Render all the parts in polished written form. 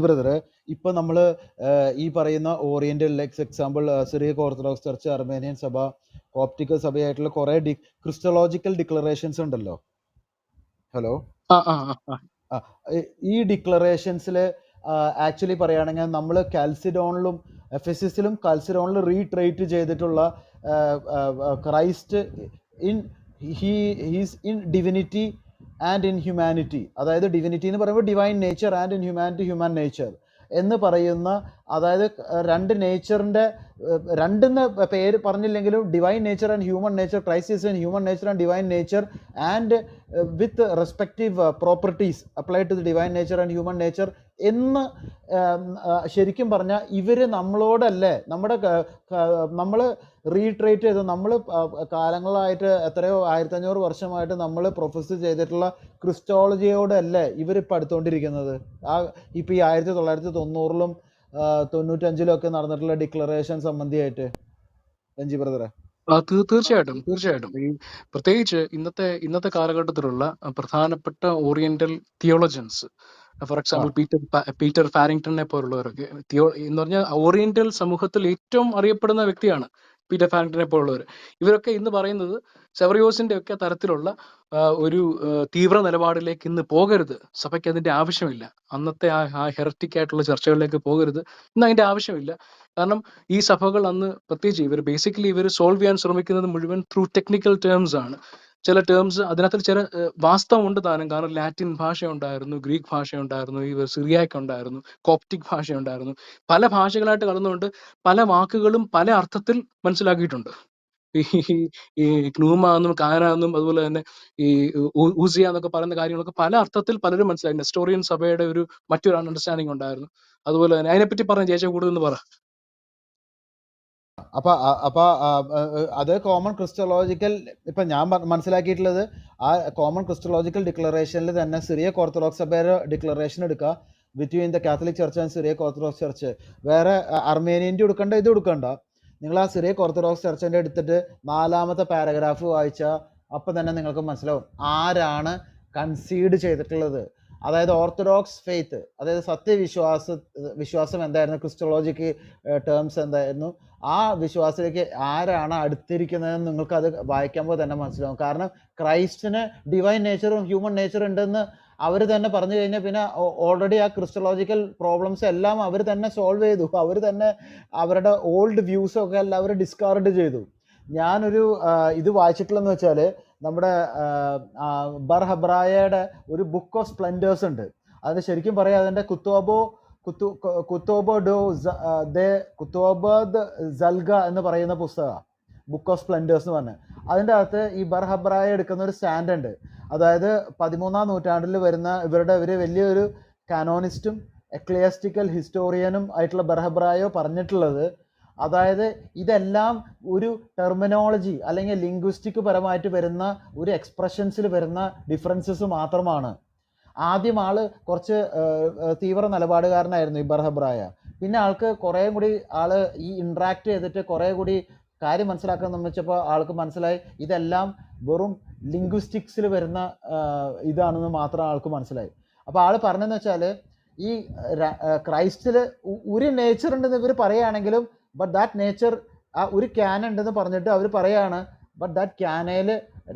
Brother, ഇപ്പൊ നമ്മൾ ഈ പറയുന്ന oriental likes example Syriac Orthodox church, Armenian സഭ, കോപ്റ്റിക്കൽ സഭയായിട്ടുള്ള കുറെ ക്രിസ്റ്റോളജിക്കൽ ഡിക്ലറേഷൻസ് ഉണ്ടല്ലോ. ഹലോ, ആ ആ ആ ആ. ഈ ഡിക്ലറേഷൻസിൽ ആക്ച്വലി പറയുകയാണെങ്കിൽ നമ്മൾ കാൽസിഡോണിലും എഫെസിസിലും കാൽസിഡോണിലും റീട്രേറ്റ് ചെയ്തിട്ടുള്ള Christ in his in divinity and in humanity, അതായത് ഡിവിനിറ്റി എന്ന് പറയുമ്പോൾ divine nature and in humanity human nature എന്ന് പറയുന്ന, അതായത് രണ്ട് നേച്ചറിൻ്റെ രണ്ടെന്ന് പേര് പറഞ്ഞില്ലെങ്കിലും divine nature and human nature, Christ is in human nature and divine nature and with respective properties applied to the divine nature and human nature എന്ന് ശരിക്കും പറഞ്ഞാൽ ഇവർ നമ്മളോടല്ലേ, നമ്മൾ റീട്രേറ്റ് ചെയ്ത് നമ്മൾ കാലങ്ങളായിട്ട് എത്രയോ 1500 വർഷമായിട്ട് നമ്മൾ പ്രൊഫസ് ചെയ്തിട്ടുള്ള ക്രിസ്റ്റോളജിയോടല്ലേ ഇവരിപ്പോൾ അടുത്തുകൊണ്ടിരിക്കുന്നത്. ഇപ്പം ഈ 1990-ലും 95-ലും ഒക്കെ നടന്നിട്ടുള്ള ഡിക്ലറേഷൻ സംബന്ധിയായിട്ട്. രഞ്ജി ബ്രദറെ, തീർച്ചയായിട്ടും തീർച്ചയായിട്ടും ഈ പ്രത്യേകിച്ച് ഇന്നത്തെ കാലഘട്ടത്തിലുള്ള പ്രധാനപ്പെട്ട oriental theologians, for example Peter ഫാരിങ്ടണിനെ പോലുള്ളവരൊക്കെ എന്ന് പറഞ്ഞാൽ ഓറിയന്റൽ സമൂഹത്തിൽ ഏറ്റവും അറിയപ്പെടുന്ന വ്യക്തിയാണ് പീറ്റർ ഫാരിങ്ടണിനെ പോലുള്ളവർ. ഇവരൊക്കെ ഇന്ന് പറയുന്നത് സെവറിയോസിന്റെ ഒക്കെ തരത്തിലുള്ള ഒരു തീവ്ര നിലപാടിലേക്ക് ഇന്ന് പോകരുത്, സഭയ്ക്ക് അതിന്റെ ആവശ്യമില്ല, അന്നത്തെ ആ ഹെററ്റിക് ആയിട്ടുള്ള ചർച്ചകളിലേക്ക് പോകരുത്, ഇന്ന് അതിന്റെ ആവശ്യമില്ല. കാരണം ഈ സഭകൾ അന്ന് പ്രത്യേകിച്ച് ഇവർ സോൾവ് ചെയ്യാൻ ശ്രമിക്കുന്നത് മുഴുവൻ ത്രൂ ടെക്നിക്കൽ ടേംസ് ആണ്. ചില ടേംസ് അതിനകത്ത് ചില വാസ്തവമുണ്ട് താനും. കാരണം ലാറ്റിൻ ഭാഷ ഉണ്ടായിരുന്നു, ഗ്രീക്ക് ഭാഷ ഉണ്ടായിരുന്നു, സിറിയാക്ക് ഉണ്ടായിരുന്നു, കോപ്റ്റിക് ഭാഷ ഉണ്ടായിരുന്നു. പല ഭാഷകളായിട്ട് കടന്നുകൊണ്ട് പല വാക്കുകളും പല അർത്ഥത്തിൽ മനസ്സിലാക്കിയിട്ടുണ്ട്. ഈ ക്നൂമ എന്നും കാന എന്നും അതുപോലെ തന്നെ ഈ ഊസിയ എന്നൊക്കെ പറയുന്ന കാര്യങ്ങളൊക്കെ പല അർത്ഥത്തിൽ പലരും മനസ്സിലാക്കി. നെസ്റ്റോറിയൻ സഭയുടെ മറ്റൊരു അണ്ടർസ്റ്റാൻഡിങ് ഉണ്ടായിരുന്നു. അതുപോലെ തന്നെ അതിനെപ്പറ്റി പറഞ്ഞ ചേച്ചി കൂടുതൽ പറ. അപ്പൊ അത് കോമൺ ക്രിസ്റ്റോളജിക്കൽ, ഇപ്പൊ ഞാൻ മനസ്സിലാക്കിയിട്ടുള്ളത് ആ കോമൺ ക്രിസ്റ്റോളജിക്കൽ ഡിക്ലറേഷനിൽ തന്നെ സിറിയക് ഓർത്തഡോക്സ് സഭയുടെ ഡിക്ലറേഷൻ എടുക്കുക between the Catholic church and Syriac Orthodox church. വേറെ അർമേനിയൻ്റെ എടുക്കണ്ട, ഇത് എടുക്കണ്ട. നിങ്ങൾ ആ സിറിയക് ഓർത്തഡോക്സ് ചർച്ചിൻ്റെ എടുത്തിട്ട് 4ാമത്തെ പാരഗ്രാഫ് വായിച്ചാൽ അപ്പം തന്നെ നിങ്ങൾക്ക് മനസ്സിലാവും ആരാണ് കൺസീഡ് ചെയ്തിട്ടുള്ളത്. അതായത് ഓർത്തഡോക്സ് ഫെയ്ത്ത്, അതായത് വിശ്വാസം എന്തായിരുന്നു, ക്രിസ്റ്റോളജിക്ക് ടേംസ് എന്തായിരുന്നു, ആ വിശ്വാസത്തിലേക്ക് ആരാണ് അടുത്തിരിക്കുന്നതെന്ന് നിങ്ങൾക്കത് വായിക്കുമ്പോൾ തന്നെ മനസ്സിലാവും. കാരണം ക്രൈസ്റ്റിന് ഡിവൈൻ നേച്ചറും ഹ്യൂമൻ നേച്ചറും ഉണ്ടെന്ന് അവർ തന്നെ പറഞ്ഞു കഴിഞ്ഞാൽ പിന്നെ ഓൾറെഡി ആ ക്രിസ്റ്റോളജിക്കൽ പ്രോബ്ലംസ് എല്ലാം അവർ തന്നെ സോൾവ് ചെയ്തു. അവർ തന്നെ അവരുടെ ഓൾഡ് വ്യൂസൊക്കെ എല്ലാം അവർ ഡിസ്കാർഡ് ചെയ്തു. ഞാനൊരു ഇത് വായിച്ചിട്ടുള്ളതെന്ന് വെച്ചാൽ നമ്മുടെ ബർ ഹബ്രായയുടെ ഒരു ബുക്ക് ഓഫ് സ്പ്ലെൻഡേഴ്സ് ഉണ്ട്. അതിന് ശരിക്കും പറയാം അതിൻ്റെ കുത്തോബദ് സൽഗ എന്ന് പറയുന്ന പുസ്തകമാണ് ബുക്ക് ഓഫ് സ്പ്ലെൻഡേഴ്സ് എന്ന് പറഞ്ഞത്. അതിൻ്റെ അകത്ത് ഈ ബർ ഹബ്രായ എടുക്കുന്ന ഒരു സ്റ്റാൻഡ് ഉണ്ട്. അതായത് 13ാം നൂറ്റാണ്ടിൽ വരുന്ന ഇവർ വലിയൊരു കാനോണിസ്റ്റും എക്ലിയാസ്റ്റിക്കൽ ഹിസ്റ്റോറിയനും ആയിട്ടുള്ള ബർ ഹബ്രായോ പറഞ്ഞിട്ടുള്ളത്, അതായത് ഇതെല്ലാം ഒരു ടെർമിനോളജി അല്ലെങ്കിൽ ലിംഗ്വിസ്റ്റിക് പരമായിട്ട് വരുന്ന ഒരു എക്സ്പ്രഷൻസിൽ വരുന്ന ഡിഫറൻസസ് മാത്രമാണ്. ആദ്യം കുറച്ച് തീവ്ര നിലപാടുകാരനായിരുന്നു ഈ ബർ ഹബ്രായ. പിന്നെ ആൾക്ക് കുറേ കൂടി ഈ ഇൻട്രാക്ട് ചെയ്തിട്ട് കുറേ കൂടി കാര്യം മനസ്സിലാക്കാൻ ശ്രമിച്ചപ്പോൾ ആൾക്ക് മനസ്സിലായി ഇതെല്ലാം വെറും ലിംഗ്വിസ്റ്റിക്സിൽ വരുന്ന ഇതാണെന്ന് മാത്രം ആൾക്ക് മനസ്സിലായി. അപ്പോൾ ആൾ പറഞ്ഞതെന്ന് വെച്ചാൽ ഈ ക്രൈസ്റ്റിൽ ഒരു നേച്ചർ ഉണ്ടെന്ന് ഇവർ പറയുകയാണെങ്കിലും ബട്ട് ദാറ്റ് നേച്ചർ ഒരു ക്യാന ഉണ്ടെന്ന് പറഞ്ഞിട്ട് അവർ പറയാണ്, ബട്ട് ദാറ്റ് ക്യാനയിൽ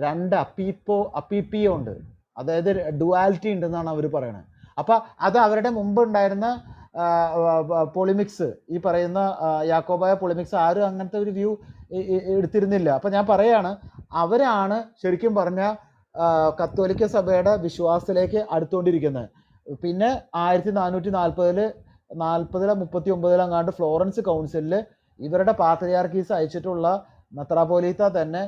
2 അപ്പീപ്പിയോ ഉണ്ട്, അതായത് ഡുവാലിറ്റി ഉണ്ടെന്നാണ് അവർ പറയണത്. അപ്പോൾ അത് അവരുടെ മുമ്പ് ഉണ്ടായിരുന്ന പൊളിമിക്സ്, ഈ പറയുന്ന യാക്കോബായ പൊളിമിക്സ് ആരും അങ്ങനത്തെ ഒരു വ്യൂ എടുത്തിരുന്നില്ല. അപ്പം ഞാൻ പറയാണ് അവരാണ് ശരിക്കും പറഞ്ഞാൽ കത്തോലിക്ക സഭയുടെ വിശ്വാസത്തിലേക്ക് അടുത്തുകൊണ്ടിരിക്കുന്നത്. പിന്നെ 1440-ൽ 39-ലെങ്ങാണ്ട് ഫ്ലോറൻസ് കൗൺസിലിൽ ഇവരുടെ പാത്രിയാർക്കീസ് അയച്ചിട്ടുള്ള മെത്രാപ്പോലീത്ത തന്നെ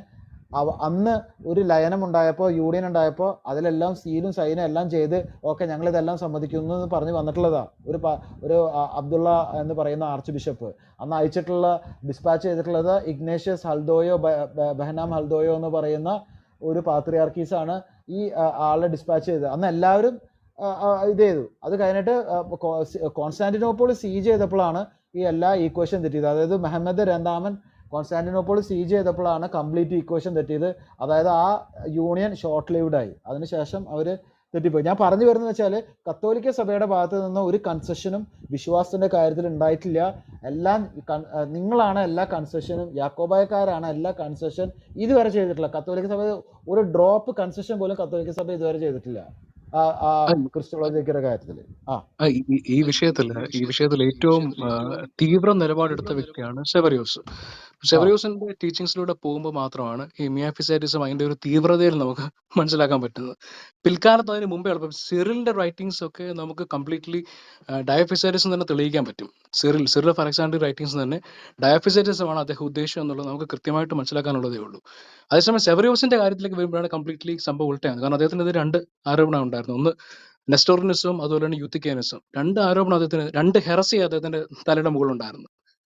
അന്ന് ഒരു ലയനം ഉണ്ടായപ്പോൾ, യൂണിയൻ ഉണ്ടായപ്പോൾ അതിലെല്ലാം സീലും സൈനും എല്ലാം ചെയ്ത് ഓക്കെ ഞങ്ങളിതെല്ലാം സമ്മതിക്കുന്നു എന്ന് പറഞ്ഞ് വന്നിട്ടുള്ളതാണ്. ഒരു അബ്ദുള്ള എന്ന് പറയുന്ന ആർച്ച് ബിഷപ്പ് അന്ന് അയച്ചിട്ടുള്ള ഡിസ്പാച്ച് ചെയ്തിട്ടുള്ളത് ഇഗ്നേഷ്യസ് ഹൽദോയോ ബെഹനാം ഹൽദോയോ എന്ന് പറയുന്ന ഒരു പാത്രിയാർക്കീസാണ് ഈ ആളെ ഡിസ്പാച്ച് ചെയ്തത്. അന്ന് എല്ലാവരും ഇത് ചെയ്തു. അത് കഴിഞ്ഞിട്ട് കോൺസ്റ്റാന്റിനോപ്പിൾ സീജ് ചെയ്തപ്പോഴാണ് ഈ എല്ലാ ഈക്വേഷൻ തെറ്റിയത്. അതായത് മുഹമ്മദ് രണ്ടാമൻ കോൺസ്റ്റാന്റിനോപ്പിൾ സീജ് ചെയ്തപ്പോഴാണ് കംപ്ലീറ്റ് ഈക്വേഷൻ തെറ്റിയത്. അതായത് ആ യൂണിയൻ ഷോർട്ട് ലിവ്ഡ് ആയി. അതിനുശേഷം അവർ തെറ്റിപ്പോയി. ഞാൻ പറഞ്ഞു വരുന്നത് വെച്ചാൽ കത്തോലിക്ക സഭയുടെ ഭാഗത്ത് നിന്ന് ഒരു കൺസെഷനും വിശ്വാസത്തിന്റെ കാര്യത്തിൽ ഉണ്ടായിട്ടില്ല. എല്ലാം നിങ്ങളാണ് എല്ലാ കൺസെഷനും, യാക്കോബായക്കാരാണ് എല്ലാ കൺസെഷൻ ഇതുവരെ ചെയ്തിട്ടില്ല. കത്തോലിക്ക സഭ ഒരു ഡ്രോപ്പ് കൺസെഷൻ പോലും കത്തോലിക്ക സഭ ഇതുവരെ ചെയ്തിട്ടില്ല ക്രിസ്ത്യോളജിയുടെ കാര്യത്തിൽ. ഈ വിഷയത്തിൽ ഏറ്റവും തീവ്ര നിലപാടെടുത്ത വ്യക്തിയാണ് സെവറിയോസ്. സെവറിയോസിന്റെ ടീച്ചിങ്സിലൂടെ പോകുമ്പോൾ മാത്രമാണ് ഈ മിയാഫിസൈറ്റിസം അതിന്റെ ഒരു തീവ്രതയിൽ നമുക്ക് മനസ്സിലാക്കാൻ പറ്റുന്നത്. പിൽക്കാലത്ത് അതിന് മുമ്പേ സിറിലിന്റെ റൈറ്റിംഗ്സ് ഒക്കെ നമുക്ക് കംപ്ലീറ്റ്ലി ഡയഫിസൈറ്റിസം തന്നെ തെളിയിക്കാൻ പറ്റും. സിറിൽ ഫോർ എക്സാമ്പിൾ റൈറ്റിംഗ്സ് തന്നെ ഡയഫിസൈറ്റിസം ആണ് അദ്ദേഹം ഉദ്ദേശം എന്നുള്ളത് നമുക്ക് കൃത്യമായിട്ട് മനസ്സിലാക്കാനുള്ളതേ ഉള്ളൂ. അതേസമയം സെവറിയോസിന്റെ കാര്യത്തിലേക്ക് വരുമ്പോഴാണ് കംപ്ലീറ്റ്ലി സംഭവം ഉൾട്ടയാണ്. കാരണം അദ്ദേഹത്തിന് ഇത് 2 ആരോപണം ഉണ്ടായിരുന്നു. ഒന്ന് നെസ്റ്റോറിനിസവും അതുപോലെ തന്നെ യൂത്തിക്കാനിസവും. 2 ആരോപണം അദ്ദേഹത്തിന്, 2 ഹെറസി അദ്ദേഹത്തിന്റെ തലയുടെ മുകളിലുണ്ടായിരുന്നു.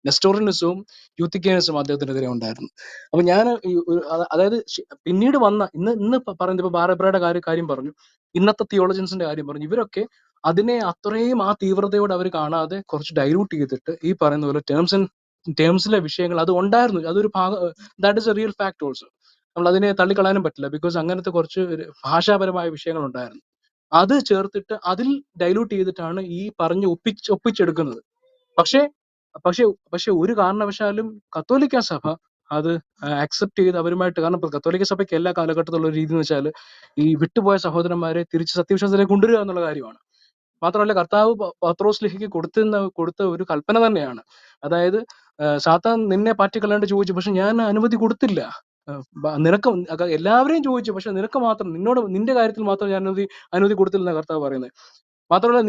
നെസ്റ്റോറിനിസവും യൂത്തിക്കാനിസവും അദ്ദേഹത്തിനെതിരെ ഉണ്ടായിരുന്നു. അപ്പൊ ഞാൻ അതായത് പിന്നീട് വന്ന ഇന്ന് പറയുന്നത്, ഇപ്പൊ ബാരബ്രയുടെ കാര്യം പറഞ്ഞു, ഇന്നത്തെ തിയോളജൻസിന്റെ കാര്യം പറഞ്ഞു, ഇവരൊക്കെ അതിനെ അത്രയും ആ തീവ്രതയോടെ അവർ കാണാതെ കുറച്ച് ഡൈലൂട്ട് ചെയ്തിട്ട് ഈ പറയുന്ന പോലെ ടേംസിലെ വിഷയങ്ങൾ അത് ഉണ്ടായിരുന്നു. അതൊരു that is A real fact also. നമ്മൾ അതിനെ തള്ളിക്കളയാനും പറ്റില്ല. ബിക്കോസ് അങ്ങനത്തെ കുറച്ച് ഭാഷാപരമായ വിഷയങ്ങൾ ഉണ്ടായിരുന്നു. അത് ചേർത്തിട്ട് അതിൽ ഡൈലൂട്ട് ചെയ്തിട്ടാണ് ഈ പറഞ്ഞ് ഒപ്പിച്ചെടുക്കുന്നത്. പക്ഷേ ഒരു കാരണവശാലും കത്തോലിക്ക സഭ അത് അക്സെപ്റ്റ് ചെയ്ത് അവരുമായിട്ട്, കാരണം കത്തോലിക്ക സഭയ്ക്ക് എല്ലാ കാലഘട്ടത്തിലുള്ള രീതി എന്ന് വെച്ചാൽ ഈ വിട്ടുപോയ സഹോദരന്മാരെ തിരിച്ച് സത്യവിശ്വാസത്തിലേക്ക് കൊണ്ടുവരിക എന്നുള്ള കാര്യമാണ്. മാത്രമല്ല കർത്താവ് പത്രോസ്ലിഹയ്ക്ക് കൊടുത്ത ഒരു കൽപ്പന തന്നെയാണ്. അതായത് സാത്താൻ നിന്നെ പാറ്റിക്കളയാണ്ട് ചോദിച്ചു, പക്ഷെ ഞാൻ അനുമതി കൊടുത്തില്ല. നിനക്ക് എല്ലാവരെയും ചോദിച്ചു, പക്ഷെ നിനക്ക് മാത്രം, നിന്റെ കാര്യത്തിൽ മാത്രം ഞാൻ അനുമതി കൊടുത്തില്ലെന്ന കർത്താവ് പറയുന്നത്. മാത്രമല്ല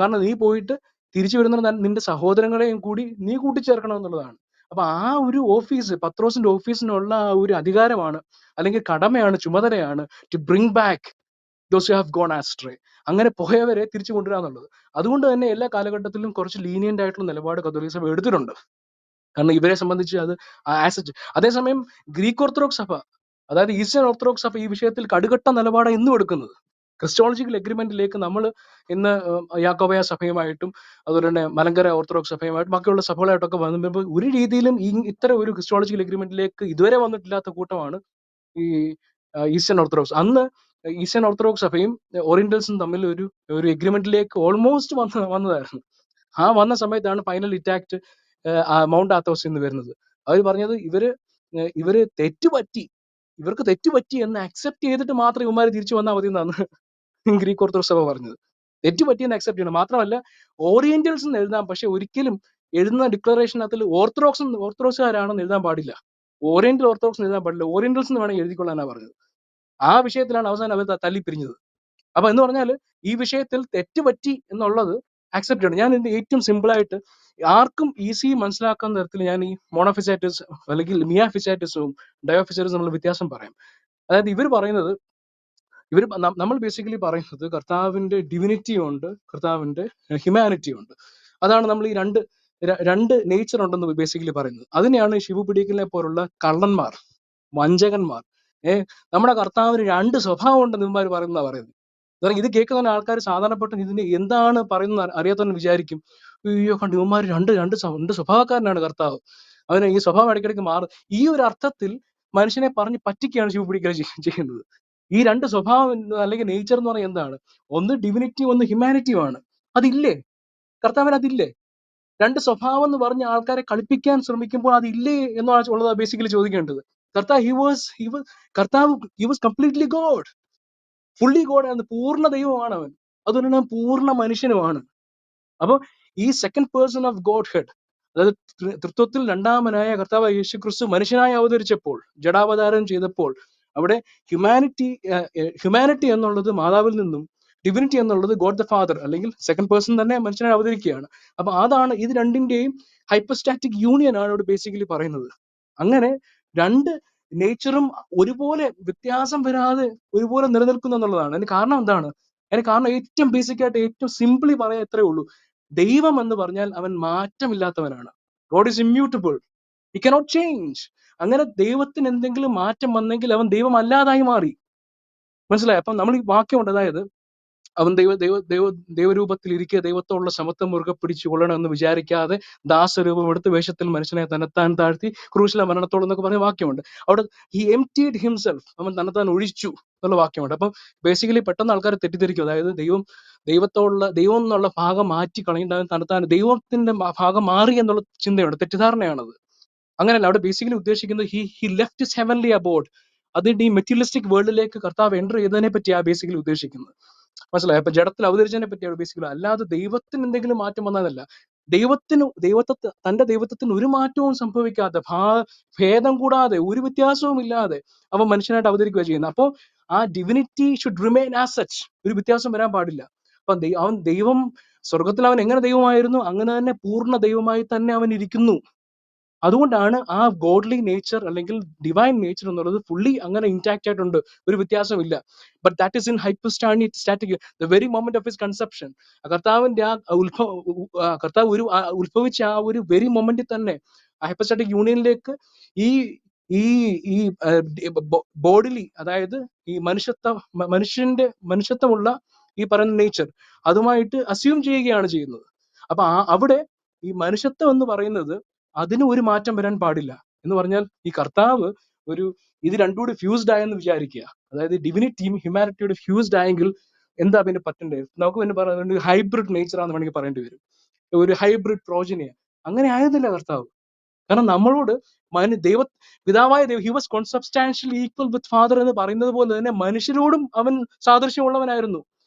കാരണം നീ പോയിട്ട് തിരിച്ചു വരുന്ന നിന്റെ സഹോദരങ്ങളെയും കൂടി നീ കൂട്ടിച്ചേർക്കണം എന്നുള്ളതാണ്. അപ്പൊ ആ ഒരു ഓഫീസ്, പത്രോസിന്റെ ഓഫീസിനുള്ള ആ ഒരു അധികാരമാണ്, അല്ലെങ്കിൽ കടമയാണ്, ചുമതലയാണ് to bring back those who have gone astray. അങ്ങനെ പോയവരെ തിരിച്ചു കൊണ്ടുവരിക എന്നുള്ളത്. അതുകൊണ്ട് തന്നെ എല്ലാ കാലഘട്ടത്തിലും കുറച്ച് ലീനിയന്റ് ആയിട്ടുള്ള നിലപാട് കത്തോലിക്ക സഭ എടുത്തിട്ടുണ്ട്. കാരണം ഇവരെ സംബന്ധിച്ച് അത് ആസറ്റ്. അതേസമയം ഗ്രീക്ക് ഓർത്തഡോക്സ് സഭ, അതായത് ഈസ്റ്റേൺ ഓർത്തഡോക്സ് സഭ ഈ വിഷയത്തിൽ കടുകട്ട നിലപാട് എന്നും എടുക്കുന്നത്. ക്രിസ്റ്റോളജിക്കൽ എഗ്രിമെന്റിലേക്ക് നമ്മൾ ഇന്ന് യാക്കോബായ സഭയുമായിട്ടും അതുപോലെ തന്നെ മലങ്കര ഓർത്തഡോക്സ് സഭയുമായിട്ടും ബാക്കിയുള്ള സഭകളായിട്ടൊക്കെ വന്നപ്പോൾ ഒരു രീതിയിലും ഇത്തരം ഒരു ക്രിസ്റ്റോളജിക്കൽ എഗ്രിമെന്റിലേക്ക് ഇതുവരെ വന്നിട്ടില്ലാത്ത കൂട്ടമാണ് ഈ ഈസ്റ്റേൺ ഓർത്തഡോക്സ്. അന്ന് ഈസ്റ്റേൺ ഓർത്തഡോക്സ് സഭയും ഓറിയന്റൽസും തമ്മിൽ ഒരു എഗ്രിമെന്റിലേക്ക് ഓൾമോസ്റ്റ് വന്നതായിരുന്നു. ആ വന്ന സമയത്താണ് ഫൈനൽ ഇറ്റാക്ട് മൗണ്ട് ആത്തോസ് എന്ന് വരുന്നത്. അവർ പറഞ്ഞത് ഇവർക്ക് തെറ്റുപറ്റി എന്ന് അക്സെപ്റ്റ് ചെയ്തിട്ട് മാത്രം ഇവന്മാർ തിരിച്ചു വന്നാൽ മതി എന്നാണ് ഗ്രീക്ക് ഓർത്തഡോക്സ് സഭ പറഞ്ഞത്. തെറ്റുപറ്റി എന്ന് അക്സെപ്റ്റ് ചെയ്യണം. മാത്രമല്ല ഓറിയന്റൽസ് എന്ന് എഴുതാം, പക്ഷെ ഒരിക്കലും എഴുതുന്ന ഡിക്ലറേഷനകത്തിൽ ഓർത്തഡോക്സുകാരാണെന്ന് എഴുതാൻ പാടില്ല, ഓറിയന്റൽ ഓർത്തഡോക്സ് എഴുതാൻ പാടില്ല, ഓറിയന്റൽസ് എന്ന് വേണമെങ്കിൽ എഴുതിക്കൊള്ളാനാണ് പറഞ്ഞത്. ആ വിഷയത്തിലാണ് അവസാനം അവർ തല്ലിപ്പിരിഞ്ഞത്. അപ്പൊ എന്ന് പറഞ്ഞാൽ ഈ വിഷയത്തിൽ തെറ്റുപറ്റി എന്നുള്ളത് അക്സെപ്റ്റ് ചെയ്യണം. ഞാൻ ഇതിന്റെ ഏറ്റവും സിമ്പിൾ ആയിട്ട് ആർക്കും ഈസി മനസ്സിലാക്കുന്ന തരത്തിൽ ഞാൻ ഈ മോണോഫിസൈറ്റിസ് അല്ലെങ്കിൽ മിയാഫിസൈറ്റിസവും ഡയോഫിസൈറ്റിസും തമ്മിലുള്ള വ്യത്യാസം പറയാം. അതായത് നമ്മൾ ബേസിക്കലി പറയുന്നത് കർത്താവിന്റെ ഡിവിനിറ്റി ഉണ്ട്, കർത്താവിന്റെ ഹ്യൂമാനിറ്റി ഉണ്ട്. അതാണ് നമ്മൾ ഈ രണ്ട് നേച്ചർ ഉണ്ടെന്ന് ബേസിക്കലി പറയുന്നത്. അതിനെയാണ് ശിവപിടിക്കലിനെ പോലുള്ള കള്ളന്മാർ, വഞ്ചകന്മാർ, നമ്മുടെ കർത്താവിന് 2 സ്വഭാവം ഉണ്ടെന്ന് ഇവന്മാർ പറയുന്നത്. ഇത് കേൾക്കുന്ന ആൾക്കാർ സാധാരണപ്പെട്ട ഇതിന് എന്താണ് പറയുന്നത് അറിയാത്തവൻ വിചാരിക്കും, അയ്യോ കണ്ടു ഇവന്മാർ രണ്ട് സ്വഭാവക്കാരനാണ് കർത്താവ്, അവന് ഈ സ്വഭാവം ഇടയ്ക്കിടയ്ക്ക് മാറും. ഈ ഒരു അർത്ഥത്തിൽ മനുഷ്യനെ പറഞ്ഞ് പറ്റിക്കുകയാണ് ശിവപിടിക്കൽ ചെയ്യുന്നത്. ഈ 2 സ്വഭാവം അല്ലെങ്കിൽ നേച്ചർ എന്ന് പറയുന്നത് എന്താണ്? ഒന്ന് ഡിവിനിറ്റി, ഒന്ന് ഹ്യൂമാനിറ്റിയുമാണ്. അതില്ലേ കർത്താവിന്? അതില്ലേ? 2 സ്വഭാവം എന്ന് പറഞ്ഞ ആൾക്കാരെ കളിപ്പിക്കാൻ ശ്രമിക്കുമ്പോൾ അതില്ലേ എന്നാണ് ഉള്ളത് ബേസിക്കലി ചോദിക്കേണ്ടത്. കർത്താവ് was completely God, fully God ആണ്, പൂർണ്ണ ദൈവമാണ് അവൻ. അതുകൊണ്ട് തന്നെ പൂർണ്ണ മനുഷ്യനുമാണ്. അപ്പൊ ഈ second person of God head, അതായത് തൃത്വത്തിൽ 2ാമനായ കർത്താവ് യേശുക്രിസ്തു മനുഷ്യനായി അവതരിച്ചപ്പോൾ, ജഡാവതാരം ചെയ്തപ്പോൾ, അവിടെ ഹ്യൂമാനിറ്റി എന്നുള്ളത് മാതാവിൽ നിന്നും ഡിവിനിറ്റി എന്നുള്ളത് ഗോഡ് ദ ഫാദർ അല്ലെങ്കിൽ സെക്കൻഡ് പേഴ്സൺ തന്നെ മനുഷ്യനായി അവതരിക്കുകയാണ്. അപ്പൊ അതാണ് ഇത് രണ്ടിന്റെയും ഹൈപ്പോസ്റ്റാറ്റിക് യൂണിയൻ ആണ് ഇവിടെ ബേസിക്കലി പറയുന്നത്. അങ്ങനെ 2 നേച്ചറും ഒരുപോലെ വ്യത്യാസം വരാതെ ഒരുപോലെ നിലനിൽക്കുന്നു എന്നുള്ളതാണ്. അതിന് കാരണം എന്താണ്? അതിന് കാരണം ഏറ്റവും ബേസിക് ആയിട്ട് ഏറ്റവും സിംപിളി പറയാൻ എത്രയേ ഉള്ളൂ. ദൈവം എന്ന് പറഞ്ഞാൽ അവൻ മാറ്റമില്ലാത്തവനാണ്. God is immutable, he cannot change. അങ്ങനെ ദൈവത്തിന് എന്തെങ്കിലും മാറ്റം വന്നെങ്കിൽ അവൻ ദൈവം അല്ലാതായി മാറി. മനസ്സിലായി? അപ്പം നമ്മൾ ഈ വാക്യമുണ്ട്, അതായത് അവൻ ദൈവരൂപത്തിൽ ഇരിക്കുക, ദൈവത്തോടുള്ള സമത്വം മുറുകെ പിടിച്ചു കൊള്ളണമെന്ന് വിചാരിക്കാതെ ദാസരൂപം എടുത്ത് വേഷത്തിൽ മനുഷ്യനെ തന്നെത്താൻ താഴ്ത്തി ക്രൂശിലെ മരണത്തോടെന്നൊക്കെ പറഞ്ഞ വാക്യമുണ്ട്. അവിടെ ഹി എംപ്റ്റീഡ് ഹിംസെൽഫ്, അവൻ തന്നെത്താൻ ഒഴിച്ചു. എന്നുള്ള വാക്യമുണ്ട്. അപ്പം ബേസിക്കലി പെട്ടെന്ന് ആൾക്കാർ തെറ്റിദ്ധരിക്കും, അതായത് ദൈവം എന്നുള്ള ഭാഗം മാറ്റി കളയുന്ന തന്നെത്താൻ ദൈവത്തിന്റെ ഭാഗം മാറി എന്നുള്ള ചിന്തയുണ്ട്, തെറ്റിദ്ധാരണയാണത്. അങ്ങനെയല്ല, അവിടെ ബേസിക്കലി ഉദ്ദേശിക്കുന്നത് he left his heavenly aboard, അതിന്റെ ഈ മെറ്റീരിയലിസ്റ്റിക് വേൾഡിലേക്ക് കർത്താവ് എൻ്റർ ചെയ്തതിനെ പറ്റിയാണ് ബേസിക്കലി ഉദ്ദേശിക്കുന്നത്. മനസ്സിലായി? അപ്പൊ ജഡത്തിൽ അവതരിച്ചതിനെ പറ്റിയാണ് ബേസിക്കലി, അല്ലാതെ ദൈവത്തിന് എന്തെങ്കിലും മാറ്റം വന്നതല്ല. തന്റെ ദൈവത്വത്തിന് ഒരു മാറ്റവും സംഭവിക്കാതെ, ഭേദം കൂടാതെ, ഒരു വ്യത്യാസവും ഇല്ലാതെ അവൻ മനുഷ്യനായിട്ട് അവതരിക്കുക ചെയ്യുന്നത്. അപ്പോൾ ആ divinity should remain as such, ഒരു വ്യത്യാസം വരാൻ പാടില്ല. അപ്പൊ അവൻ ദൈവം, സ്വർഗത്തിൽ അവൻ എങ്ങനെ ദൈവമായിരുന്നു അങ്ങനെ തന്നെ പൂർണ്ണ ദൈവമായി തന്നെ അവൻ ഇരിക്കുന്നു. അതുകൊണ്ടാണ് ആ ഗോഡ്ലി നേച്ചർ അല്ലെങ്കിൽ ഡിവൈൻ നേച്ചർ എന്നുള്ളത് ഫുള്ളി അങ്ങനെ ഇൻടാക്ട് ആയിട്ടുണ്ട്, ഒരു വ്യത്യാസമില്ല. But that is in hypostatic the very moment of his conception. കർത്താവിന്റെ കർത്താവ് ഉത്ഭവിച്ച ആ ഒരു വെരി മൊമെന്റിൽ തന്നെ ഹൈപ്പോസ്റ്റാറ്റിക് യൂണിയനിലേക്ക് ഈ ഈ ഈ ബോഡിലി, അതായത് ഈ മനുഷ്യത്വമുള്ള ഈ പറയുന്ന നേച്ചർ അതുമായിട്ട് അസ്യൂം ചെയ്യുകയാണ് ചെയ്യുന്നത്. അപ്പൊ അവിടെ ഈ മനുഷ്യത്വം എന്ന് പറയുന്നത് അതിന് ഒരു മാറ്റം വരാൻ പാടില്ല. എന്ന് പറഞ്ഞാൽ ഈ കർത്താവ് ഇത് രണ്ടും കൂടി ഫ്യൂസ്ഡ് ആയെന്ന് വിചാരിക്കുക, അതായത് ഡിവിനിറ്റിയും ഹ്യൂമാനിറ്റിയോട് ഫ്യൂസ്ഡ് ആയെങ്കിൽ എന്താ പിന്നെ പറ്റേണ്ടത്? നമുക്ക് പിന്നെ പറയുന്നത് ഹൈബ്രിഡ് നേച്ചർ ആണെന്ന് വേണമെങ്കിൽ പറയേണ്ടി വരും, ഒരു ഹൈബ്രിഡ് പ്രോജനിയ. അങ്ങനെ ആയതില്ല കർത്താവ്. കാരണം നമ്മളോട് പിതാവായ ദൈവം, he was consubstantially equal with father എന്ന് പറയുന്നത് പോലെ തന്നെ മനുഷ്യരോടും അവൻ സാദൃശ്യമുള്ളവനായിരുന്നു.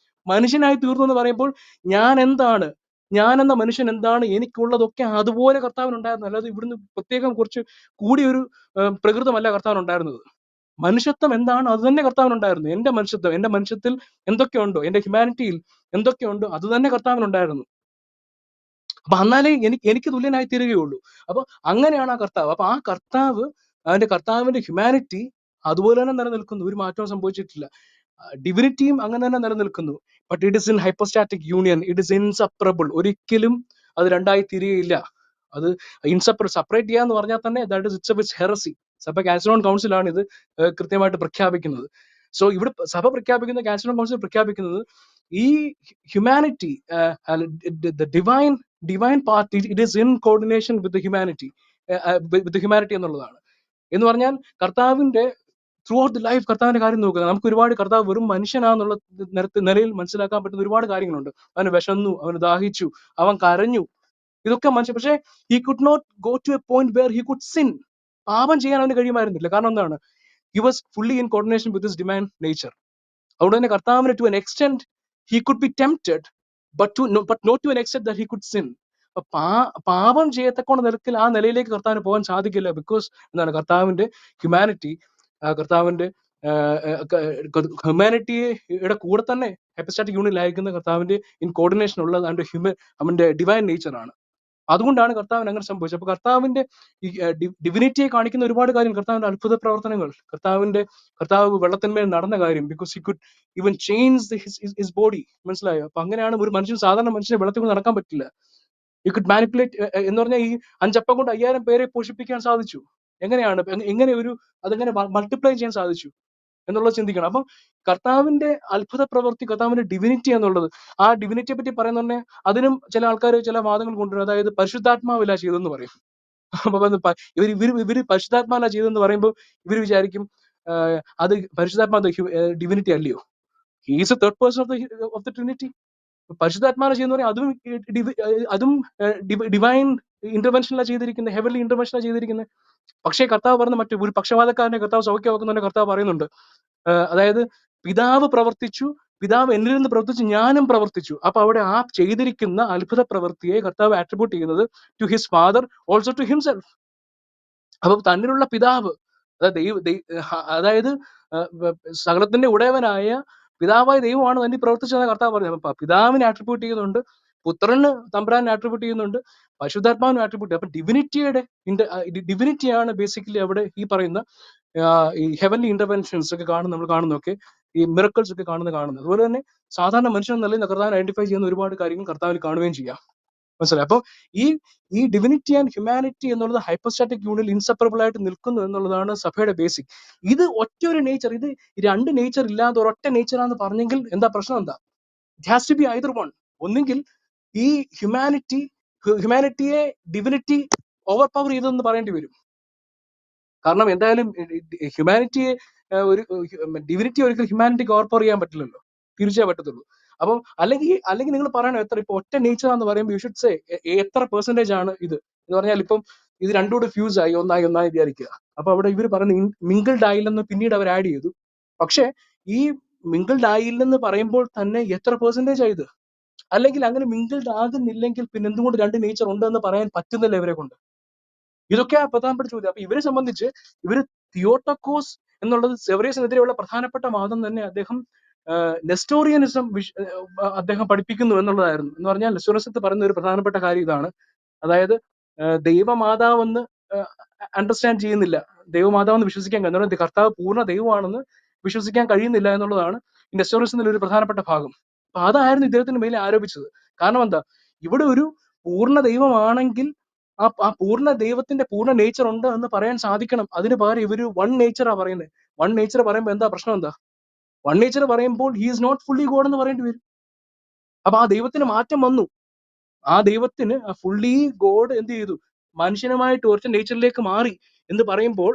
മനുഷ്യനായി തീർന്നു എന്ന് പറയുമ്പോൾ ഞാൻ എന്ന മനുഷ്യൻ എന്താണ്, എനിക്കുള്ളതൊക്കെ അതുപോലെ കർത്താവിനുണ്ടായിരുന്നു. അല്ലാതെ ഇവിടുന്ന് പ്രത്യേകം കുറച്ച് കൂടിയൊരു പ്രകൃതമല്ല കർത്താവിനുണ്ടായിരുന്നത്. മനുഷ്യത്വം എന്താണ് അത് തന്നെ കർത്താവിനുണ്ടായിരുന്നു. എന്റെ മനുഷ്യത്തിൽ എന്തൊക്കെയുണ്ടോ, എന്റെ ഹ്യൂമാനിറ്റിയിൽ എന്തൊക്കെയുണ്ടോ അത് തന്നെ കർത്താവിനുണ്ടായിരുന്നു. അപ്പൊ എന്നാലേ എനിക്ക് തുല്യനായി തീരുകയുള്ളൂ. അപ്പൊ അങ്ങനെയാണ് ആ കർത്താവ്. അപ്പൊ ആ കർത്താവിന്റെ ഹ്യൂമാനിറ്റി അതുപോലെ തന്നെ നിലനിൽക്കുന്നു, ഒരു മാറ്റവും സംഭവിച്ചിട്ടില്ല. ഡിവിനിറ്റിയും അങ്ങനെ തന്നെ നിലനിൽക്കുന്നു. But it is in hypostatic union, it is inseparable. ഒരിക്കലും അത് രണ്ടായി തീരുകയില്ല. അത് സെപ്പറേറ്റ് ചെയ്യാന്ന് പറഞ്ഞാൽ തന്നെ ദാറ്റ് ഇസ് ഇറ്റ്സ് ഹെറസി. സഭ കാൽസിഡോൺ കൗൺസിലാണ് ഇത് കൃത്യമായിട്ട് പ്രഖ്യാപിക്കുന്നത്. സോ ഇവിടെ സഭ പ്രഖ്യാപിക്കുന്ന, കാൽസിഡോൺ കൗൺസിൽ പ്രഖ്യാപിക്കുന്നത്, ഈ humanity, divine part, it is in coordination with humanity എന്നുള്ളതാണ്. എന്ന് പറഞ്ഞാൽ കർത്താവിന്റെ ത്രൂ ഔട്ട് ദി ലൈഫ് കർത്താവിന്റെ കാര്യം നോക്കുക. നമുക്ക് ഒരുപാട് കർത്താവ് വെറും മനുഷ്യനാന്നുള്ള നിലയിൽ മനസ്സിലാക്കാൻ പറ്റുന്ന ഒരുപാട് കാര്യങ്ങളുണ്ട്. അവന് വിശന്നു, അവന് ദാഹിച്ചു, അവൻ കരഞ്ഞു, ഇതൊക്കെ മനുഷ്യൻ. പക്ഷേ he could not go to a point where he could sin. പാപം ചെയ്യാൻ അവന് കഴിയുമായിരുന്നില്ല. കാരണം എന്താണ്? He was fully in coordination with his divine nature. അതുകൊണ്ട് തന്നെ കർത്താവിന് to an extent he could be tempted, but not to an extent that he could sin. പാപം ചെയ്യത്തക്കോണ ആ നിലയിലേക്ക് കർത്താവിന് പോകാൻ സാധിക്കില്ല. ബിക്കോസ് എന്താണ്? കർത്താവിന്റെ ഹ്യൂമാനിറ്റിയുടെ കൂടെ തന്നെ ഹൈപ്പോസ്റ്റാറ്റിക് യൂണിയനിലായിരിക്കുന്ന കർത്താവിന്റെ ഇൻ കോർഡിനേഷൻ ഉള്ളത് അവന്റെ ഡിവൈൻ നേച്ചർ ആണ്. അതുകൊണ്ടാണ് കർത്താവിന് അങ്ങനെ സംഭവിച്ചത്. അപ്പൊ കർത്താവിന്റെ ഡിവിനിറ്റിയെ കാണിക്കുന്ന ഒരുപാട് കാര്യം, കർത്താവിന്റെ അത്ഭുത പ്രവർത്തനങ്ങൾ, കർത്താവ് വെള്ളത്തിന്മേൽ നടന്ന കാര്യം, because he could even change his body. മനസ്സിലായോ? അപ്പൊ അങ്ങനെയാണ് ഒരു സാധാരണ മനുഷ്യനെ വെള്ളത്തിൽ കൊണ്ട് നടക്കാൻ പറ്റില്ല. യു കുഡ് മാനിപ്പുലേറ്റ് എന്ന് പറഞ്ഞാൽ ഈ 5 അപ്പം കൊണ്ട് 5000 പേരെ പോഷിപ്പിക്കാൻ സാധിച്ചു. അതെങ്ങനെ മൾട്ടിപ്ലൈ ചെയ്യാൻ സാധിച്ചു എന്നുള്ളത് ചിന്തിക്കണം. അപ്പം കർത്താവിന്റെ അത്ഭുത പ്രവൃത്തി, കർത്താവിന്റെ ഡിവിനിറ്റി എന്നുള്ളത്, ആ ഡിവിനിറ്റിയെ പറ്റി പറയുന്ന തന്നെ അതിനും ചില ആൾക്കാർ ചില വാദങ്ങൾ കൊണ്ടുവരും. അതായത് പരിശുദ്ധാത്മാവില്ല ചെയ്തെന്ന് പറയും. ഇവര് പരിശുദ്ധാത്മാവില്ല ചെയ്തെന്ന് പറയുമ്പോൾ ഇവർ വിചാരിക്കും അത് പരിശുദ്ധാത്മാവ് ഡിവിനിറ്റി അല്ലയോ? He is A third person of the Trinity. പരിശുദ്ധാത്മാവിനെ ചെയ്യുന്ന പറയും അതും ഡിവൈൻ ഇന്റർവെൻഷനിലാണ് ചെയ്തിരിക്കുന്നത്, ഹെവൻലി ഇന്റർവെൻഷനിലാണ് ചെയ്തിരിക്കുന്നത്. പക്ഷേ കർത്താവ് പറഞ്ഞ ഒരു പക്ഷപാതക്കാരനെ കർത്താവ് സൗഖ്യമാക്കുന്ന കർത്താവ് പറയുന്നുണ്ട്. അതായത് പിതാവ് പ്രവർത്തിച്ചു, പിതാവ് എന്നിൽ നിന്ന് പ്രവർത്തിച്ചു, ഞാനും പ്രവർത്തിച്ചു. അപ്പൊ അവിടെ ആ ചെയ്തിരിക്കുന്ന അത്ഭുത പ്രവൃത്തിയെ കർത്താവ് ആട്രിബ്യൂട്ട് ചെയ്യുന്നത് to his father, also to himself. അപ്പൊ തന്നിലുള്ള പിതാവ്, അതായത് സകലത്തിന്റെ ഉടയവനായ പിതാവായ ദൈവമാണ് തന്നെ പ്രവർത്തിച്ചതെന്ന് കർത്താവ് പറഞ്ഞു. അപ്പൊ പിതാവിനെ ആട്രിബ്യൂട്ട് ചെയ്യുന്നുണ്ട്, പുത്രന് തമ്പുരാനെ ആട്രിബ്യൂട്ട് ചെയ്യുന്നുണ്ട്, പരിശുദ്ധാത്മാവിനെ ആട്രിബ്യൂട്ട്. അപ്പൊ ഡിവിനിറ്റിയാണ് ബേസിക്കലി അവിടെ ഈ പറയുന്ന ഈ ഹെവൻലി ഇന്റർവെൻഷൻസ് ഒക്കെ നമ്മൾ കാണുന്നതൊക്കെ, ഈ മിറക്കിൾസ് ഒക്കെ കാണുന്നത്. അതുപോലെ തന്നെ സാധാരണ മനുഷ്യൻ നല്ല കർത്താവിനെ ഐഡന്റിഫൈ ചെയ്യുന്ന ഒരുപാട് കാര്യങ്ങൾ കർത്താവിൽ കാണുകയും ചെയ്യാം. മനസ്സിലായി? അപ്പൊ ഈ ഡിവിനിറ്റി ആൻഡ് ഹ്യൂമാനിറ്റി എന്നുള്ളത് ഹൈപ്പോസ്റ്റാറ്റിക് യൂണിയനിൽ ഇൻസെപ്പറബിൾ ആയിട്ട് നിൽക്കുന്നു എന്നുള്ളതാണ് സഭയുടെ ബേസിക്. ഇത് ഒറ്റ ഒരു നേച്ചർ, ഇത് 2 നേച്ചർ ഇല്ലാതെ ഒരൊറ്റ നേച്ചറാന്ന് പറഞ്ഞെങ്കിൽ എന്താ പ്രശ്നം? എന്താ? It has to be either one. ഒന്നെങ്കിൽ ഈ ഹ്യൂമാനിറ്റിയെ ഡിവിനിറ്റി ഓവർ പവർ ചെയ്തെന്ന് പറയേണ്ടി വരും. കാരണം എന്തായാലും ഹ്യൂമാനിറ്റിയെ ഒരു ഡിവിനിറ്റി ഒരിക്കലും ഹ്യൂമാനിറ്റി കോർപ്പർ ചെയ്യാൻ പറ്റില്ലല്ലോ, തീർച്ചയായും പറ്റത്തുള്ളൂ. അപ്പം അല്ലെങ്കിൽ നിങ്ങൾ പറയണം എത്ര, ഇപ്പൊ ഒറ്റ നേച്ചർ എന്ന് പറയുമ്പോൾ യു ഷുഡ് സേ എത്ര പെർസെന്റേജ് ആണ് ഇത് എന്ന് പറഞ്ഞാൽ, ഇപ്പം ഇത് രണ്ടും കൂടെ ഫ്യൂസ് ആയി ഒന്നായി വിചാരിക്കുക. അപ്പൊ അവിടെ ഇവർ പറയുന്നത് മിങ്കിൾഡ് ആയില്ലെന്ന് പിന്നീട് അവർ ആഡ് ചെയ്തു. പക്ഷെ ഈ മിങ്കിൾഡ് ആയില്ലെന്ന് പറയുമ്പോൾ തന്നെ എത്ര പെർസെന്റേജ് ആയത്? അല്ലെങ്കിൽ അങ്ങനെ മിങ്കിൾഡ് ആകുന്നില്ലെങ്കിൽ പിന്നെ എന്തുകൊണ്ട് രണ്ട് നേച്ചർ ഉണ്ടെന്ന് പറയാൻ പറ്റുന്നില്ല ഇവരെ കൊണ്ട്? ഇതൊക്കെയാ പ്രധാനപ്പെട്ട ചോദ്യം. അപ്പൊ ഇവരെ സംബന്ധിച്ച് ഇവര് തിയോട്ടോക്കോസ് എന്നുള്ളത് സെവറിയസിനെതിരെയുള്ള പ്രധാനപ്പെട്ട വാദം തന്നെ അദ്ദേഹം നെസ്റ്റോറിയനിസം അദ്ദേഹം പഠിപ്പിക്കുന്നു എന്നുള്ളതായിരുന്നു. എന്ന് പറഞ്ഞാൽ നെസ്റ്റോറിയസത്തിൽ പറയുന്ന ഒരു പ്രധാനപ്പെട്ട കാര്യം ഇതാണ്, അതായത് ദൈവമാതാവെന്ന് അണ്ടർസ്റ്റാൻഡ് ചെയ്യുന്നില്ല, ദൈവമാതാവെന്ന് വിശ്വസിക്കാൻ കഴിയുന്ന കർത്താവ് പൂർണ്ണ ദൈവമാണെന്ന് വിശ്വസിക്കാൻ കഴിയുന്നില്ല എന്നുള്ളതാണ് ഈ നെസ്റ്റോറിയസിന്റെ ഒരു പ്രധാനപ്പെട്ട ഭാഗം. അപ്പൊ അതായിരുന്നു ഇദ്ദേഹത്തിന് മേലെ ആരോപിച്ചത്. കാരണം എന്താ, ഇവിടെ ഒരു പൂർണ്ണ ദൈവമാണെങ്കിൽ ആ പൂർണ്ണ ദൈവത്തിന്റെ പൂർണ്ണ നേച്ചർ ഉണ്ട് എന്ന് പറയാൻ സാധിക്കണം. അതിന് പകരം ഇവര് വൺ നേച്ചറാ പറയുന്നത്. വൺ നേച്ചർ പറയുമ്പോൾ എന്താ പ്രശ്നം? എന്താ വൺ നേച്ചർ പറയുമ്പോൾ he is not fully God എന്ന് പറയേണ്ടി വരും. അപ്പൊ ആ ദൈവത്തിന് മാറ്റം വന്നു. ആ ദൈവത്തിന് ഫുള്ളി ഗോഡ് എന്ത് ചെയ്തു, മനുഷ്യനുമായിട്ട് ഒറ്റ നേച്ചറിലേക്ക് മാറി എന്ന് പറയുമ്പോൾ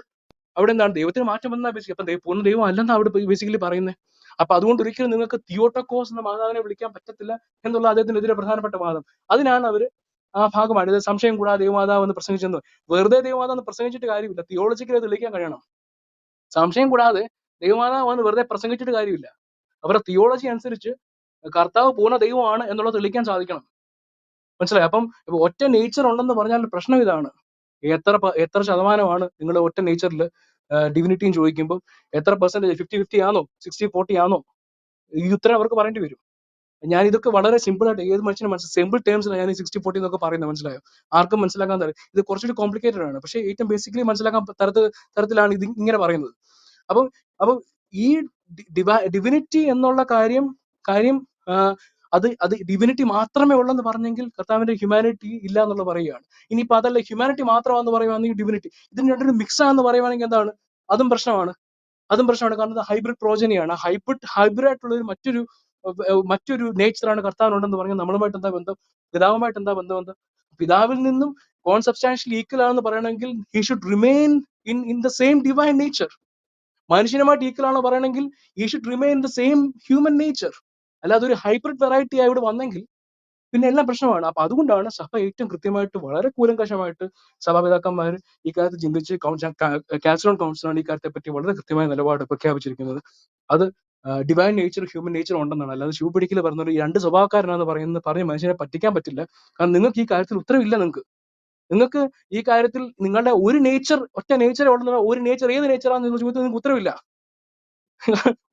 അവിടെ എന്താണ് ദൈവത്തിന് മാറ്റം വന്നാ ബേസിക്. അപ്പൊ പൂർണ്ണ ദൈവം അല്ലെന്നാ അവിടെ ബേസിക്കലി പറയുന്നത്. അപ്പൊ അതുകൊണ്ട് ഒരിക്കലും നിങ്ങൾക്ക് തിയോട്ടോക്കോസ് എന്ന മാതാവിനെ വിളിക്കാൻ പറ്റത്തില്ല എന്നുള്ള അദ്ദേഹത്തിനെതിരെ പ്രധാനപ്പെട്ട വാദം. അതിനാണ് അവര് ആ ഭാഗമാണ് ഇത് സംശയം കൂടാതെ ദൈവമാതാവ് എന്ന് പ്രസംഗിച്ചെന്ന്. വെറുതെ ദൈവമാതാവ് എന്ന് പ്രസംഗിച്ചിട്ട് കാര്യമില്ല, തിയോളജിക്കലി തെളിയിക്കാൻ കഴിയണം. സംശയം കൂടാതെ ദൈവമാതാവ് എന്ന് വെറുതെ പ്രസംഗിച്ചിട്ട് കാര്യമില്ല, അവരുടെ തിയോളജി അനുസരിച്ച് കർത്താവ് പൂർണ്ണ ദൈവമാണ് എന്നുള്ളത് തെളിയിക്കാൻ സാധിക്കണം. മനസ്സിലായി? അപ്പം ഒറ്റ നേച്ചർ ഉണ്ടെന്ന് പറഞ്ഞാൽ പ്രശ്നം ഇതാണ്, എത്ര ശതമാനമാണ് നിങ്ങൾ ഒറ്റ നേച്ചറിൽ ഡിവിനിറ്റിയും ചോദിക്കുമ്പോൾ എത്ര പെർസെന്റേജ്, 50-50 ആണോ 60-40 ആണോ? ഈ ഉത്തരം അവർക്ക് പറയേണ്ടി വരും. ഞാൻ ഇതൊക്കെ വളരെ സിമ്പിൾ ആയിട്ട് ഏത് മനുഷ്യനും സിമ്പിൾ ടേംസിലാണ് ഞാൻ ഈ 60-40 എന്നൊക്കെ പറയുന്നത്, മനസ്സിലായോ? ആർക്കും മനസ്സിലാക്കാൻ തരം ഇത് കുറച്ചുകൂടി കോംപ്ലിക്കേറ്റഡ് ആണ്, പക്ഷേ ഏറ്റവും ബേസിക്കലി മനസ്സിലാക്കാൻ തരത്തിലാണ് ഇത് ഇങ്ങനെ പറയുന്നത്. അപ്പം ഈ ഡിവിനിറ്റി എന്നുള്ള കാര്യം അത് ഡിവിനിറ്റി മാത്രമേ ഉള്ളെന്ന് പറഞ്ഞെങ്കിൽ കർത്താവിന്റെ ഹ്യൂമാനിറ്റി ഇല്ല എന്നുള്ള പറയുകയാണ്. ഇനിയിപ്പോ അതല്ല ഹ്യൂമാനിറ്റി മാത്രമാണെന്ന് പറയുവാണെങ്കിൽ ഡിവിനിറ്റി, ഇതിന് രണ്ടും മിക്സ് ആണെന്ന് പറയുവാണെങ്കിൽ എന്താണ്, അതും പ്രശ്നമാണ്. കാരണം ഇത് ഹൈബ്രിഡ് പ്രോജനിയാണ്. ഹൈബ്രിഡ് ആയിട്ടുള്ള ഒരു മറ്റൊരു നേച്ചറാണ് കർത്താവിനുണ്ടെന്ന് പറഞ്ഞാൽ നമ്മളുമായിട്ട് എന്താ ബന്ധം? പിതാവുമായിട്ട് എന്താ ബന്ധം? പിതാവിൽ നിന്നും കോൺസബ്സ്റ്റാൻഷ്യലി ഈക്വൽ ആണെന്ന് പറയണമെങ്കിൽ he should remain in the same divine nature. മനുഷ്യനുമായിട്ട് ഈക്വൽ ആണോ പറയണമെങ്കിൽ he should remain in the same human nature. അല്ലാതെ ഒരു ഹൈബ്രിഡ് വെറൈറ്റി ആയി ഇവിടെ വന്നെങ്കിൽ പിന്നെ എല്ലാം പ്രശ്നമാണ്. അപ്പൊ അതുകൊണ്ടാണ് സഭ ഏറ്റവും കൃത്യമായിട്ട് വളരെ കൂലങ്കഷമായിട്ട് സഭാപിതാക്കന്മാർ ഈ കാര്യത്തിൽ ചിന്തിച്ച് കാൽസിഡോൺ കൗൺസിലാണ് ഈ കാര്യത്തെ പറ്റി വളരെ കൃത്യമായ നിലപാട് പ്രഖ്യാപിച്ചിരിക്കുന്നത്. അത് ഡിവൈൻ നേച്ചർ ഹ്യൂമൻ നേച്ചർ ഉണ്ടെന്നാണ്. അല്ലാതെ ശിവപിടിക്കൽ പറഞ്ഞൊരു രണ്ട് സ്വഭാവക്കാരനാണെന്ന് പറഞ്ഞ് മനുഷ്യനെ പറ്റിക്കാൻ പറ്റില്ല. കാരണം നിങ്ങൾക്ക് ഈ കാര്യത്തിൽ ഉത്തരവില്ല. നിങ്ങൾക്ക് ഈ കാര്യത്തിൽ നിങ്ങളുടെ ഒരു നേച്ചർ, ഒറ്റ നേച്ചറേ ഉള്ളെന്ന്, ഒരു നേച്ചർ ഏത് നേച്ചറാണെന്ന് നിങ്ങൾ ചോദിച്ചാൽ നിങ്ങൾക്ക് ഉത്തരവില്ല.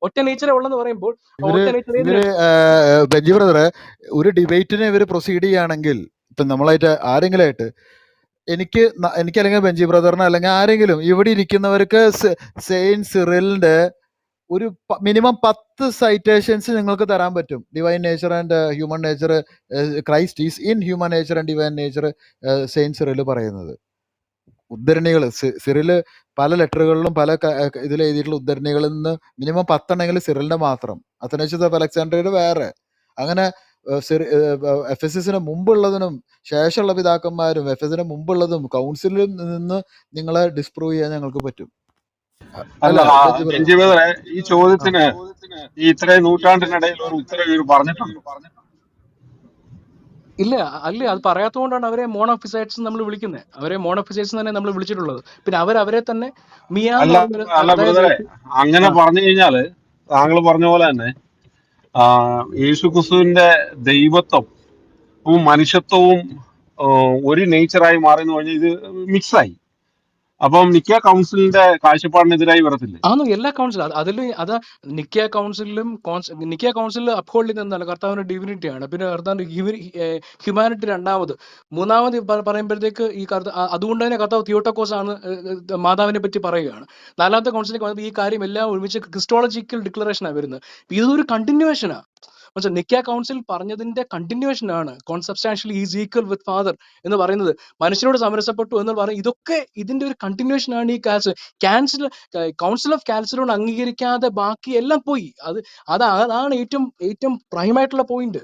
ഒറ്റ നേച്ചറേ ഉള്ളെന്ന് പറയുമ്പോൾ ഒറ്റ നേച്ചർ ഏത്? ബെഞ്ചി ബ്രദറെ, ഒരു ഡിബേറ്റിനെ ഇവർ പ്രൊസീഡ് ചെയ്യുകയാണെങ്കിൽ ഇപ്പം നമ്മളായിട്ട് ആരെങ്കിലും ആയിട്ട് എനിക്ക് അല്ലെങ്കിൽ ബെഞ്ചി ബ്രദറിന് അല്ലെങ്കിൽ ആരെങ്കിലും ഇവിടെ ഇരിക്കുന്നവർക്ക് സെയിന്റ് സിറിലിന്റെ ഒരു മിനിമം 10 സൈറ്റേഷൻസ് നിങ്ങൾക്ക് തരാൻ പറ്റും. Divine nature and human nature, Christ is in human nature and divine nature, Saint Cyril പറയുന്നത് ഉദ്ധരണികൾ. സിറില് പല ലെറ്ററുകളിലും പല ഇതിൽ എഴുതിയിട്ടുള്ള ഉദ്ധരണികളിൽ നിന്ന് മിനിമം 10 എണ്ണെങ്കിലും സിറിലിന്റെ മാത്രം, അത്തനേഷ്യസ് ഓഫ് അലക്സാണ്ട്രിയയുടെ വേറെ. അങ്ങനെ എഫെസസിന് മുമ്പുള്ളതിനും ശേഷമുള്ള പിതാക്കന്മാരും എഫെസിന് മുമ്പുള്ളതും കൗൺസിലിൽ നിന്ന് നിങ്ങളെ ഡിസ്പ്രൂവ് ചെയ്യാൻ ഞങ്ങൾക്ക് പറ്റും. അല്ല ബെഞ്ചി ബ്രദറെ, ഈ ചോദ്യത്തിന് ഈ ഇത്രയും നൂറ്റാണ്ടിനിടയിൽ ഒരു ഉത്തരം ഇവർ പറഞ്ഞിട്ടുണ്ടോ? ഇല്ല. അത് പറയാത്തതുകൊണ്ടാണ് അവരെ മോണോഫിസൈറ്റ്സ് നമ്മൾ വിളിക്കുന്നത്. അവരെ മോണോഫിസൈറ്റ്സ് തന്നെ നമ്മൾ വിളിച്ചിട്ടുള്ളത്. പിന്നെ അവരെ തന്നെ അല്ല ബ്രദറെ, അങ്ങനെ പറഞ്ഞു കഴിഞ്ഞാല് താങ്കൾ പറഞ്ഞ പോലെ തന്നെ യേശു ക്രിസ്തുവിന്റെ ദൈവത്വവും മനുഷ്യത്വവും ഒരു നേച്ചറായി മാറി എന്ന് പറഞ്ഞാൽ ഇത് മിക്സായി. അപ്പം നിക്ക കൗൺസിലിന്റെ കാഴ്ചപ്പാടിനെതിരായി വരത്തില്ലേ? ആണോ? എല്ലാ കൗൺസിലും അത് നിക്ക കൗൺസിലിൽ അപ്ഹോൾഡ് ചെയ്യുന്നതല്ല കർത്താവിന്റെ ഡിവിനിറ്റിയാണ്. പിന്നെ കർത്താവിന്റെ ഹ്യൂമാനിറ്റി രണ്ടാമത്. മൂന്നാമത് പറയുമ്പോഴത്തേക്ക് അതുകൊണ്ട് തന്നെ കർത്താവ് തിയോട്ടോക്കോസ് ആണ് മാതാവിനെ പറ്റി പറയുകയാണ്. നാലാമത്തെ കൗൺസിലേക്ക് വന്നപ്പോൾ ഈ കാര്യം എല്ലാം ഒരുമിച്ച് ക്രിസ്റ്റോളജിക്കൽ ഡിക്ലറേഷനാണ് വരുന്നത്. ഇതൊരു കണ്ടിന്യൂവേഷനാണ്. നിക്ക കൗൺസിൽ പറഞ്ഞതിന്റെ കണ്ടിന്യൂവേഷൻ ആണ് കോൺസബ്സ്റ്റാൻഷ്യലി ഈസ് ഈക്വൽ വിത്ത് ഫാദർ എന്ന് പറയുന്നത്. മനുഷ്യനോട് സമരസപ്പെട്ടു എന്ന് പറയുന്നത് ഇതൊക്കെ ഇതിന്റെ ഒരു കണ്ടിന്യൂവേഷൻ ആണ്. ഈ കൗൺസിൽ ഓഫ് കാൽസിഡോൺ അംഗീകരിക്കാതെ ബാക്കി എല്ലാം പോയി. അതാണ് ഏറ്റവും പ്രൈമായിട്ടുള്ള പോയിന്റ്.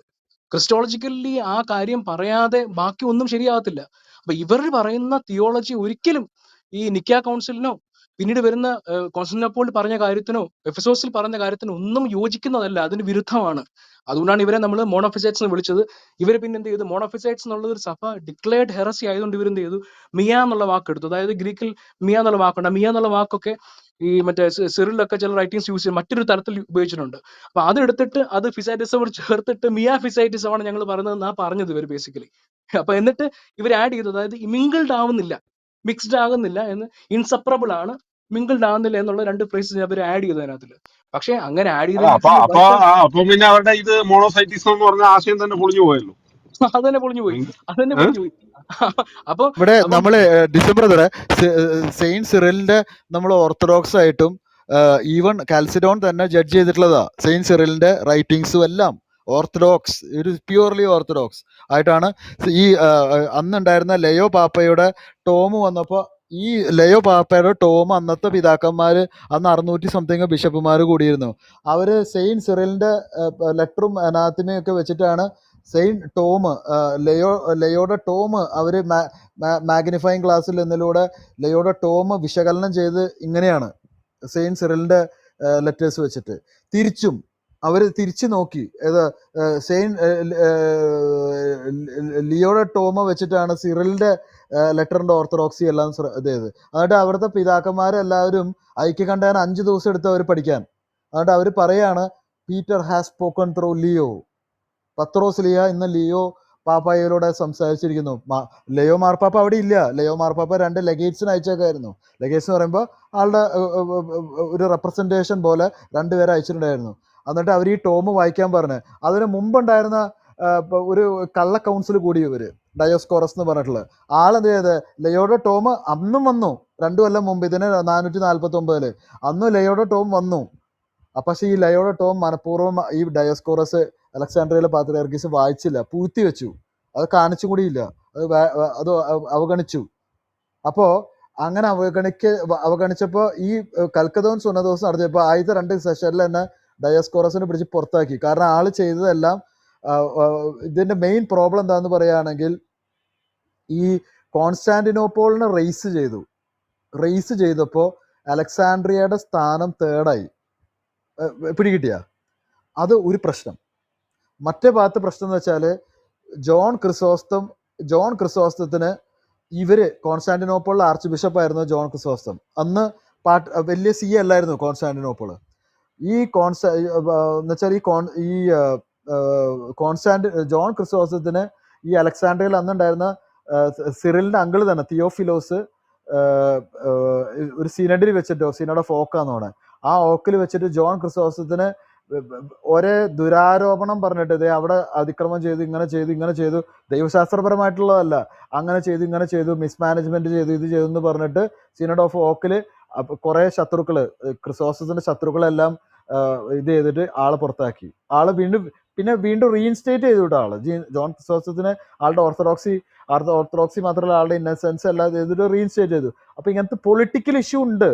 ക്രിസ്റ്റോളജിക്കലി ആ കാര്യം പറയാതെ ബാക്കി ഒന്നും ശരിയാകത്തില്ല. അപ്പൊ ഇവർ പറയുന്ന തിയോളജി ഒരിക്കലും ഈ നിക്ക കൗൺസിലിനോ പിന്നീട് വരുന്ന കോൺസ്റ്റന്റിനോപ്പിൾ പറഞ്ഞ കാര്യത്തിനോ എഫെസോസിൽ പറഞ്ഞ കാര്യത്തിനോ ഒന്നും യോജിക്കുന്നതല്ല, അതിന് വിരുദ്ധമാണ്. അതുകൊണ്ടാണ് ഇവരെ നമ്മൾ മോണോഫിസൈറ്റ്സ് എന്ന് വിളിച്ചത്. ഇവർ പിന്നെ എന്ത് ചെയ്തു? മോണോഫിസൈറ്റ്സ് എന്നുള്ളത് ഒരു സഭ ഡിക്ലെയർഡ് ഹെറസി ആയതുകൊണ്ട് ഇവരെന്ത് ചെയ്തു? മിയ എന്നുള്ള വാക്ക് എടുത്തു. അതായത് ഗ്രീക്കിൽ മിയ എന്നുള്ള വാക്കുണ്ട്. മിയ എന്നുള്ള വാക്കൊക്കെ ഈ മറ്റേ സിറിലൊക്കെ ചില റൈറ്റിംഗ്സ് യൂസ് ചെയ്ത് മറ്റൊരു തരത്തിൽ ഉപയോഗിച്ചിട്ടുണ്ട്. അപ്പൊ അതെടുത്തിട്ട് അത് ഫിസൈറ്റിസോട് ചേർത്തിട്ട് മിയ ഫിസൈറ്റിസം ആണ് ഞങ്ങൾ പറയുന്നതെന്നാ പറഞ്ഞത് ഇവർ ബേസിക്കലി. അപ്പൊ എന്നിട്ട് ഇവർ ആഡ് ചെയ്തു, അതായത് മിങ്കിൾഡ് ആവുന്നില്ല, മിക്സ്ഡ് ആകുന്നില്ല എന്ന്, ഇൻസെപ്പറബിൾ ആണ്, മിങ്കിൾഡ് ആവുന്നില്ല എന്നുള്ള 2 ഫ്രേസസ് അവർ ആഡ് ചെയ്തു അതിനകത്തില്. പക്ഷെ അങ്ങനെ ആഡ് അല്ല ചെയ്തെങ്കിൽ പിന്നെ ബൈബിൾ അപ്പൊ പിന്നെ അവരുടെ ഇത് മോണോസൈറ്റിസം എന്ന് പറഞ്ഞ ആശയം തന്നെ പൊളിഞ്ഞു പോയല്ലോ. അതന്നെ പൊളിഞ്ഞു പോയി, അതന്നെ ഏഹ്? പൊളിഞ്ഞു പോയി. അപ്പൊ ഇവിടെ അപ്പം നമ്മള് ഡിസംബർ സെയിന്റ് സിറിലിന്റെ നമ്മൾ ഓർത്തഡോക്സ് ആയിട്ടും ഈവൻ കാൽസിഡോൺ തന്നെ ജഡ്ജ് ചെയ്തിട്ടുള്ളതാ. സെയിന്റ് സിറിലിന്റെ റൈറ്റിങ്സും എല്ലാം ഓർത്തഡോക്സ്, ഒരു പ്യൂർലി ഓർത്തഡോക്സ് ആയിട്ടാണ്. ഈ അന്നുണ്ടായിരുന്ന ലയോ പാപ്പയുടെ ടോം വന്നപ്പോൾ, ഈ ലയോ പാപ്പയുടെ ടോം അന്നത്തെ പിതാക്കന്മാര്, അന്ന് 600 സംതിങ് ബിഷപ്പുമാർ കൂടിയിരുന്നു. അവര് സെയിന്റ് സിറിലിന്റെ ലെറ്ററും അനാത്തിമയും ഒക്കെ വെച്ചിട്ടാണ് സെയിന്റ് ടോം, ലയോയുടെ ടോം അവർ മാഗ്നിഫൈങ് ക്ലാസ്സിൽ എന്നിലൂടെ ലയോയുടെ ടോം വിശകലനം ചെയ്ത് ഇങ്ങനെയാണ് സെയിന്റ് സിറിലിന്റെ ലെറ്റേഴ്സ് വെച്ചിട്ട്. തിരിച്ചും അവർ തിരിച്ചു നോക്കി, ഏത് ലിയോയുടെ ടോമ വെച്ചിട്ടാണ് സിറിലിന്റെ ലെറ്ററിന്റെ ഓർത്തഡോക്സി എല്ലാം ഇത് ചെയ്ത്. എന്നിട്ട് അവിടുത്തെ പിതാക്കന്മാരെല്ലാവരും ഐക്യകണ്ഠേന 5 ദിവസം എടുത്ത് അവർ പഠിക്കാൻ. എന്നിട്ട് അവർ പറയാണ്, Peter has spoken through Leo. Pathros ലിയ ഇന്ന് ലിയോ പാപ്പായിലൂടെ സംസാരിച്ചിരിക്കുന്നു. ലയോ മാർപ്പാപ്പ അവിടെ ഇല്ല. ലയോ മാർപ്പാപ്പ 2 ലെഗേറ്റ്സിന് അയച്ചേക്കായിരുന്നു. ലെഗേറ്റ്സ് എന്ന് പറയുമ്പോൾ ആളുടെ ഒരു റെപ്രസെൻറ്റേഷൻ പോലെ 2 പേരെ അയച്ചിട്ടുണ്ടായിരുന്നു. എന്നിട്ട് അവർ ഈ ടോം വായിക്കാൻ പറഞ്ഞ്, അതിന് മുമ്പുണ്ടായിരുന്ന ഒരു കള്ള കൗൺസിൽ കൂടി ഇവർ, ഡയോസ്കോറസ് എന്ന് പറഞ്ഞിട്ടുള്ളത് ആളെന്ത് ചെയ്ത്, ലയോയുടെ ടോം അന്നും വന്നു 2 കൊല്ലം മുമ്പ്, ഇതിന് 449 അന്നും ലയോയുടെ ടോം വന്നു. പക്ഷെ ഈ ലയോയുടെ ടോം മനഃപൂർവ്വം ഈ ഡയോസ്കോറസ് അലക്സാണ്ട്രിയയിലെ പാത്രിയാർക്കീസ് വായിച്ചില്ല, പൂഴ്ത്തി വെച്ചു, അത് കാണിച്ചു കൂടിയില്ല, അത് അവഗണിച്ചു. അപ്പോ അങ്ങനെ അവഗണിച്ചപ്പോൾ ഈ കൽക്കദോൻ സുന്നദോസ് നടത്തിയപ്പോൾ ആദ്യത്തെ 2 സെഷനിൽ തന്നെ ഡയോസ്കോറസിനെ പിടിച്ച് പുറത്താക്കി. കാരണം ആള് ചെയ്തതെല്ലാം, ഇതിന്റെ മെയിൻ പ്രോബ്ലം എന്താന്ന് പറയുകയാണെങ്കിൽ, ഈ കോൺസ്റ്റാന്റിനോപ്പോളിനെ റേസ് ചെയ്തപ്പോൾ അലക്സാണ്ട്രിയയുടെ സ്ഥാനം 3rd ആയി. പിടികിട്ടിയ അത് ഒരു പ്രശ്നം. മറ്റേ ഭാഗത്ത് പ്രശ്നം എന്ന് വെച്ചാൽ, ജോൺ ക്രിസോസ്റ്റത്തിന് ഇവര്, കോൺസ്റ്റാന്റിനോപ്പിളിലെ ആർച്ച് ബിഷപ്പായിരുന്നു ജോൺ ക്രിസോസ്റ്റം. അന്ന് വലിയ സി അല്ലായിരുന്നു കോൺസ്റ്റാന്റിനോപ്പിള്. ഈ എന്നുവെച്ചാൽ ജോൺ ക്രിസോസ്റ്റത്തിന് ഈ അലക്സാണ്ട്രിയയിൽ അന്നുണ്ടായിരുന്ന സിറിലിന്റെ അങ്കിള് തന്നെ തിയോഫിലോസ് ഒരു സിനഡിൽ വെച്ചിട്ടോ, സിനഡ് ഓഫ് ഓക്ക് എന്ന് പറഞ്ഞത്, ആ ഓക്കിൽ വെച്ചിട്ട് ജോൺ ക്രിസോസ്റ്റത്തിന് ഒരേ ദുരാരോപണം പറഞ്ഞിട്ട്, ഇതേ അവിടെ അതിക്രമം ചെയ്തു, ഇങ്ങനെ ചെയ്തു, ദൈവശാസ്ത്രപരമായിട്ടുള്ളതല്ല, അങ്ങനെ ചെയ്തു, ഇങ്ങനെ ചെയ്തു, മിസ്മാനേജ്മെന്റ് ചെയ്തു, ഇത് ചെയ്തു എന്ന് പറഞ്ഞിട്ട് സിനഡ് ഓഫ് ഓക്കിൽ കുറെ ശത്രുക്കള്, ക്രിസോസ്റ്റത്തിന്റെ ശത്രുക്കളെല്ലാം ഇത് ചെയ്തിട്ട് ആളെ പുറത്താക്കി. ആള് വീണ്ടും റീഇൻസ്റ്റേറ്റ് ചെയ്തു വിട്ട ആള് ജോൺ ക്രിസോസ്റ്റത്തിന്, ആളുടെ ഓർത്തഡോക്സി മാത്രമല്ല ആളുടെ ഇന്നസെൻസ് എല്ലാം ചെയ്തിട്ട് റീഇൻസ്റ്റേറ്റ് ചെയ്തു. അപ്പൊ ഇങ്ങനത്തെ പൊളിറ്റിക്കൽ ഇഷ്യൂ ഉണ്ട്.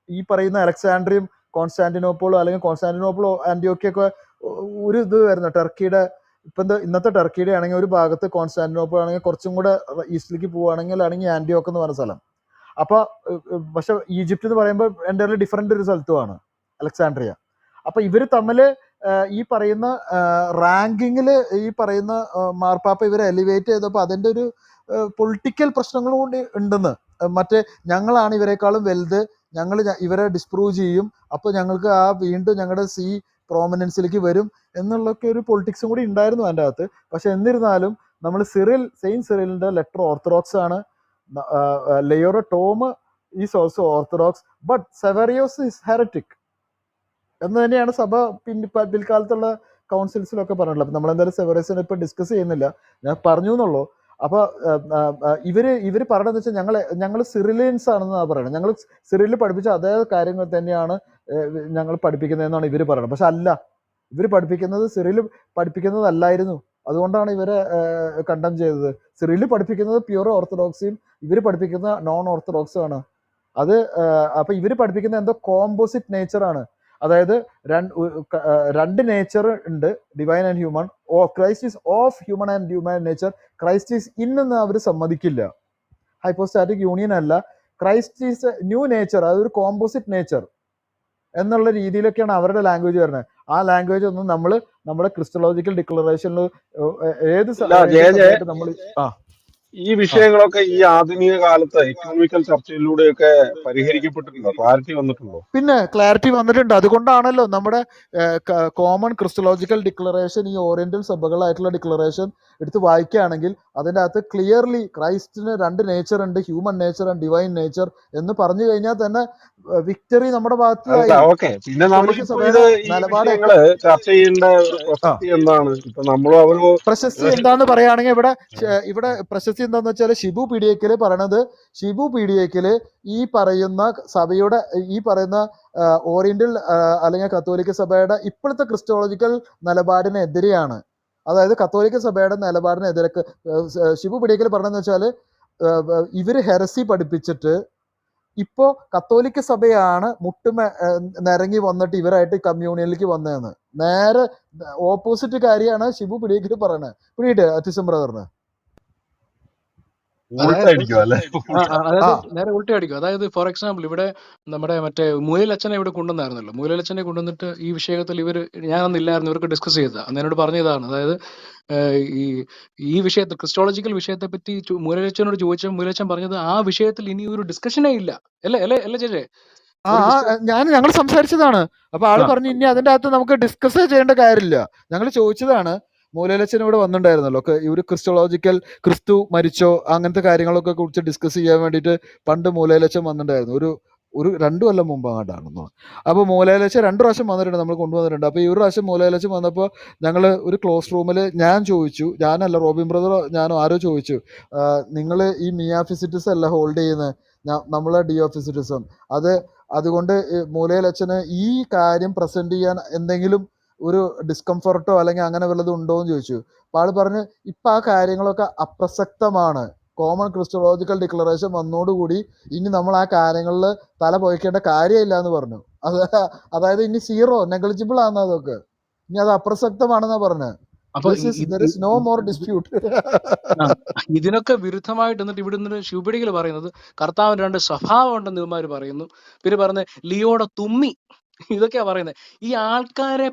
ഈ പറയുന്ന അലക്സാണ്ട്രിയും കോൺസ്റ്റാന്റിനോപ്പിളോ അല്ലെങ്കിൽ കോൺസ്റ്റാന്റിനോപ്പിളോ ആന്റിയോക്കിയൊക്കെ ഒരു ഇത് വരുന്ന ടർക്കിയുടെ, ഇന്നത്തെ ടർക്കിയുടെ ആണെങ്കിൽ ഒരു ഭാഗത്ത് കോൺസ്റ്റാന്റിനോപ്പിൾ ആണെങ്കിൽ കുറച്ചും കൂടെ ഈസ്റ്റിലേക്ക് പോവുകയാണെങ്കിൽ ആന്റിയോക്ക് എന്ന് പറഞ്ഞ സ്ഥലം. അപ്പൊ പക്ഷെ ഈജിപ്റ്റ് എന്ന് പറയുമ്പോൾ എൻ്റെ ഡിഫറെന്റ് ഒരു സ്ഥലത്തുമാണ് അലക്സാണ്ട്രിയ. അപ്പൊ ഇവര് തമ്മിൽ ഈ പറയുന്ന റാങ്കിങ്ങിൽ ഈ പറയുന്ന മാർപ്പാപ്പ ഇവരെ എലിവേറ്റ് ചെയ്തപ്പോൾ അതിൻ്റെ ഒരു പൊളിറ്റിക്കൽ പ്രശ്നങ്ങളും കൂടി ഉണ്ടെന്ന്. മറ്റേ ഞങ്ങളാണ് ഇവരെക്കാളും വലുത്, ഞങ്ങൾ ഇവരെ ഡിസ്പ്രൂവ് ചെയ്യും, അപ്പോൾ ഞങ്ങൾക്ക് വീണ്ടും ഞങ്ങളുടെ പ്രോമിനൻസിലേക്ക് വരും എന്നുള്ളൊക്കെ ഒരു പൊളിറ്റിക്സും കൂടി ഉണ്ടായിരുന്നു അതിൻ്റെ അകത്ത്. പക്ഷെ എന്നിരുന്നാലും നമ്മൾ സെയിന്റ് സിറിലിന്റെ ലെറ്റർ ഓർത്തഡോക്സ് ആണ്. ലയോയുടെ tome is also orthodox, but Severus is heretic എന്ന് തന്നെയാണ് സഭ പിൽക്കാലത്തുള്ള കൗൺസിൽസിലൊക്കെ പറഞ്ഞിട്ടുള്ളത്. അപ്പം നമ്മളെന്തായാലും സെവറിയസിനെ ഇപ്പം ഡിസ്കസ് ചെയ്യുന്നില്ല, ഞാൻ പറഞ്ഞു എന്നുള്ളൂ. അപ്പോൾ ഇവര് പറയണമെന്ന് വെച്ചാൽ ഞങ്ങൾ സിറിലിയൻസ് ആണെന്നാണ് പറയുന്നത്. ഞങ്ങൾ സിറിലിൽ പഠിപ്പിച്ച അതേ കാര്യങ്ങൾ തന്നെയാണ് ഞങ്ങൾ പഠിപ്പിക്കുന്നതെന്നാണ് ഇവർ പറയുന്നത്. പക്ഷെ അല്ല, ഇവർ പഠിപ്പിക്കുന്നത് സിറിലിൽ പഠിപ്പിക്കുന്നതല്ലായിരുന്നു. അതുകൊണ്ടാണ് ഇവരെ കണ്ടം ചെയ്തത്. സിറിലിൽ പഠിപ്പിക്കുന്നത് പ്യൂർ ഓർത്തഡോക്സിയും ഇവർ പഠിപ്പിക്കുന്ന നോൺ ഓർത്തഡോക്സും ആണ്. അത് അപ്പൊ ഇവർ പഠിപ്പിക്കുന്ന എന്തോ കോമ്പോസിറ്റ് നേച്ചറാണ്. അതായത് 2 നേച്ചർ ഉണ്ട്, divine and human. Christ is of human and human nature, Christ is in എന്ന് അവർ സമ്മതിക്കില്ല. ഹൈപ്പോസ്റ്റാറ്റിക് യൂണിയൻ അല്ല, ക്രൈസ്റ്റ് ഈസ് ന്യൂ നേച്ചർ, അതൊരു കോമ്പോസിറ്റ് നേച്ചർ എന്നുള്ള രീതിയിലൊക്കെയാണ് അവരുടെ ലാംഗ്വേജ് വരുന്നത്. ആ ലാംഗ്വേജ് ഒന്നും നമ്മുടെ ക്രിസ്റ്റോളജിക്കൽ ഡിക്ലറേഷനിൽ ഏത് സമയത്ത് നമ്മൾ ഈ വിഷയങ്ങളൊക്കെ ഈ ആധുനിക കാലത്ത് എക്കണോമിക്കൽ ചർച്ചയിലൂടെയൊക്കെ പരിഹരിക്കപ്പെട്ടിട്ടുണ്ടോ? ക്ലാരിറ്റി വന്നിട്ടുണ്ടോ? പിന്നെ ക്ലാരിറ്റി വന്നിട്ടുണ്ട്. അതുകൊണ്ടാണല്ലോ നമ്മുടെ കോമൺ ക്രിസ്റ്റോളജിക്കൽ ഡിക്ലറേഷൻ, ഈ ഓറിയന്റൽ സഭകളായിട്ടുള്ള ഡിക്ലറേഷൻ എടുത്ത് വായിക്കുകയാണെങ്കിൽ അതിൻ്റെ അകത്ത് ക്ലിയർലി ക്രൈസ്റ്റിന് 2 നേച്ചർ ഉണ്ട്, human nature and divine nature എന്ന് പറഞ്ഞു കഴിഞ്ഞാൽ തന്നെ വിക്ടറി നമ്മുടെ ഭാഗത്തായി. ഓക്കെ, പിന്നെ നമ്മളിപ്പോ ഇത് ഈ വിഷയങ്ങള് ചർച്ച ചെയ്യേണ്ട ഒരു പ്രസക്തി എന്താണ്? ഇപ്പൊ നമ്മളും പ്രശസ്തി എന്താന്ന് പറയുകയാണെങ്കിൽ ഇവിടെ പ്രശസ്തി എന്താന്ന് വെച്ചാൽ ഷിബു പീഡിയക്കല് പറയണത്, ഷിബു പീഡിയക്കല് ഈ പറയുന്ന സഭയുടെ ഈ പറയുന്ന ഓറിയന്റൽ അല്ലെങ്കിൽ കത്തോലിക്ക സഭയുടെ ഇപ്പോഴത്തെ ക്രിസ്റ്റോളജിക്കൽ നിലപാടിനെതിരെയാണ്. അതായത് കത്തോലിക്ക സഭയുടെ നിലപാടിനെതിരെ ഷിബു പീഡിയക്കല് പറഞ്ഞതെന്ന് വെച്ചാൽ ഇവര് ഹെറസി പഠിപ്പിച്ചിട്ട് ഇപ്പോ കത്തോലിക്ക സഭയാണ് നിരങ്ങി വന്നിട്ട് ഇവരായിട്ട് കമ്മ്യൂണിയനിലേക്ക് വന്നതെന്ന്. നേരെ ഓപ്പോസിറ്റ് കാര്യമാണ് ഷിബു പിടിയേക്കല് പറയണത്. പിടിയിട്ട് അറ്റിസം ബ്രദറിന് നേരെ ഉൾട്ടയടിക്കും. അതായത് ഫോർ എക്സാമ്പിൾ ഇവിടെ നമ്മുടെ മറ്റേ മൂലയിലച്ഛനെ ഇവിടെ കൊണ്ടുവന്നായിരുന്നല്ലോ. മൂലയിലച്ഛനെ കൊണ്ടുവന്നിട്ട് ഈ വിഷയത്തിൽ ഞാൻ അന്നില്ലായിരുന്നു, ഇവർക്ക് ഡിസ്കസ് ചെയ്തത്. അന്ന് എന്നോട് പറഞ്ഞതാണ്, അതായത് ഈ വിഷയത്തിൽ ക്രിസ്റ്റോളജിക്കൽ വിഷയത്തെ പറ്റി മൂലയിലച്ഛനോട് ചോദിച്ചാൽ മൂലയിലച്ഛൻ പറഞ്ഞത് ആ വിഷയത്തിൽ ഇനി ഒരു ഡിസ്കഷനേ ഇല്ല. അല്ലേ ചേച്ചേ? ഞങ്ങൾ സംസാരിച്ചതാണ്. അപ്പൊ ആള് പറഞ്ഞു ഇനി അതിന്റെ അകത്ത് നമുക്ക് ഡിസ്കസ് ചെയ്യേണ്ട കാര്യമില്ല. ഞങ്ങൾ ചോദിച്ചതാണ്. മൂലയിലച്ഛൻ ഇവിടെ വന്നിട്ടുണ്ടായിരുന്നല്ലോ, ഒരു ക്രിസ്റ്റോളജിക്കൽ ക്രിസ്തു മരിച്ചോ അങ്ങനത്തെ കാര്യങ്ങളൊക്കെ കുറിച്ച് ഡിസ്കസ് ചെയ്യാൻ വേണ്ടിയിട്ട് പണ്ട് മൂലയിലച്ഛൻ വന്നിട്ടുണ്ടായിരുന്നു. ഒരു 2 കൊല്ലം മുമ്പ് അങ്ങോട്ടാണെന്നോ. അപ്പോൾ മൂലയിലച്ഛൻ 2 പ്രാവശ്യം വന്നിട്ടുണ്ട്, നമ്മൾ കൊണ്ടുവന്നിട്ടുണ്ട്. അപ്പോൾ ഈ ഒരു പ്രാവശ്യം മൂലയിലച്ഛൻ വന്നപ്പോൾ ഞങ്ങൾ ഒരു ക്ലോസ് റൂമിൽ ഞാൻ ചോദിച്ചു, ഞാനല്ല റോബിൻ ബ്രദറോ ഞാനോ ആരോ ചോദിച്ചു, നിങ്ങൾ ഈ മിയാഫിസിറ്റിസം അല്ല ഹോൾഡ് ചെയ്യുന്നത്, നമ്മളെ ഡിയോഫിസിറ്റിസം, അതുകൊണ്ട് മൂലയിലച്ഛന് ഈ കാര്യം പ്രസന്റ് ചെയ്യാൻ എന്തെങ്കിലും ഒരു ഡിസ്കംഫർട്ടോ അല്ലെങ്കിൽ അങ്ങനെ വല്ലതും ഉണ്ടോ എന്ന് ചോദിച്ചു. അപ്പോൾ ആള് പറഞ്ഞു ഇപ്പം ആ കാര്യങ്ങളൊക്കെ അപ്രസക്തമാണ്, കോമൺ ക്രിസ്റ്റോളജിക്കൽ ഡിക്ലറേഷൻ വന്നോടുകൂടി ഇനി നമ്മൾ ആ കാര്യങ്ങളിൽ തല പോയിക്കേണ്ട കാര്യമില്ല എന്ന് പറഞ്ഞു. അതായത് ഇനി സീറോ നെഗ്ലിജിബിൾ ആണ്, അതൊക്കെ ഇനി അത് അപ്രസക്തമാണെന്നാ പറഞ്ഞത്. No more dispute. ഇതിനൊക്കെ വിരുദ്ധമായിട്ട് എന്നിട്ട് ഇവിടെ നിന്ന് ശിവപിടികൾ പറയുന്നത് കർത്താവിന് 2 സ്വഭാവം ഉണ്ടെന്ന് ഇവന്മാർ പറയുന്നു. പിന്നെ പറഞ്ഞ ലിയോടെ തുമ്മി, ഇതൊക്കെയാ പറയുന്നത്. ഈ ആൾക്കാരെ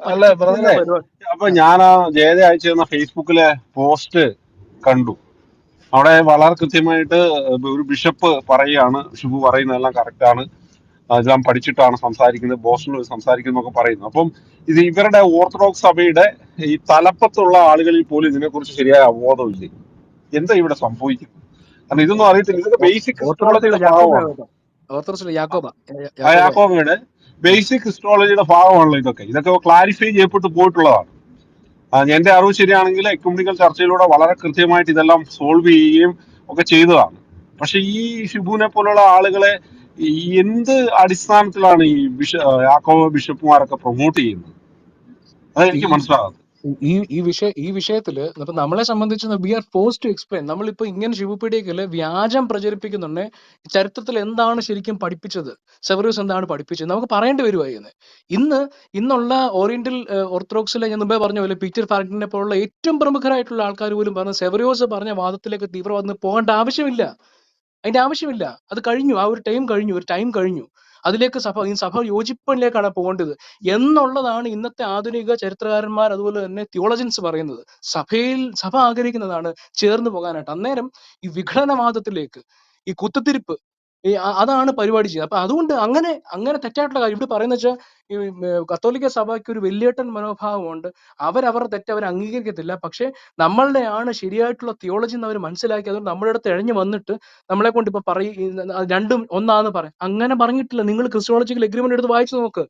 അപ്പൊ ഞാൻ ആ ജയത അയച്ചു തന്ന ഫേസ്ബുക്കിലെ പോസ്റ്റ് കണ്ടു. അവിടെ വളരെ കൃത്യമായിട്ട് ഒരു ബിഷപ്പ് പറയുകയാണ്, ഷിബു പറയുന്നതെല്ലാം കറക്റ്റാണ്, അതെല്ലാം പഠിച്ചിട്ടാണ് സംസാരിക്കുന്നത്, ബോസ്റ്റണിൽ സംസാരിക്കുന്നൊക്കെ പറയുന്നു. അപ്പം ഇത് ഇവരുടെ ഓർത്തഡോക്സ് സഭയുടെ ഈ തലപ്പത്തുള്ള ആളുകളിൽ പോലും ഇതിനെക്കുറിച്ച് ശരിയായ അവബോധമില്ല. എന്താ ഇവിടെ സംഭവിക്കുന്നത്? കാരണം ഇതൊന്നും അറിയത്തില്ല. ഇതൊക്കെ ബേസിക് ക്രിസ്റ്റോളജിയുടെ ഭാഗമാണ്. യാക്കോബയുടെ ബേസിക് ക്രിസ്റ്റോളജിയുടെ ഭാഗമാണല്ലോ ഇതൊക്കെ ക്ലാരിഫൈ ചെയ്യപ്പെട്ട് പോയിട്ടുള്ളതാണ്. എന്റെ അറിവ് ശരിയാണെങ്കിൽ എക്കണോമിക്കൽ ചർച്ചയിലൂടെ വളരെ കൃത്യമായിട്ട് ഇതെല്ലാം സോൾവ് ചെയ്യുകയും ഒക്കെ ചെയ്തതാണ്. പക്ഷെ ഈ ഷിബുവിനെ പോലുള്ള ആളുകളെ എന്ത് അടിസ്ഥാനത്തിലാണ് ഈ യാക്കോബ ബിഷപ്പുമാരൊക്കെ പ്രൊമോട്ട് ചെയ്യുന്നത്? അതെനിക്ക് മനസ്സിലാകാത്തത്. ഈ വിഷയത്തില് നമ്മളെ സംബന്ധിച്ച് we are forced to explain. നമ്മളിപ്പോ ഇങ്ങനെ ശിവപീഡിയക്കല് വ്യാജം പ്രചരിപ്പിക്കുന്നുണ്ട്. ചരിത്രത്തിൽ എന്താണ് ശരിക്കും പഠിപ്പിച്ചത്, സെവറിയോസ് എന്താണ് പഠിപ്പിച്ചത് നമുക്ക് പറയേണ്ടി വരുവായിരുന്നു. ഇന്നുള്ള ഓറിയന്റൽ ഓർത്തഡോക്സിലെ ഞാൻ മുമ്പേ പറഞ്ഞ പോലെ പീറ്റർ ഫാരങ്ടനെ പോലുള്ള ഏറ്റവും പ്രമുഖരായിട്ടുള്ള ആൾക്കാർ പോലും പറഞ്ഞ സെവറിയോസ് പറഞ്ഞ വാദത്തിലേക്ക് തീവ്രവാദത്തിന് പോകേണ്ട ആവശ്യമില്ല. അതിന്റെ ആവശ്യമില്ല. അത് കഴിഞ്ഞു, ആ ഒരു ടൈം കഴിഞ്ഞു. അതിലേക്ക് സഭ യോജിപ്പിലേക്കാണ് പോകേണ്ടത് എന്നുള്ളതാണ് ഇന്നത്തെ ആധുനിക ചരിത്രകാരന്മാർ അതുപോലെ തന്നെ തിയോളജൻസ് പറയുന്നത്. സഭ ആഗ്രഹിക്കുന്നതാണ് ചേർന്ന് പോകാനായിട്ട്. അന്നേരം ഈ വിഘടനവാദത്തിലേക്ക്, ഈ കുത്തിത്തിരിപ്പ്, അതാണ് പരിപാടി ചെയ്യുന്നത്. അപ്പൊ അതുകൊണ്ട് അങ്ങനെ തെറ്റായിട്ടുള്ള കാര്യം ഇവിടെ പറയുന്ന വെച്ചാൽ ഈ കത്തോലിക്ക സഭയ്ക്ക് ഒരു വലിയേട്ടൻ മനോഭാവമുണ്ട്. അവരുടെ തെറ്റ് അവർ അംഗീകരിക്കത്തില്ല. പക്ഷെ നമ്മളുടെയാണ് ശരിയായിട്ടുള്ള തിയോളജി എന്ന് അവർ മനസ്സിലാക്കി അതുകൊണ്ട് നമ്മുടെ അടുത്ത് എഴഞ്ഞു വന്നിട്ട് നമ്മളെ കൊണ്ട് ഇപ്പൊ രണ്ടും ഒന്നാന്ന് പറയാം. അങ്ങനെ പറഞ്ഞിട്ടില്ല. നിങ്ങൾ ക്രിസ്റ്റോളജിക്കൽ എഗ്രിമെന്റ് എടുത്ത് വായിച്ചു നോക്ക്.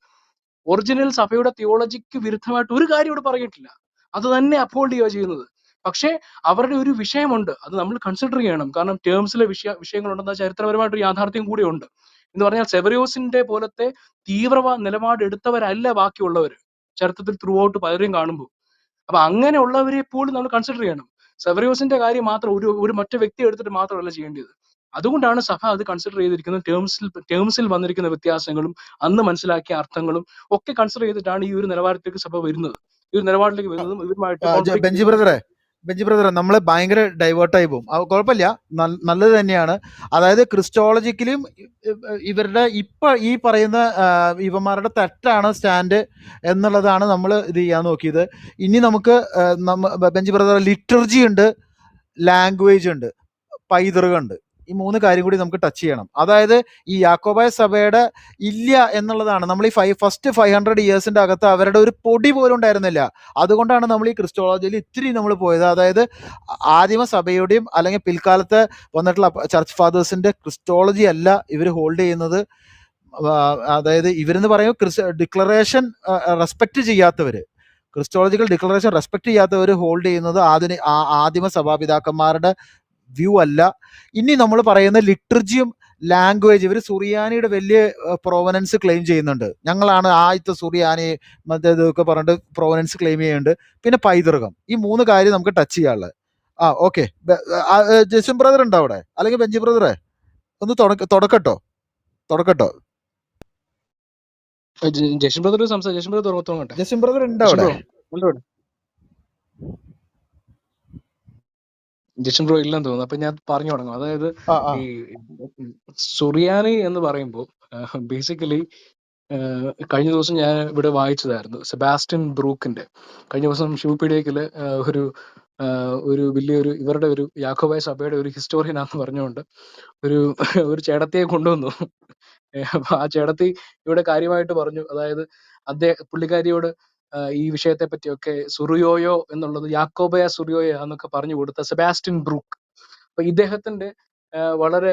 ഒറിജിനൽ സഭയുടെ തിയോളജിക്ക് വിരുദ്ധമായിട്ട് ഒരു കാര്യം ഇവിടെ പറഞ്ഞിട്ടില്ല. അത് തന്നെ അപ്ഹോൾഡ് ചെയ്യുക ചെയ്യുന്നത്. പക്ഷെ അവരുടെ ഒരു വിഷയമുണ്ട്, അത് നമ്മൾ കൺസിഡർ ചെയ്യണം. കാരണം ടേംസിലെ വിഷയങ്ങളുണ്ടെന്ന ചരിത്രപരമായിട്ട് യാഥാർത്ഥ്യം കൂടി ഉണ്ട്. എന്ന് പറഞ്ഞാൽ സെവറിയോസിന്റെ പോലത്തെ തീവ്രവാദ നിലപാട് എടുത്തവരല്ല ബാക്കിയുള്ളവര് ചരിത്രത്തിൽ ത്രൂ ഔട്ട് പലരെയും കാണുമ്പോൾ. അപ്പൊ അങ്ങനെയുള്ളവരെ പോലും നമ്മൾ കൺസിഡർ ചെയ്യണം. സെവറിയോസിന്റെ കാര്യം മാത്രം ഒരു മറ്റു വ്യക്തി എടുത്തിട്ട് മാത്രമല്ല ചെയ്യേണ്ടത്. അതുകൊണ്ടാണ് സഭ അത് കൺസിഡർ ചെയ്തിരിക്കുന്നത്. ടേംസിൽ വന്നിരിക്കുന്ന വ്യത്യാസങ്ങളും അന്ന് മനസ്സിലാക്കിയ അർത്ഥങ്ങളും ഒക്കെ കൺസിഡർ ചെയ്തിട്ടാണ് ഈ ഒരു നിലവാരത്തിലേക്ക് സഭ വരുന്നത്. ഈ ഒരു നിലപാടിലേക്ക് വരുന്നതും ഇവരുമായിട്ട് ബെഞ്ചി ബ്രദറെ ബെഞ്ചി ബ്രദർ നമ്മൾ ഭയങ്കര ഡൈവേർട്ടായി പോകും. കുഴപ്പമില്ല, നല്ലത് തന്നെയാണ്. അതായത് ക്രിസ്റ്റോളജിക്കലും ഇവരുടെ ഇപ്പൊ ഈ പറയുന്ന ഇവന്മാരുടെ തെറ്റാണ് സ്റ്റാൻഡ് എന്നുള്ളതാണ് നമ്മൾ ഇത് ചെയ്യാൻ നോക്കിയത്. ഇനി നമുക്ക് ബെഞ്ചി ബ്രദർ ലിറ്റർജി ഉണ്ട്, ലാംഗ്വേജ് ഉണ്ട്, പൈതൃകം ഉണ്ട്. ഈ 3 കാര്യം കൂടി നമുക്ക് ടച്ച് ചെയ്യണം. അതായത് ഈ യാക്കോബായ സഭയുടെ ഇല്ല എന്നുള്ളതാണ്. നമ്മൾ ഈ ഫസ്റ്റ് 500 ഇയേഴ്സിൻ്റെ അകത്ത് അവരുടെ ഒരു പൊടി പോലും ഉണ്ടായിരുന്നില്ല. അതുകൊണ്ടാണ് നമ്മൾ ഈ ക്രിസ്റ്റോളജിയിൽ ഇത്തിരി നമ്മൾ പോയത്. അതായത് ആദിമ സഭയുടെയും അല്ലെങ്കിൽ പിൽക്കാലത്ത് വന്നിട്ടുള്ള ചർച്ച് ഫാദേഴ്സിൻ്റെ ക്രിസ്റ്റോളജി അല്ല ഇവർ ഹോൾഡ് ചെയ്യുന്നത്. അതായത് ഇവരെന്ന് പറയുമ്പോൾ ഡിക്ലറേഷൻ റെസ്പെക്റ്റ് ചെയ്യാത്തവർ, ക്രിസ്റ്റോളജിക്കൽ ഡിക്ലറേഷൻ റെസ്പെക്റ്റ് ചെയ്യാത്തവർ ഹോൾഡ് ചെയ്യുന്നത് ആദിമ സഭാപിതാക്കന്മാരുടെ വ്യൂ അല്ല. ഇനി നമ്മൾ പറയുന്ന ലിറ്റർജിയും ലാംഗ്വേജ്, ഇവർ സുറിയാനിയുടെ വലിയ പ്രൊവനൻസ് ക്ലെയിം ചെയ്യുന്നുണ്ട്. ഞങ്ങളാണ് ആദ്യത്തെ സുറിയാനി മറ്റേതൊക്കെ പറഞ്ഞിട്ട് പ്രൊവനൻസ് ക്ലെയിം ചെയ്യുന്നുണ്ട്. പിന്നെ പൈതൃകം. ഈ 3 കാര്യം നമുക്ക് ടച്ച് ചെയ്യാനുള്ളത്. ഓക്കെ, ജസ്റ്റിൻ ബ്രദർ ഉണ്ടോ അവിടെ? അല്ലെങ്കിൽ ബെഞ്ചി ബ്രദറെ ഒന്ന് തുടക്കട്ടോ. ജസ്റ്റിൻ ബ്രദർ ജസ്റ്റിൻ ബ്രദർ തുടങ്ങട്ടെ. ജസ്റ്റിൻ ബ്രദർ ഉണ്ടോ അവിടെ? ജസ്റ്റിൻ ബ്രോ ഇല്ലെന്ന് തോന്നുന്നു. അപ്പൊ ഞാൻ പറഞ്ഞു തുടങ്ങും. അതായത് ഈ സുറിയാനി എന്ന് പറയുമ്പോൾ ബേസിക്കലി കഴിഞ്ഞ ദിവസം ഞാൻ ഇവിടെ വായിച്ചതായിരുന്നു സെബാസ്റ്റ്യൻ ബ്രൂക്കിന്റെ. കഴിഞ്ഞ ദിവസം ഷിവപീഡിയക്കില് ഒരു വലിയൊരു ഇവരുടെ ഒരു യാക്കോബായ സഭയുടെ ഒരു ഹിസ്റ്റോറിയൻ ആണെന്ന് പറഞ്ഞുകൊണ്ട് ഒരു ചേടത്തിയെ കൊണ്ടുവന്നു. അപ്പൊ ആ ചേടത്തി ഇവിടെ കാര്യമായിട്ട് പറഞ്ഞു. അതായത് പുള്ളിക്കാരിയോട് ഈ വിഷയത്തെ പറ്റിയൊക്കെ സുറിയോയോ എന്നുള്ളത് യാക്കോബയ സുറിയോയോ എന്നൊക്കെ പറഞ്ഞു കൊടുത്ത സെബാസ്റ്റ്യൻ ബ്രൂക്ക്. അപ്പൊ ഇദ്ദേഹത്തിന്റെ വളരെ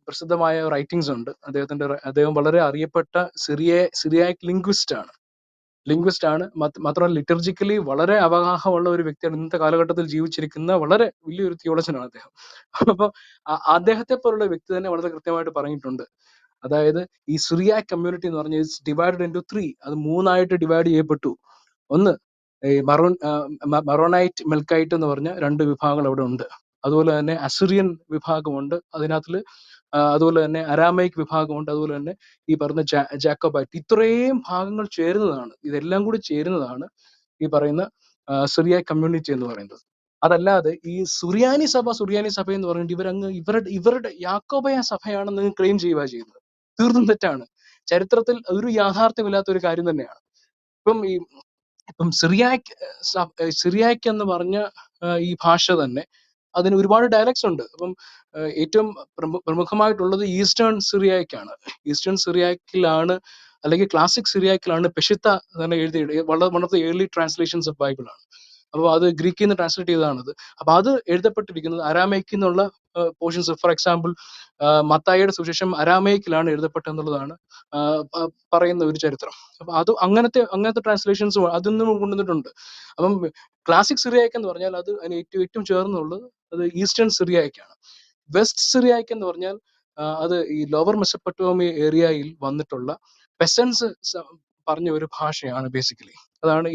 പ്രസിദ്ധമായ റൈറ്റിംഗ്സ് ഉണ്ട്. അദ്ദേഹം വളരെ അറിയപ്പെട്ട സിറിയാക് ലിംഗ്വിസ്റ്റ് ആണ്. മാത്രമല്ല ലിറ്റർജിക്കലി വളരെ അവഗാഹമുള്ള ഒരു വ്യക്തിയാണ്. ഇന്നത്തെ കാലഘട്ടത്തിൽ ജീവിച്ചിരിക്കുന്ന വളരെ വലിയൊരു തിയോളജനാണ് അദ്ദേഹം. അപ്പൊ അദ്ദേഹത്തെ പോലുള്ള വ്യക്തി തന്നെ വളരെ കൃത്യമായിട്ട് പറഞ്ഞിട്ടുണ്ട്. അതായത് ഈ സിറിയാക് കമ്മ്യൂണിറ്റി എന്ന് പറഞ്ഞാൽ ഇറ്റ്സ് ഡിവൈഡഡ് ഇൻടു 3. അത് 3 ഡിവൈഡ് ചെയ്യപ്പെട്ടു. ഒന്ന് ഈ മറോണൈറ്റ് മെൽക്കൈറ്റ് എന്ന് പറഞ്ഞ 2 വിഭാഗങ്ങൾ അവിടെ ഉണ്ട്. അതുപോലെ തന്നെ അസിറിയൻ വിഭാഗമുണ്ട് അതിനകത്തില്. അതുപോലെ തന്നെ അരാമൈക് വിഭാഗമുണ്ട്. അതുപോലെ തന്നെ ഈ പറഞ്ഞ ജാക്കോബൈറ്റ്. ഇത്രയും ഭാഗങ്ങൾ ചേരുന്നതാണ്, ഇതെല്ലാം കൂടി ചേരുന്നതാണ് ഈ പറയുന്ന സിറിയാക് കമ്മ്യൂണിറ്റി എന്ന് പറയുന്നത്. അതല്ലാതെ ഈ സുറിയാനി സഭ എന്ന് പറഞ്ഞിട്ട് ഇവരുടെ യാക്കോബയ സഭയാണെന്ന് ക്ലെയിം ചെയ്യുക ചെയ്യുന്നത് തീർത്തും തെറ്റാണ്. ചരിത്രത്തിൽ ഒരു യാഥാർത്ഥ്യമില്ലാത്ത ഒരു കാര്യം തന്നെയാണ്. ഇപ്പം സിറിയാക് എന്ന് പറഞ്ഞ ഈ ഭാഷ തന്നെ അതിന് ഒരുപാട് ഡയലക്ട്സ് ഉണ്ട്. അപ്പം ഏറ്റവും പ്രമുഖമായിട്ടുള്ളത് ഈസ്റ്റേൺ സിറിയാക്കാണ്. ഈസ്റ്റേൺ സിറിയാക്കിലാണ് അല്ലെങ്കിൽ ക്ലാസിക് സിറിയാക്കിലാണ് പെഷിത്ത തന്നെ one of the early translations of Bible ആണ്. അപ്പോൾ അത് ഗ്രീക്കിൽ നിന്ന് ട്രാൻസ്ലേറ്റ് ചെയ്തതാണത്. അപ്പൊ അത് എഴുതപ്പെട്ടിരിക്കുന്നത് അരാമൈക്കിൽ നിന്നുള്ള പോർഷൻസ്. ഫോർ എക്സാമ്പിൾ മത്തായിയുടെ സുവിശേഷം അരാമൈക്കിലാണ് എഴുതപ്പെട്ടെന്നുള്ളതാണ് പറയുന്ന ഒരു ചരിത്രം. അപ്പൊ അത് അങ്ങനത്തെ ട്രാൻസ്ലേഷൻസ് അതൊന്നും കൊണ്ടുവന്നിട്ടുണ്ട്. അപ്പം ക്ലാസിക് സിറിയാക്ക് എന്ന് പറഞ്ഞാൽ അത് അതിന് ഏറ്റവും ചേർന്നുള്ളത് അത് ഈസ്റ്റേൺ സിറിയാക്കാണ്. വെസ്റ്റ് സിറിയാക്ക് എന്ന് പറഞ്ഞാൽ അത് ഈ ലോവർ മെസപ്പൊട്ടോമിയ ഏരിയയിൽ വന്നിട്ടുള്ള പെസൻസ് പറഞ്ഞ ഒരു ഭാഷയാണ് ബേസിക്കലി. അതാണ്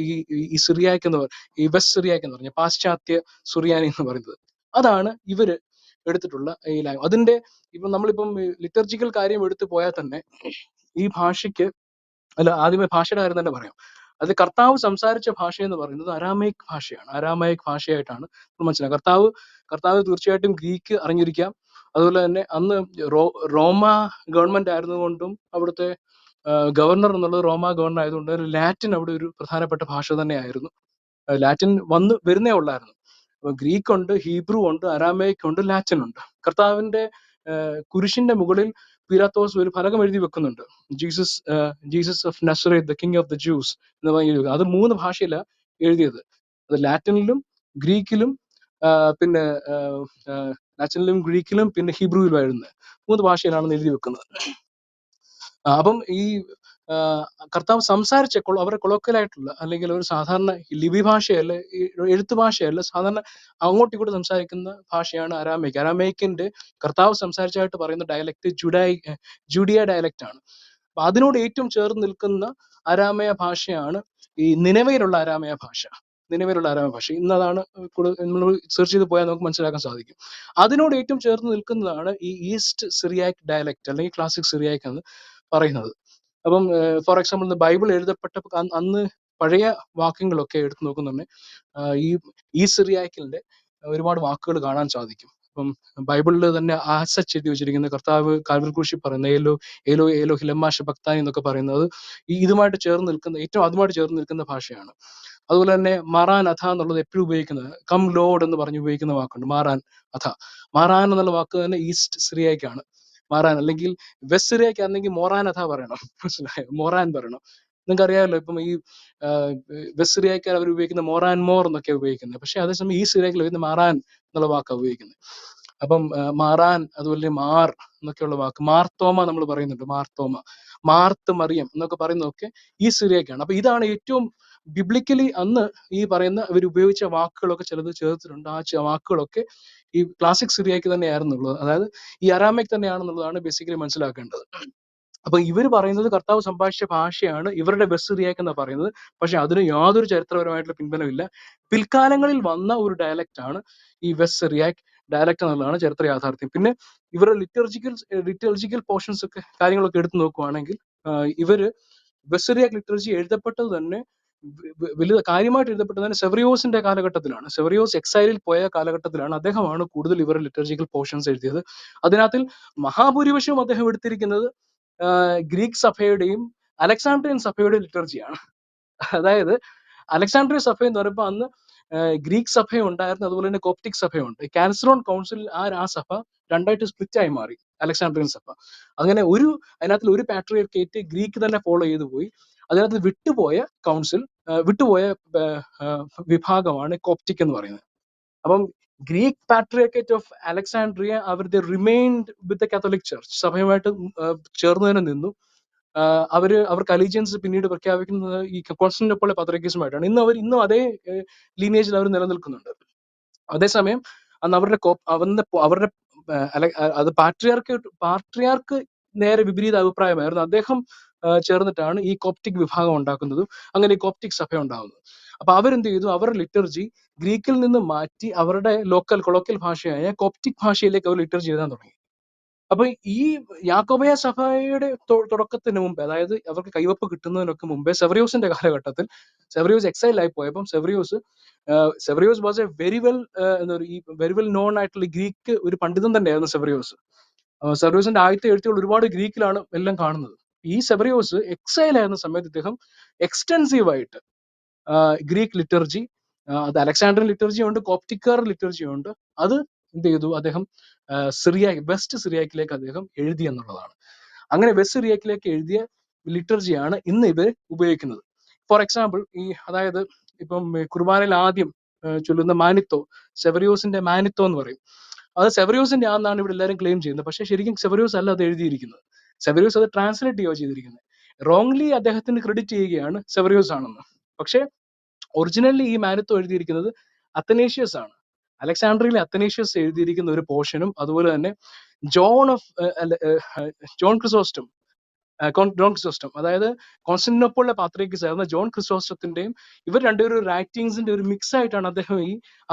ഈ സിറിയാക്ക് എന്ന് ഈ വെസ്റ്റ് സിറിയാക്ക് എന്ന് പറഞ്ഞ പാശ്ചാത്യ സുറിയാനി എന്ന് പറയുന്നത്. അതാണ് ഇവര് എടുത്തിട്ടുള്ള ഈ ലാംഗ്വേജ്. അതിന്റെ നമ്മളിപ്പം ലിറ്റർജിക്കൽ കാര്യം എടുത്തു പോയാൽ തന്നെ ഈ ഭാഷയ്ക്ക് ആദ്യമേ ഭാഷയുടെ കാര്യം തന്നെ പറയാം. അത് കർത്താവ് സംസാരിച്ച ഭാഷ എന്ന് പറയുന്നത് അരാമൈക് ഭാഷയാണ്. അരാമൈക് ഭാഷയായിട്ടാണ് മനസ്സിലാക്കുക. കർത്താവ് തീർച്ചയായിട്ടും ഗ്രീക്ക് അറിഞ്ഞിരിക്കാം. അതുപോലെ തന്നെ അന്ന് റോമ ഗവൺമെന്റ് ആയിരുന്നുകൊണ്ടും അവിടുത്തെ ഗവർണർ എന്നുള്ളത് റോമ ഗവർണർ ആയതുകൊണ്ട് ലാറ്റിൻ അവിടെ ഒരു പ്രധാനപ്പെട്ട ഭാഷ തന്നെയായിരുന്നു. ലാറ്റിൻ വരുന്നേ ഉള്ളായിരുന്നു. ഗ്രീക്ക് ഉണ്ട്, ഹീബ്രു ഉണ്ട്, അരാമൈക് ഉണ്ട്, ലാറ്റിൻ ഉണ്ട്. കർത്താവിന്റെ കുരിശിന്റെ മുകളിൽ പീലാത്തോസ് ഒരു ഫലകം എഴുതി വെക്കുന്നുണ്ട്, Jesus of Nazareth the king of the juice എന്ന് പറഞ്ഞ. അത് 3 ഭാഷയിലാണ് എഴുതിയത്. അത് ലാറ്റിനിലും ഗ്രീക്കിലും പിന്നെ പിന്നെ ഹീബ്രുവിലും എഴുതുന്നത്. 3 ഭാഷയിലാണ് എഴുതി വെക്കുന്നത്. അപ്പം ഈ കർത്താവ് സംസാരിച്ച അവരുടെ കൊളോക്കലായിട്ടുള്ള അല്ലെങ്കിൽ ഒരു സാധാരണ ലിപി ഭാഷയല്ല, എഴുത്തു ഭാഷയല്ല, സാധാരണ അങ്ങോട്ടും ഇങ്ങോട്ടും സംസാരിക്കുന്ന ഭാഷയാണ് അരാമൈക്. അരാമൈക്കിന്റെ കർത്താവ് സംസാരിച്ചായിട്ട് പറയുന്ന ഡയലക്ട് ജുഡിയ ഡയലക്റ്റ് ആണ്. അപ്പൊ അതിനോട് ഏറ്റവും ചേർന്ന് നിൽക്കുന്ന അരാമയ ഭാഷയാണ് ഈ നിനവയിലുള്ള അരാമയ ഭാഷ. ഇന്നതാണ് നമ്മൾ സെർച്ച് ചെയ്ത് പോയാൽ നമുക്ക് മനസ്സിലാക്കാൻ സാധിക്കും. അതിനോട് ഏറ്റവും ചേർന്ന് നിൽക്കുന്നതാണ് ഈ ഈസ്റ്റ് സിറിയാക് ഡയലക്റ്റ് അല്ലെങ്കിൽ ക്ലാസിക് സിറിയാക് എന്ന് പറയുന്നത്. അപ്പം ഫോർ എക്സാമ്പിൾ ബൈബിൾ എഴുതപ്പെട്ട അന്ന് പഴയ വാക്യങ്ങളൊക്കെ എടുത്തു നോക്കുന്നുണ്ടെങ്കിൽ ഈ സിറിയാക്കിന്റെ ഒരുപാട് വാക്കുകൾ കാണാൻ സാധിക്കും. ഇപ്പം ബൈബിളിൽ തന്നെ ആസച്ച് എഴുതി വെച്ചിരിക്കുന്ന കർത്താവ് കാൽവരി ക്രൂശിൽ പറയുന്ന ഏലോ ഏലോ ഏലോ ഹിലമാഷ ഭക്താനി എന്നൊക്കെ പറയുന്നത് ഇതുമായിട്ട് ചേർന്ന് നിൽക്കുന്ന ഏറ്റവും അതുമായിട്ട് ചേർന്ന് നിൽക്കുന്ന ഭാഷയാണ്. അതുപോലെ തന്നെ മാറാൻ അഥ എന്നുള്ളത് എപ്പോഴും ഉപയോഗിക്കുന്നത് കം ലോഡ് എന്ന് പറഞ്ഞ് ഉപയോഗിക്കുന്ന വാക്കുണ്ട്, മാറാൻ അഥ. മാറാൻ എന്നുള്ള വാക്ക് തന്നെ ഈസ്റ്റ് സിറിയക്കാണ് മാറാൻ, അല്ലെങ്കിൽ വെസ്റ്റ് സിറിയക്കാണെങ്കിൽ മൊറാൻ അഥ പറയണം. മനസ്സിലായോ? മൊറാൻ പറയണം. നിങ്ങൾക്ക് അറിയാമല്ലോ, ഇപ്പം ഈ വെസ്റ്റ് സിറിയക്കാർ അവർ ഉപയോഗിക്കുന്ന മൊറാൻ മോർ എന്നൊക്കെ ഉപയോഗിക്കുന്നത്. പക്ഷെ അതേസമയം ഈ സിറിയക്കിൽ വരുന്ന മാറാൻ എന്നുള്ള വാക്കാണ് ഉപയോഗിക്കുന്നത്. അപ്പം മാറാൻ, അതുപോലെ മാർ എന്നൊക്കെയുള്ള വാക്ക്, മാർത്തോമ നമ്മൾ പറയുന്നുണ്ട്, മാർത്തോമ, മാർത്ത് മറിയം എന്നൊക്കെ പറയുന്നതൊക്കെ ഈ സിറിയക്കാണ്. അപ്പൊ ഇതാണ് ഏറ്റവും ബിബ്ലിക്കലി അന്ന് ഈ പറയുന്ന ഇവർ ഉപയോഗിച്ച വാക്കുകളൊക്കെ ചിലത് ചേർത്തിട്ടുണ്ട്. ആ വാക്കുകളൊക്കെ ഈ ക്ലാസിക് സിറിയക്ക് തന്നെയായിരുന്നുള്ളത്, അതായത് ഈ അരാമിക് തന്നെയാണെന്നുള്ളതാണ് ബേസിക്കലി മനസ്സിലാക്കേണ്ടത്. അപ്പൊ ഇവർ പറയുന്നത് കർത്താവ് സംഭാഷിച്ച ഭാഷയാണ് ഇവരുടെ വെസ്റ്റ് സിറിയാക്ക് എന്ന് പറയുന്നത്. പക്ഷെ അതിന് യാതൊരു ചരിത്രപരമായിട്ടുള്ള പിൻബലമില്ല. പിൽക്കാലങ്ങളിൽ വന്ന ഒരു ഡയലക്റ്റ് ആണ് ഈ വെസ്റ്റ് സിറിയാക്ക് ഡയലക്റ്റ് എന്നുള്ളതാണ് ചരിത്ര യാഥാർത്ഥ്യം. പിന്നെ ഇവരുടെ ലിറ്റർജിക്കൽ പോർഷൻസ് ഒക്കെ കാര്യങ്ങളൊക്കെ എടുത്തു നോക്കുവാണെങ്കിൽ ഇവര് വെസ്റ്റ് സിറിയാക്ക് ലിറ്റർജി എഴുതപ്പെട്ടത് തന്നെ വലിയ കാര്യമായിട്ട് എഴുതപ്പെട്ടത് തന്നെ സെവറിയോസിന്റെ കാലഘട്ടത്തിലാണ്. സെവറിയോസ് എക്സൈലിൽ പോയ കാലഘട്ടത്തിലാണ്. അദ്ദേഹമാണ് കൂടുതൽ ഇവരുടെ ലിറ്റർജിക്കൽ പോർഷൻസ് എഴുതിയത്. അതിനകത്തിൽ മഹാഭൂരിപക്ഷവും അദ്ദേഹം എടുത്തിരിക്കുന്നത് ഗ്രീക്ക് സഭയുടെയും അലക്സാണ്ട്രിയൻ സഭയുടെയും ലിറ്റർജിയാണ്. അതായത് അലക്സാണ്ട്രിയൻ സഭ എന്ന് പറയുമ്പോൾ അന്ന് ഗ്രീക്ക് സഭ ഉണ്ടായിരുന്നു, അതുപോലെ തന്നെ കോപ്റ്റിക് സഭയുണ്ട്. കാൽസറോൺ കൗൺസിൽ ആ സഭ രണ്ടായിട്ട് സ്പ്ലിറ്റ് ആയി മാറി, അലക്സാണ്ട്രിയൻ സഭ. അങ്ങനെ അതിനകത്തിൽ ഒരു പാട്രിയർക്കേറ്റ് ഗ്രീക്ക് തന്നെ ഫോളോ ചെയ്തു പോയി. അതിനകത്ത് വിട്ടുപോയ വിഭാഗമാണ് കോപ്റ്റിക് എന്ന് പറയുന്നത്. അപ്പം ഗ്രീക്ക് പാട്രിയർക്കേറ്റ് ഓഫ് അലക്സാണ്ട്രിയ അവരുടെ remained with the Catholic Church, സഭയുമായിട്ട് ചേർന്ന് തന്നെ നിന്നു. അവർക്ക് അലീജിയൻസ് പിന്നീട് പ്രഖ്യാപിക്കുന്നത് ഈ കോൺസ്റ്റന്റിനോപ്പിളിലെ പാത്രിയർക്കീസുമായിട്ടാണ്. ഇന്നും അതേ ലീനേജിൽ അവർ നിലനിൽക്കുന്നുണ്ട്. അതേസമയം അന്ന് അവരുടെ അത് പാട്രിയാർക്ക് നേരെ വിപരീത അഭിപ്രായമായിരുന്നു. അദ്ദേഹം ചേർന്നിട്ടാണ് ഈ കോപ്റ്റിക് വിഭാഗം ഉണ്ടാക്കുന്നതും അങ്ങനെ ഈ കോപ്റ്റിക് സഭ ഉണ്ടാകുന്നത്. അപ്പൊ അവരെന്ത് ചെയ്തു? അവരുടെ ലിറ്റർജി ഗ്രീക്കിൽ നിന്ന് മാറ്റി അവരുടെ കൊളോക്കിയൽ ഭാഷയായ കോപ്റ്റിക് ഭാഷയിലേക്ക് അവർ ലിറ്റർജി എഴുതാൻ തുടങ്ങി. അപ്പൊ ഈ യാക്കോബയ സഭയുടെ തുടക്കത്തിന് മുമ്പ്, അതായത് അവർക്ക് കൈവപ്പ് കിട്ടുന്നതിനൊക്കെ മുമ്പേ, സെവറിയോസിന്റെ കാലഘട്ടത്തിൽ സെവറിയോസ് എക്സൈലായി പോയപ്പം Severus was a very well known ആയിട്ടുള്ള ഗ്രീക്ക് ഒരു പണ്ഡിതൻ തന്നെയായിരുന്നു സെവറിയോസ്. സെവറിയോസിന്റെ ആദ്യത്തെ എഴുത്തുകൾ ഒരുപാട് ഗ്രീക്കിലാണ് എല്ലാം കാണുന്നത്. ഈ സെവറിയോസ് എക്സൈലായിരുന്ന സമയത്ത് ഇദ്ദേഹം എക്സ്റ്റെൻസീവായിട്ട് ഗ്രീക്ക് ലിറ്റർജി, അത് അലക്സാണ്ട്രിയൻ ലിറ്റർജി ഉണ്ട്, കോപ്റ്റിക്കർ ലിറ്റർജി ഉണ്ട്, അത് എന്ത് ചെയ്തു? അദ്ദേഹം വെസ്റ്റ് സിറിയാക്കിലേക്ക് അദ്ദേഹം എഴുതി എന്നുള്ളതാണ്. അങ്ങനെ വെസ്റ്റ് സിറിയാക്കിലേക്ക് എഴുതിയ ലിറ്റർജിയാണ് ഇന്ന് ഇവർ ഉപയോഗിക്കുന്നത്. ഫോർ എക്സാമ്പിൾ, അതായത് ഇപ്പം കുർബാനയിൽ ആദ്യം ചൊല്ലുന്ന മാനിത്തോ, സെവറിയോസിന്റെ മാനിത്തോ എന്ന് പറയും. അത് സെവറിയോസിന്റെ ആണെന്നാണ് ഇവിടെ എല്ലാവരും ക്ലെയിം ചെയ്യുന്നത്. പക്ഷെ ശരിക്കും സെവറിയോസ് അല്ല അത് എഴുതിയിരിക്കുന്നത്. സെവറിയോസ് അത് ട്രാൻസ്ലേറ്റ് ചെയ്യുകയോ ചെയ്തിരിക്കുന്നത്. റോങ്ലി അദ്ദേഹത്തിന് ക്രെഡിറ്റ് ചെയ്യുകയാണ് സെവറിയോസ് ആണെന്ന്. പക്ഷെ ഒറിജിനലി ഈ മാനിത്തോ എഴുതിയിരിക്കുന്നത് അത്തനേഷ്യസ് ആണ്. അലക്സാണ്ട്രിയയിലെ അത്തനേഷ്യസ് എഴുതിയിരിക്കുന്ന ഒരു പോർഷനും, അതുപോലെ തന്നെ ജോൺ ക്രിസോസ്റ്റം, അതായത് കോൺസ്റ്റന്റിനോപ്പിളിലെ പാത്രിയർക്കീസ് ആയിരുന്ന ജോൺ ക്രിസോസ്റ്റത്തിന്റെയും ഇവർ രണ്ടുപേരും റൈറ്റിംഗ്സിന്റെ ഒരു മിക്സ് ആയിട്ടാണ് അദ്ദേഹം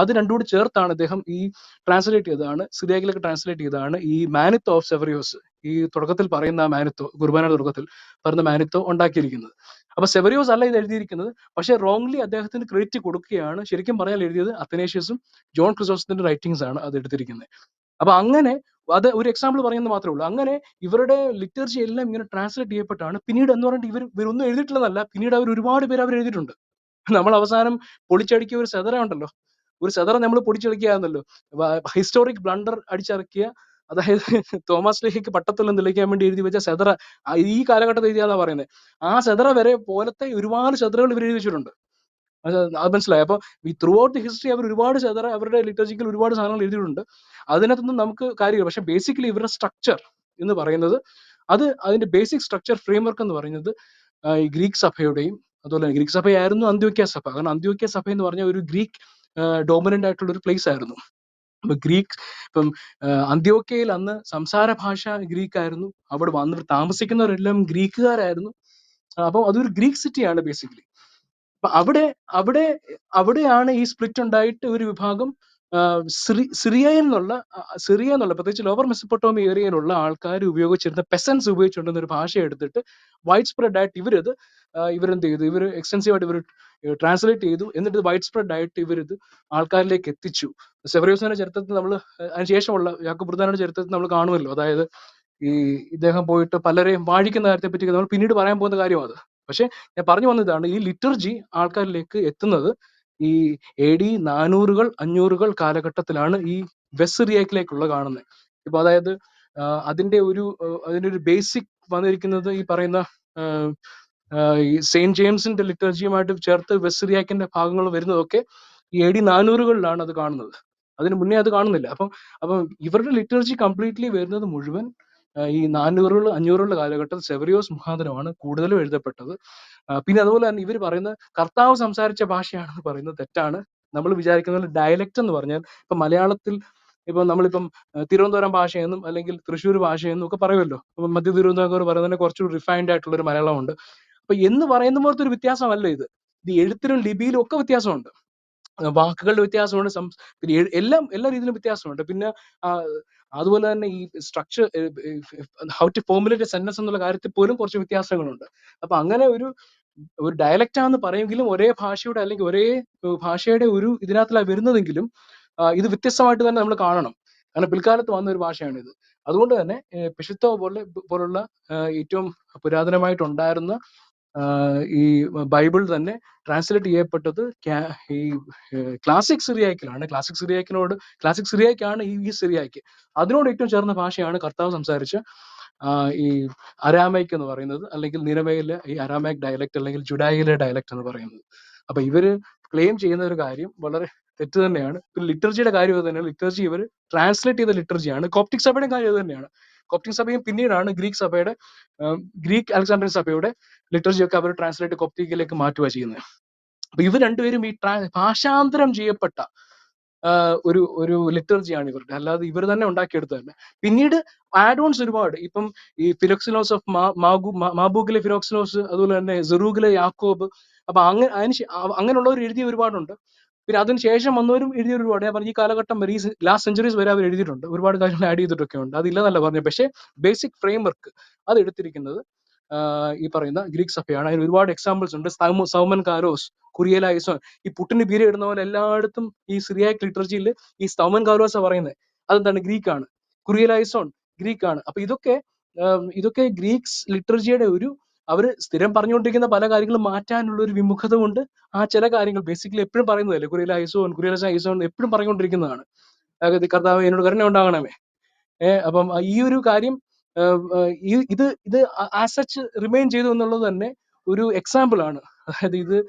അത് രണ്ടും കൂടി ചേർത്താണ് അദ്ദേഹം സിറിയാക്കിലേക്ക് ട്രാൻസ്ലേറ്റ് ചെയ്തതാണ് ഈ മാനിത്തോ ഓഫ് സെവറിയോസ്, ഈ തുടക്കത്തിൽ പറയുന്ന മാനിത്തോ, കുർബാനയുടെ തുടക്കത്തിൽ പറയുന്ന മാനിത്തോ ഉണ്ടാക്കിയിരിക്കുന്നത്. അപ്പൊ സെവറിയോസ് അല്ല ഇത് എഴുതിയിരിക്കുന്നത്. പക്ഷെ റോങ്ലി അദ്ദേഹത്തിന് ക്രെഡിറ്റ് കൊടുക്കുകയാണ്. ശരിക്കും പറഞ്ഞാൽ എഴുതിയത് അത്തനേഷ്യസും ജോൺ ക്രിസോസ്റ്റത്തിന്റെ റൈറ്റിംഗ്സ് ആണ് അത് എടുത്തിരിക്കുന്നത്. അപ്പൊ അങ്ങനെ അത് ഒരു എക്സാമ്പിൾ പറയുന്നത് മാത്രമേ ഉള്ളൂ. അങ്ങനെ ഇവരുടെ ലിറ്റർജി എല്ലാം ഇങ്ങനെ ട്രാൻസ്ലേറ്റ് ചെയ്യപ്പെട്ടാണ് പിന്നീട് എന്ന് പറഞ്ഞിട്ട് ഇവരൊന്നും എഴുതിയിട്ടുള്ളതല്ല, പിന്നീട് ഒരുപാട് പേര് അവർ എഴുതിയിട്ടുണ്ട്. നമ്മൾ അവസാനം പൊളിച്ചടുക്കിയ ഒരു സെതറ ഉണ്ടല്ലോ, ഒരു സെതറ നമ്മൾ പൊടിച്ചെടുക്കുകയായിരുന്നല്ലോ, ഹിസ്റ്റോറിക് ബ്ലണ്ടർ അടിച്ചിറക്കിയ, അതായത് തോമസ് ലേഹിക്ക് പട്ടത്തൊല്ലം തെളിയിക്കാൻ വേണ്ടി എഴുതി വെച്ച സെതറ ഈ കാലഘട്ടത്തിൽ എഴുതിയാന്നാ പറയുന്നത്. ആ സെതറ വരെ പോലത്തെ ഒരുപാട് സെതറകൾ ഇവർ എഴുതി വെച്ചിട്ടുണ്ട്. അത് മനസ്സിലായി. അപ്പൊ ഈ ത്രൂ ഔട്ട് ദി ഹിസ്റ്ററി അവർ ഒരുപാട് സെതറ അവരുടെ ലിറ്റർജിക്കൽ ഒരുപാട് സാധനങ്ങൾ എഴുതിയിട്ടുണ്ട്. അതിനകത്തൊന്നും നമുക്ക് കാര്യമില്ല. പക്ഷെ ബേസിക്കലി ഇവരുടെ സ്ട്രക്ചർ എന്ന് പറയുന്നത്, അതിന്റെ ബേസിക് സ്ട്രക്ചർ ഫ്രെയിംവർക്ക് എന്ന് പറയുന്നത് ഈ ഗ്രീക്ക് സഭയുടെയും, അതുപോലെ ഗ്രീക്ക് സഭയായിരുന്നു അന്ത്യോക്യ സഭ. കാരണം അന്ത്യോക്യ സഭ എന്ന് പറഞ്ഞ ഒരു ഗ്രീക്ക് ഡോമിനന്റ് ആയിട്ടുള്ള ഒരു പ്ലേസ് ആയിരുന്നു. അപ്പൊ ഇപ്പം അന്ത്യോക്യയിൽ അന്ന് സംസാര ഭാഷ ഗ്രീക്ക് ആയിരുന്നു. അവിടെ വന്ന് താമസിക്കുന്നവരെല്ലാം ഗ്രീക്കുകാരായിരുന്നു. അപ്പം അതൊരു ഗ്രീക്ക് സിറ്റിയാണ് ബേസിക്കലി. അപ്പൊ അവിടെയാണ് ഈ സ്പ്ലിറ്റ് ഉണ്ടായിട്ട് ഒരു വിഭാഗം സിറിയ എന്നുള്ള പ്രത്യേകിച്ച് ലോവർ മെസ്സപ്പൊട്ടോമിയ ഏരിയയിലുള്ള ആൾക്കാർ ഉപയോഗിച്ചിരുന്ന പെസൻസ് ഉപയോഗിച്ചുകൊണ്ടിരുന്ന ഒരു ഭാഷ എടുത്തിട്ട് വൈഡ് സ്പ്രെഡ് ആയിട്ട് ഇവരെന്ത് ചെയ്തു, ഇവർ എക്സ്റ്റൻസീവ് ആയിട്ട് ഇവർ ട്രാൻസ്ലേറ്റ് ചെയ്തു. എന്നിട്ട് വൈഡ് സ്പ്രെഡ് ആയിട്ട് ഇവരിത് ആൾക്കാരിലേക്ക് എത്തിച്ചു. സെവറിയോസിന്റെ ചരിത്രത്തിൽ നമ്മൾ അതിനുശേഷമുള്ള യാക്കോബ് പ്രധാനയുടെ ചരിത്രത്തിൽ നമ്മൾ കാണുമല്ലോ. അതായത് ഇദ്ദേഹം പോയിട്ട് പലരെയും വാഴിക്കുന്ന കാര്യത്തെ പറ്റി നമ്മൾ പിന്നീട് പറയാൻ പോകുന്ന കാര്യമാണ്. പക്ഷെ ഞാൻ പറഞ്ഞു വന്നതാണ്, ഈ ലിറ്റർജി ആൾക്കാരിലേക്ക് എത്തുന്നത് ഈ AD 400 500 കാലഘട്ടത്തിലാണ് ഈ വെസ്റ്റ് സിറിയക്കിലേക്കുള്ള കാണുന്നത്. ഇപ്പൊ അതായത് അതിന്റെ ഒരു ബേസിക് വന്നിരിക്കുന്നത് ഈ പറയുന്ന ഈ സെയിന്റ് ജെയിംസിന്റെ ലിറ്റർജിയുമായിട്ട് ചേർത്ത് വെസ്റ്റ് സിറിയാക്കിന്റെ ഭാഗങ്ങൾ വരുന്നതൊക്കെ ഈ AD 400 അത് കാണുന്നത്. അതിന് മുന്നേ അത് കാണുന്നില്ല. അപ്പം ഇവരുടെ ലിറ്റർജി കംപ്ലീറ്റ്ലി വരുന്നത് മുഴുവൻ ഈ 400 500 കാലഘട്ടത്തിൽ സെവറിയോസ് മുഖാന്തരമാണ് കൂടുതലും എഴുതപ്പെട്ടത്. പിന്നെ അതുപോലെ തന്നെ ഇവർ പറയുന്നത് കർത്താവ് സംസാരിച്ച ഭാഷയാണെന്ന് പറയുന്നത് തെറ്റാണ്. നമ്മൾ വിചാരിക്കുന്ന ഡയലക്റ്റ് എന്ന് പറഞ്ഞാൽ ഇപ്പൊ മലയാളത്തിൽ ഇപ്പൊ നമ്മളിപ്പം തിരുവനന്തപുരം ഭാഷയെന്നും അല്ലെങ്കിൽ തൃശ്ശൂർ ഭാഷയെന്നും ഒക്കെ പറയുമല്ലോ. അപ്പൊ മധ്യ തിരുവനന്തപുരം പറയുന്നതിന് കുറച്ചുകൂടി റിഫൈൻഡ് ആയിട്ടുള്ള ഒരു മലയാളമുണ്ട്. അപ്പൊ എന്ന് പറയുന്ന പോലത്തെ ഒരു വ്യത്യാസമല്ല ഇത്. എഴുത്തിലും ലിപിയിലും ഒക്കെ വ്യത്യാസമുണ്ട്, വാക്കുകളുടെ വ്യത്യാസമുണ്ട്, പിന്നെ എല്ലാ രീതിയിലും വ്യത്യാസമുണ്ട്. പിന്നെ അതുപോലെ തന്നെ ഈ structure, how to formulate sentence എന്നുള്ള കാര്യത്തിൽ പോലും കുറച്ച് വ്യത്യാസങ്ങളുണ്ട്. അപ്പൊ അങ്ങനെ ഒരു ഡയലക്റ്റ് ആണെന്ന് പറയുമെങ്കിലും ഒരേ ഭാഷയുടെ അല്ലെങ്കിൽ ഒരേ ഭാഷയുടെ ഒരു ഇതിനകത്തിലാണ് വരുന്നതെങ്കിലും ഇത് വ്യത്യസ്തമായിട്ട് തന്നെ നമ്മൾ കാണണം. കാരണം പിൽക്കാലത്ത് വന്ന ഒരു ഭാഷയാണിത്. അതുകൊണ്ട് തന്നെ പിഷിത്തോ പോലുള്ള ഏറ്റവും പുരാതനമായിട്ടുണ്ടായിരുന്ന ഈ ബൈബിൾ തന്നെ ട്രാൻസ്ലേറ്റ് ചെയ്യപ്പെട്ടത് ഈ ക്ലാസിക് സിറിയാക്കിലാണ്. ക്ലാസിക് സിറിയാക്കാണ് ഈ സിറിയാക്ക്. അതിനോട് ഏറ്റവും ചേർന്ന ഭാഷയാണ് കർത്താവ് സംസാരിച്ച ഈ അരാമൈക്ക് എന്ന് പറയുന്നത്, അല്ലെങ്കിൽ നിനവയിലെ ഈ അരാമൈക് ഡയലക്ട് അല്ലെങ്കിൽ ജുഡായിലെ ഡയലക്ട് എന്ന് പറയുന്നത്. അപ്പൊ ഇവര് ക്ലെയിം ചെയ്യുന്ന ഒരു കാര്യം വളരെ തെറ്റ് തന്നെയാണ്. പിന്നെ ലിറ്റർജിയുടെ കാര്യം അത് തന്നെയാണ്. ലിറ്റർജി ഇവർ ട്രാൻസ്ലേറ്റ് ചെയ്ത ലിറ്റർജിയാണ്. കോപ്റ്റിക് സഭയുടെ കാര്യം അത് തന്നെയാണ്. കോപ്റ്റിക് സഭയും പിന്നീടാണ് ഗ്രീക്ക് അലക്സാണ്ട്രിയൻ സഭയുടെ ലിറ്റർജി ഒക്കെ അവർ ട്രാൻസ്ലേറ്റ് കോപ്റ്റിക്കിലേക്ക് മാറ്റുക ചെയ്യുന്നത്. അപ്പൊ ഇവർ രണ്ടുപേരും ഈ ഭാഷാന്തരം ചെയ്യപ്പെട്ട ഒരു ലിറ്റർജിയാണ് ഇവരുടെ, അല്ലാതെ ഇവർ തന്നെ ഉണ്ടാക്കിയെടുത്തതല്ല. പിന്നീട് ആഡ് ഓൺസ് ഒരുപാട്, ഇപ്പം ഈ ഫിലോക്സിനോസ് ഓഫ് മാബൂക്കിലെ ഫിലോക്സിനോസ്, അതുപോലെ തന്നെ സെറൂഗിലെ യാക്കോബ്, അപ്പൊ അങ്ങനെയുള്ളവർ എഴുതിയ ഒരുപാടുണ്ട്. പിന്നെ അതിനുശേഷം വന്നവരും എഴുതിയ ഒരുപാട്, ഞാൻ പറഞ്ഞ ഈ കാലഘട്ടം വരെ, ഈ ലാസ്റ്റ് സെഞ്ചുറീസ് വരെ അവർ എഴുതിയിട്ടുണ്ട്, ഒരുപാട് കാര്യങ്ങൾ ആഡ് ചെയ്തിട്ടൊക്കെ ഉണ്ട്. അതില്ലെന്നല്ല പറഞ്ഞത്. പക്ഷേ ബേസിക് ഫ്രെയിം വർക്ക് അത് എടുത്തിരിക്കുന്നത് ഈ പറയുന്ന ഗ്രീക്ക് സഭയാണ്. അതിന് ഒരുപാട് എക്സാമ്പിൾസ് ഉണ്ട്. സൗമൻ കാരോസ്, കുറിയലൈസോൺ, ഈ പുട്ടിന് ബീര ഇടുന്ന പോലെ എല്ലായിടത്തും ഈ സിറിയാക് ലിറ്റർജിയിൽ ഈ സൗമൻ കാരോസാ പറയുന്നത്. അതെന്താണ്? ഗ്രീക്കാണ്. കുറിയലൈസോൺ ഗ്രീക്കാണ്. അപ്പൊ ഇതൊക്കെ ഗ്രീക്സ് ലിറ്റർജിയുടെ അവർ സ്ഥിരം പറഞ്ഞുകൊണ്ടിരിക്കുന്ന പല കാര്യങ്ങളും മാറ്റാനുള്ള ഒരു വിമുഖത കൊണ്ട് ആ ചില കാര്യങ്ങൾ ബേസിക്കലി എപ്പോഴും പറയുന്നതല്ലേ, കുറിയലൈസോൺ എപ്പോഴും പറഞ്ഞുകൊണ്ടിരിക്കുന്നതാണ്, കർത്താവ് എന്നോട് കരുണ ഉണ്ടാകണമേ. അപ്പം ഈ ഒരു കാര്യം ഇത് ആസ് സച്ച് റിമെയിൻ ചെയ്തു എന്നുള്ളത് തന്നെ ഒരു എക്സാമ്പിൾ ആണ്. അതായത്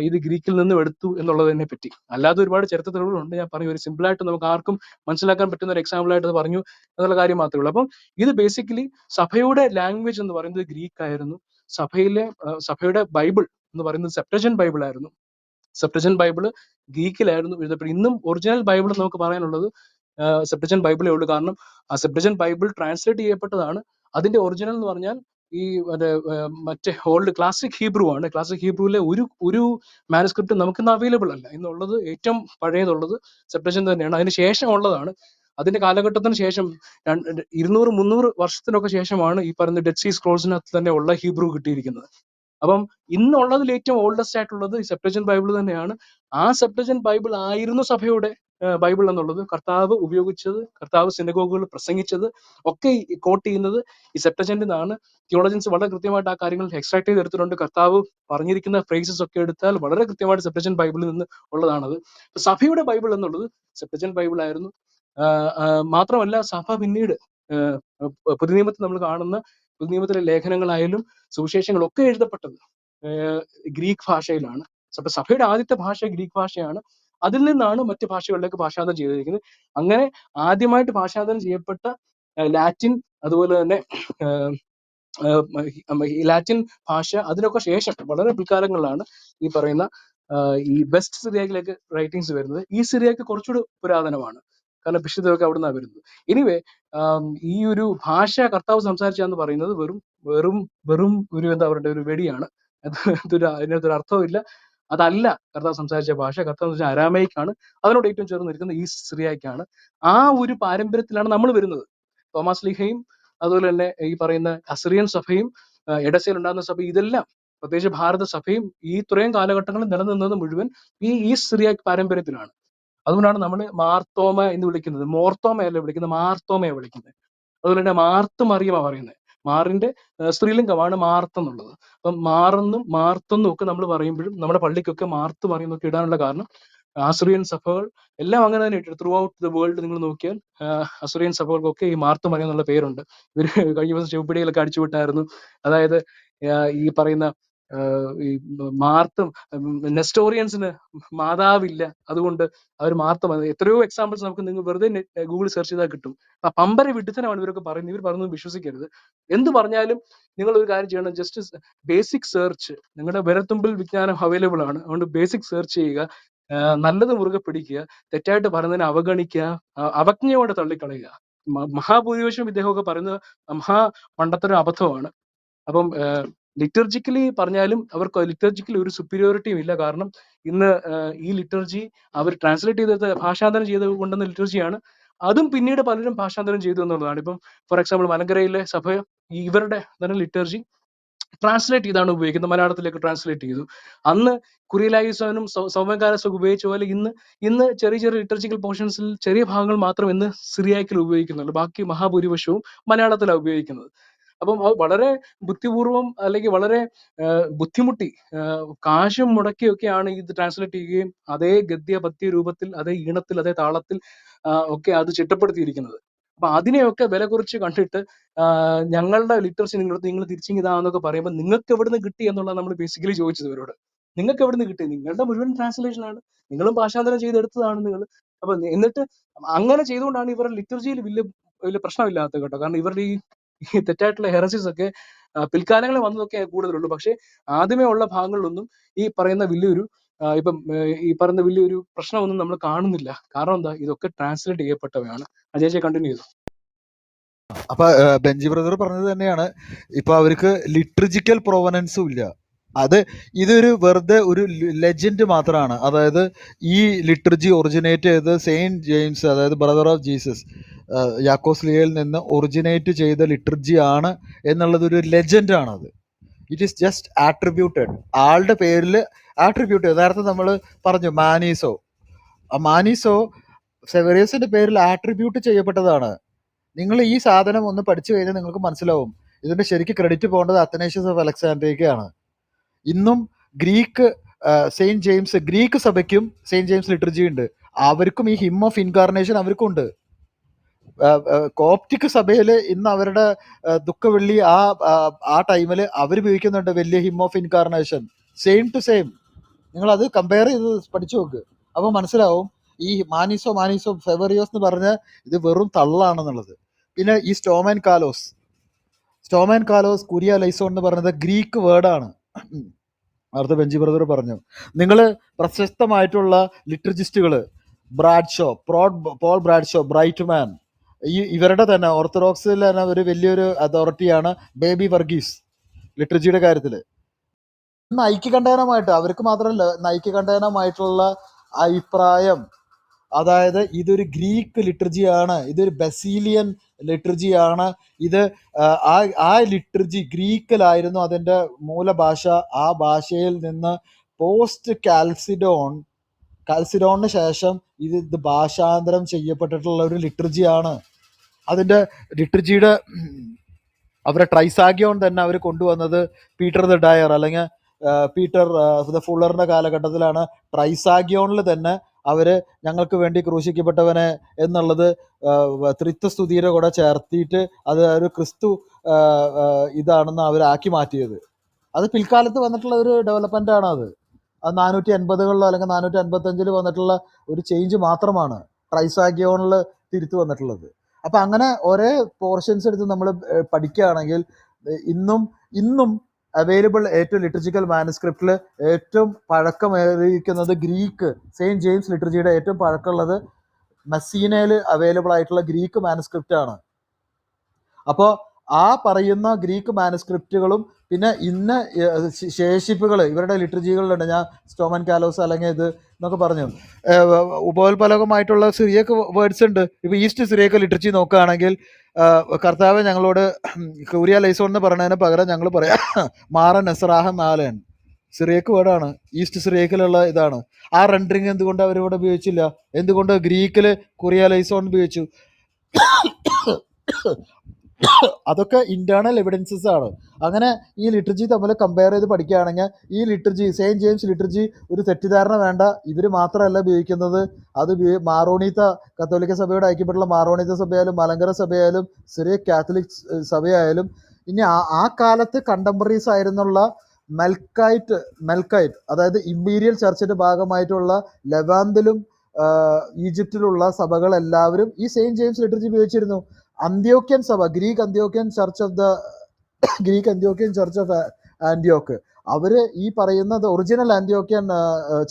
ഇത് ഗ്രീക്കിൽ നിന്നും എടുത്തു എന്നുള്ളതിനെ പറ്റി. അല്ലാതെ ഒരുപാട് ചരിത്ര തെളിവുകളുണ്ട്. ഞാൻ പറഞ്ഞു, ഒരു സിമ്പിൾ ആയിട്ട് നമുക്ക് ആർക്കും മനസ്സിലാക്കാൻ പറ്റുന്ന ഒരു എക്സാമ്പിൾ ആയിട്ട് അത് പറഞ്ഞു എന്നുള്ള കാര്യം മാത്രമേ ഉള്ളൂ. അപ്പം ഇത് ബേസിക്കലി സഭയുടെ ലാംഗ്വേജ് എന്ന് പറയുന്നത് ഗ്രീക്ക് ആയിരുന്നു. സഭയുടെ ബൈബിൾ എന്ന് പറയുന്നത് സെപ്റ്റജന്റ് ബൈബിൾ ആയിരുന്നു. സെപ്റ്റജന്റ് ബൈബിള് ഗ്രീക്കിലായിരുന്നു എഴുതപ്പെടുന്നത്. ഇന്നും ഒറിജിനൽ ബൈബിൾ നമുക്ക് പറയാനുള്ളത് സെപ്റ്റജന്റ് ബൈബിളേ ഉള്ളൂ. കാരണം ആ സെപ്റ്റജന്റ് ബൈബിൾ ട്രാൻസ്ലേറ്റ് ചെയ്യപ്പെട്ടതാണ്. അതിന്റെ ഒറിജിനൽ എന്ന് പറഞ്ഞാൽ ഈ മറ്റേ ഓൾഡ് ക്ലാസിക് ഹീബ്രു ആണ്. ക്ലാസിക് ഹീബ്രുവിലെ ഒരു മാനുസ്ക്രിപ്റ്റ് നമുക്കിന്ന് അവൈലബിൾ അല്ല. ഇന്നുള്ളത് ഏറ്റവും പഴയതുള്ളത് സെപ്റ്റജന്റ് തന്നെയാണ്. അതിന് ശേഷം ഉള്ളതാണ്, അതിന്റെ കാലഘട്ടത്തിന് ശേഷം 200-300 വർഷത്തിനൊക്കെ ശേഷമാണ് ഈ പറയുന്ന ഡെഡ് സീ സ്ക്രോൾസിനകത്ത് തന്നെ ഉള്ള ഹീബ്രു കിട്ടിയിരിക്കുന്നത്. അപ്പം ഇന്നുള്ളതിൽ ഏറ്റവും ഓൾഡസ്റ്റ് ആയിട്ടുള്ളത് ഈ സെപ്റ്റജന്റ് ബൈബിൾ തന്നെയാണ്. ആ സെപ്റ്റജന്റ് ബൈബിൾ ആയിരുന്നു സഭയുടെ ബൈബിൾ എന്നുള്ളത്. കർത്താവ് ഉപയോഗിച്ചത്, കർത്താവ് സിനഗോഗുകളിൽ പ്രസംഗിച്ചത് ഒക്കെ കോട്ട് ചെയ്യുന്നത് ഈ സെപ്റ്റജന്റിൽ നിന്നാണ്. തിയോളജൻസ് വളരെ കൃത്യമായിട്ട് ആ കാര്യങ്ങൾ എക്സ്ട്രാക്ട് ചെയ്തെടുത്തിട്ടുണ്ട്. കർത്താവ് പറഞ്ഞിരിക്കുന്ന ഫ്രേസസ് ഒക്കെ എടുത്താൽ വളരെ കൃത്യമായിട്ട് സെപ്റ്റജന്റ് ബൈബിളിൽ നിന്ന് ഉള്ളതാണത്. സഭയുടെ ബൈബിൾ എന്നുള്ളത് സെപ്റ്റജന്റ് ബൈബിൾ ആയിരുന്നു. മാത്രമല്ല സഭ പിന്നീട് പുതിയ നിയമത്തിൽ നമ്മൾ കാണുന്ന പുതിയ നിയമത്തിലെ ലേഖനങ്ങളായാലും സുവിശേഷങ്ങളൊക്കെ എഴുതപ്പെട്ടത് ഗ്രീക്ക് ഭാഷയിലാണ്. അപ്പൊ സഭയുടെ ആദ്യത്തെ ഭാഷ ഗ്രീക്ക് ഭാഷയാണ്. അതിൽ നിന്നാണ് മറ്റ് ഭാഷകളിലേക്ക് ഭാഷാന്തരം ചെയ്തിരിക്കുന്നത്. അങ്ങനെ ആദ്യമായിട്ട് ഭാഷാന്തരം ചെയ്യപ്പെട്ട ലാറ്റിൻ, അതുപോലെ തന്നെ ലാറ്റിൻ ഭാഷ, അതിനൊക്കെ ശേഷം വളരെ പിൽക്കാലങ്ങളിലാണ് ഈ പറയുന്ന ഈ വെസ്റ്റ് സിറിയക്കിലേക്ക് റൈറ്റിങ്സ് വരുന്നത്. ഈ സിറിയക്ക് കുറച്ചുകൂടി പുരാതനമാണ്, കാരണം പിശുദ്ധമൊക്കെ അവിടെ നിന്നാണ് വരുന്നത്. എനിവേ ഈ ഒരു ഭാഷ കർത്താവ് സംസാരിച്ചാന്ന് പറയുന്നത് വെറും ഒരു എന്താ പറയുക, ഒരു വെടിയാണ്. അതിനകത്തൊരു അർത്ഥമില്ല. അതല്ല കർത്താവ് സംസാരിച്ച ഭാഷ. കർത്താവ് സംസാരിച്ച അരാമയിക്കാണ്. അതിനോട് ഏറ്റവും ചേർന്ന് നിൽക്കുന്ന ഈ സിറിയായിക്കാണ്. ആ ഒരു പാരമ്പര്യത്തിലാണ് നമ്മൾ വരുന്നത്. തോമസ് ലീഹയും അതുപോലെ തന്നെ ഈ പറയുന്ന അസിറിയൻ സഭയും എഡസയിൽ ഉണ്ടാകുന്ന സഭ, ഇതെല്ലാം പ്രത്യേകിച്ച് ഭാരത സഭയും ഈ ഇത്രയും കാലഘട്ടങ്ങളിൽ നിലനിന്നത് മുഴുവൻ ഈ സിറിയാക് പാരമ്പര്യത്തിലാണ്. അതുകൊണ്ടാണ് നമ്മൾ മാർത്തോമ എന്ന് വിളിക്കുന്നത്. മോർത്തോമയല്ല വിളിക്കുന്നത്, മാർത്തോമയാണ് വിളിക്കുന്നത്. അതുപോലെ തന്നെ മാർത്ത് മറിയമാ പറയുന്നത്. മാറിന്റെ സ്ത്രീലിംഗമാണ് മാർത്ത് എന്നുള്ളത്. അപ്പം മാറെന്നും മാർത്തെന്നും ഒക്കെ നമ്മൾ പറയുമ്പോഴും നമ്മുടെ പള്ളിക്കൊക്കെ മാർത്ത് മറിയെന്നൊക്കെ ഇടാനുള്ള കാരണം അസുറിയൻ സഭകൾ എല്ലാം അങ്ങനെ തന്നെ ഇട്ടു. ത്രൂ ഔട്ട് ദ വേൾഡ് നിങ്ങൾ നോക്കിയാൽ അസുറിയൻ സഭകൾക്കൊക്കെ ഈ മാർത്ത് മറിയം എന്നുള്ള പേരുണ്ട്. ഇവർ കഴിഞ്ഞ ദിവസം ചെവിപ്പിടികളൊക്കെ അടിച്ചുവിട്ടായിരുന്നു. അതായത് ഈ പറയുന്ന ഈ മാർത്തും നെസ്റ്റോറിയൻസിന് മാതാവില്ല, അതുകൊണ്ട് അവർ മാർത്ത. എത്രയോ എക്സാമ്പിൾസ് നമുക്ക് നിങ്ങൾ വെറുതെ ഗൂഗിൾ സെർച്ച് ചെയ്താൽ കിട്ടും. പമ്പര വിഡ്ഢിത്തരമാണ് ഇവരൊക്കെ പറയുന്നത്. ഇവർ പറയുന്നത് വിശ്വസിക്കരുത്. എന്ത് പറഞ്ഞാലും നിങ്ങൾ ഒരു കാര്യം ചെയ്യണം, ജസ്റ്റ് ബേസിക് സെർച്ച്. നിങ്ങളുടെ വിരൽത്തുമ്പിൽ വിജ്ഞാനം അവൈലബിൾ ആണ്. അതുകൊണ്ട് ബേസിക് സെർച്ച് ചെയ്യുക, നല്ലത് മുറുകെ പിടിക്കുക, തെറ്റായിട്ട് പറയുന്നതിനെ അവഗണിക്കുക, അവജ്ഞയോടെ തള്ളിക്കളയുക. മഹാഭൂരിപക്ഷം ഇദ്ദേഹമൊക്കെ പറയുന്നത് മഹാ പണ്ടത്തൊരു അബദ്ധമാണ്. അപ്പം ലിറ്റർജിക്കലി പറഞ്ഞാലും അവർക്ക് ലിറ്റർജിക്കലി ഒരു സുപ്പീരിയോറിറ്റിയും ഇല്ല. കാരണം ഇന്ന് ഈ ലിറ്റർജി അവർ ട്രാൻസ്ലേറ്റ് ചെയ്തത്, ഭാഷാന്തരം ചെയ്ത് കൊണ്ടുവന്ന ലിറ്റർജിയാണ്. അതും പിന്നീട് പലരും ഭാഷാന്തരം ചെയ്തു എന്നുള്ളതാണ്. ഇപ്പം ഫോർ എക്സാമ്പിൾ മലങ്കരയിലെ സഭ ഇവരുടെ തന്നെ ലിറ്റർജി ട്രാൻസ്ലേറ്റ് ചെയ്താണ് ഉപയോഗിക്കുന്നത്, മലയാളത്തിലേക്ക് ട്രാൻസ്ലേറ്റ് ചെയ്തു. അന്ന് കുറിയലായുസനും സൗമ്യകാലസൊക്കെ ഉപയോഗിച്ച പോലെ ഇന്ന് ചെറിയ ചെറിയ ലിറ്റർജിക്കൽ പോർഷൻസിൽ ചെറിയ ഭാഗങ്ങൾ മാത്രം ഇന്ന് സിറിയാക്കിൽ ഉപയോഗിക്കുന്നുള്ളൂ. ബാക്കി മഹാഭൂരിപക്ഷവും മലയാളത്തിലാണ് ഉപയോഗിക്കുന്നത്. അപ്പം അത് വളരെ ബുദ്ധിപൂർവം അല്ലെങ്കിൽ വളരെ ബുദ്ധിമുട്ടി കാശും മുടക്കിയൊക്കെയാണ് ഇത് ട്രാൻസ്ലേറ്റ് ചെയ്യുകയും അതേ ഗദ്യ പദ്യ രൂപത്തിൽ, അതേ ഈണത്തിൽ, അതേ താളത്തിൽ ഒക്കെ അത് ചിട്ടപ്പെടുത്തിയിരിക്കുന്നത്. അപ്പൊ അതിനെയൊക്കെ വില കുറിച്ച് കണ്ടിട്ട് ഞങ്ങളുടെ ലിറ്ററസി നിങ്ങൾ തിരിച്ചിങ്ങിതാന്നൊക്കെ പറയുമ്പോൾ നിങ്ങൾക്ക് എവിടുന്ന് കിട്ടി എന്നുള്ളത് നമ്മൾ ബേസിക്കലി ചോദിച്ചത് ഇവരോട്. നിങ്ങൾക്ക് എവിടുന്ന് കിട്ടി? നിങ്ങളുടെ മുഴുവൻ ട്രാൻസ്ലേഷനാണ്, നിങ്ങളും ഭാഷാന്തരം ചെയ്തെടുത്തതാണ് നിങ്ങൾ. അപ്പൊ എന്നിട്ട് അങ്ങനെ ചെയ്തുകൊണ്ടാണ് ഇവരുടെ ലിറ്റർജിയിൽ വലിയ പ്രശ്നമില്ലാത്തത് കേട്ടോ. കാരണം ഇവരുടെ ഈ തെറ്റായിട്ടുള്ള ഹെറസിസ് ഒക്കെ പിൽക്കാലങ്ങളിൽ വന്നതൊക്കെ കൂടുതലുള്ളൂ. പക്ഷെ ആദ്യമേ ഉള്ള ഭാഗങ്ങളിലൊന്നും ഈ പറയുന്ന വലിയൊരു ഈ പറയുന്ന വലിയൊരു പ്രശ്നമൊന്നും നമ്മൾ കാണുന്നില്ല. കാരണം എന്താ? ഇതൊക്കെ ട്രാൻസ്ലേറ്റ് ചെയ്യപ്പെട്ടവയാണ്. അജയ് കണ്ടിന്യൂ ചെയ്തു. അപ്പൊ ബെഞ്ചി ബ്രദർ പറഞ്ഞത് തന്നെയാണ്. ഇപ്പൊ അവർക്ക് ലിറ്റർജിക്കൽ പ്രൊവനൻസും ഇല്ല. ഇതൊരു വെറുതെ ഒരു ലെജൻഡ് മാത്രമാണ്. അതായത് ഈ ലിറ്റർജി ഒറിജിനേറ്റ് ചെയ്ത് സെയിന്റ് ജെയിംസ്, അതായത് ബ്രദർ ഓഫ് ജീസസ്, യാക്കോസ്ലിയയിൽ നിന്ന് ഒറിജിനേറ്റ് ചെയ്ത ലിറ്റർജി ആണ് എന്നുള്ളത് ഒരു ലെജൻഡ് ആണത്. ഇറ്റ് ഈസ് ജസ്റ്റ് ആട്രിബ്യൂട്ടഡ്, ആളുടെ പേരിൽ ആട്രിബ്യൂട്ട്. യഥാർത്ഥം നമ്മൾ പറഞ്ഞു മാനീസോ, ആ മാനീസോ സെവേറിയസിന്റെ പേരിൽ ആട്രിബ്യൂട്ട് ചെയ്യപ്പെട്ടതാണ്. നിങ്ങൾ ഈ സാധനം ഒന്ന് പഠിച്ചു കഴിഞ്ഞാൽ നിങ്ങൾക്ക് മനസ്സിലാവും ഇതിന്റെ ശരിക്കും ക്രെഡിറ്റ് പോകേണ്ടത് അത്തനേഷ്യസ് ഓഫ് അലക്സാൻഡ്രിയക്കാണ്. ഇന്നും ഗ്രീക്ക് സെയിന്റ് ജെയിംസ്, ഗ്രീക്ക് സഭയ്ക്കും സെയിന്റ് ജെയിംസ് ലിറ്റർജി ഉണ്ട്. അവർക്കും ഈ ഹിം ഓഫ് ഇൻകാർണേഷൻ അവർക്കും ഉണ്ട്. കോപ്റ്റിക് സഭയിൽ ഇന്ന് അവരുടെ ദുഃഖവെള്ളി ആ ടൈമിൽ അവർ ഉപയോഗിക്കുന്നുണ്ട് വലിയ hymn of incarnation. Same to same. നിങ്ങൾ അത് കമ്പയർ ചെയ്ത് പഠിച്ചു നോക്ക്, അപ്പോൾ മനസ്സിലാവും ഈ മാനീസോ ഫെവറിയോസ് എന്ന് പറഞ്ഞ ഇത് വെറും തള്ളാണെന്നുള്ളത്. പിന്നെ ഈ സ്റ്റോമാൻ കാലോസ് കുരിയ ലൈസോൺ എന്ന് പറയുന്നത് ഗ്രീക്ക് വേർഡാണ്. അടുത്ത ബെഞ്ചി ബ്രദർ പറഞ്ഞു, നിങ്ങൾ പ്രശസ്തമായിട്ടുള്ള ലിറ്റർജിസ്റ്റുകൾ പോൾ ബ്രാഡ്ഷോ, ബ്രൈറ്റ്മാൻ, ഇവരുടെ തന്നെ ഓർത്തഡോക്സിൽ തന്നെ ഒരു വലിയൊരു അതോറിറ്റിയാണ് ബേബി വർഗീസ് ലിറ്റർജിയുടെ കാര്യത്തിൽ. ഇന്ന് ഐക്യകണ്ഠേനമായിട്ട്, അവർക്ക് മാത്രമല്ല, ഐക്യകണ്ഠേനമായിട്ടുള്ള അഭിപ്രായം, അതായത് ഇതൊരു ഗ്രീക്ക് ലിറ്റർജിയാണ്, ഇതൊരു ബസീലിയൻ ലിറ്റർജിയാണ്. ഇത് ആ ലിറ്റർജി ഗ്രീക്കിലായിരുന്നു അതിൻ്റെ മൂലഭാഷ. ആ ഭാഷയിൽ നിന്ന് പോസ്റ്റ് കാൽസിഡോണിന് ശേഷം ഇത് ഭാഷാന്തരം ചെയ്യപ്പെട്ടിട്ടുള്ള ഒരു ലിറ്റർജിയാണ്. അതിൻ്റെ ലിറ്റർജിയുടെ അവരുടെ ട്രൈസാഗ്യോൺ തന്നെ അവർ കൊണ്ടുവന്നത് പീറ്റർ ദ ഡയർ അല്ലെങ്കിൽ പീറ്റർ ദ ഫുള്ളറിൻ്റെ കാലഘട്ടത്തിലാണ്. ട്രൈസാഗ്യോണിൽ തന്നെ അവർ ഞങ്ങൾക്ക് വേണ്ടി ക്രൂശിക്കപ്പെട്ടവനെ എന്നുള്ളത് ത്രിത്വസ്തുതിയുടെ കൂടെ ചേർത്തിയിട്ട് അത് ഒരു ക്രിസ്തു ഇതാണെന്ന് അവരാക്കി മാറ്റിയത്. അത് പിൽക്കാലത്ത് വന്നിട്ടുള്ള ഒരു ഡെവലപ്മെൻ്റ് ആണ്. അത് 480കളിലോ അല്ലെങ്കിൽ 455 വന്നിട്ടുള്ള ഒരു ചേഞ്ച് മാത്രമാണ് ട്രൈസാഗ്യോണിൽ തിരുത്തു വന്നിട്ടുള്ളത്. അപ്പം അങ്ങനെ ഒരേ പോർഷൻസ് എടുത്ത് നമ്മൾ പഠിക്കുകയാണെങ്കിൽ ഇന്നും അവൈലബിൾ ഏറ്റവും ലിറ്റർജിക്കൽ മാനുസ്ക്രിപ്റ്റിൽ ഏറ്റവും പഴക്കമേറിയിരിക്കുന്നത് ഗ്രീക്ക് സെയിന്റ് ജെയിംസ് ലിറ്റർജിയുടെ ഏറ്റവും പഴക്കമുള്ളത് മെസ്സീനയിൽ അവൈലബിൾ ആയിട്ടുള്ള ഗ്രീക്ക് മാനുസ്ക്രിപ്റ്റ് ആണ്. അപ്പോൾ ആ പറയുന്ന ഗ്രീക്ക് മാനുസ്ക്രിപ്റ്റുകളും പിന്നെ ഇന്ന് ശേഷിപ്പുകൾ ഇവരുടെ ലിറ്റർജികളിലുണ്ട്. ഞാൻ സ്റ്റോമൻ കാലോസ് അല്ലെങ്കിൽ ഇത് എന്നൊക്കെ പറഞ്ഞു ഉപോത്പലകമായിട്ടുള്ള സിറിയക്ക് വേർഡ്സ് ഉണ്ട്. ഇപ്പോൾ ഈസ്റ്റ് സിറിയക്ക് ലിറ്റർജി നോക്കുകയാണെങ്കിൽ കർത്താവ് ഞങ്ങളോട് കൂരിയ ലൈസോൺ എന്ന് പറയുന്നതിന് പകരം ഞങ്ങൾ പറയാം മാറ നെസറാഹ നാലാണ് സിറിയക്ക് വേർഡാണ്. ഈസ്റ്റ് സിറിയക്കിലുള്ള ഇതാണ്. ആ റെൻഡറിങ് എന്തുകൊണ്ട് അവരിവിടെ ഉപയോഗിച്ചില്ല? എന്തുകൊണ്ട് ഗ്രീക്കിൽ കുറിയ ലൈസോൺ ഉപയോഗിച്ചു? അതൊക്കെ ഇന്റേണൽ എവിഡൻസസ് ആണ്. അങ്ങനെ ഈ ലിറ്റർജി തമ്മിൽ കമ്പയർ ചെയ്ത് പഠിക്കുകയാണെങ്കിൽ ഈ ലിറ്റർജി സെയിൻറ്റ് ജെയിംസ് ലിറ്റർജി ഒരു തെറ്റിദ്ധാരണ വേണ്ട. ഇവർ മാത്രമല്ല ഉപയോഗിക്കുന്നത്, അത് മാറോണീത്ത കത്തോലിക്ക സഭയോട് ഐക്യപ്പെട്ടുള്ള മാറോണീത്ത സഭയായാലും മലങ്കര സഭയായാലും സിറിയക് കാത്തലിക് സഭയായാലും ഇനി ആ കാലത്ത് കണ്ടംപററീസ് ആയിരുന്നുള്ള മെൽക്കൈറ്റ് അതായത് ഇമ്പീരിയൽ ചർച്ചിന്റെ ഭാഗമായിട്ടുള്ള ലെവാന്തിലും ഈജിപ്തിലുള്ള സഭകളെല്ലാവരും ഈ സെയിൻറ്റ് ജെയിംസ് ലിറ്റർജി ഉപയോഗിച്ചിരുന്നു. അന്ത്യോക്യൻ സഭ, ഗ്രീക്ക് അന്ത്യോക്യൻ ചർച്ച് ഓഫ് ആന്റിയോക്ക്, അവര് ഈ പറയുന്നത് ഒറിജിനൽ ആന്റിയോക്യൻ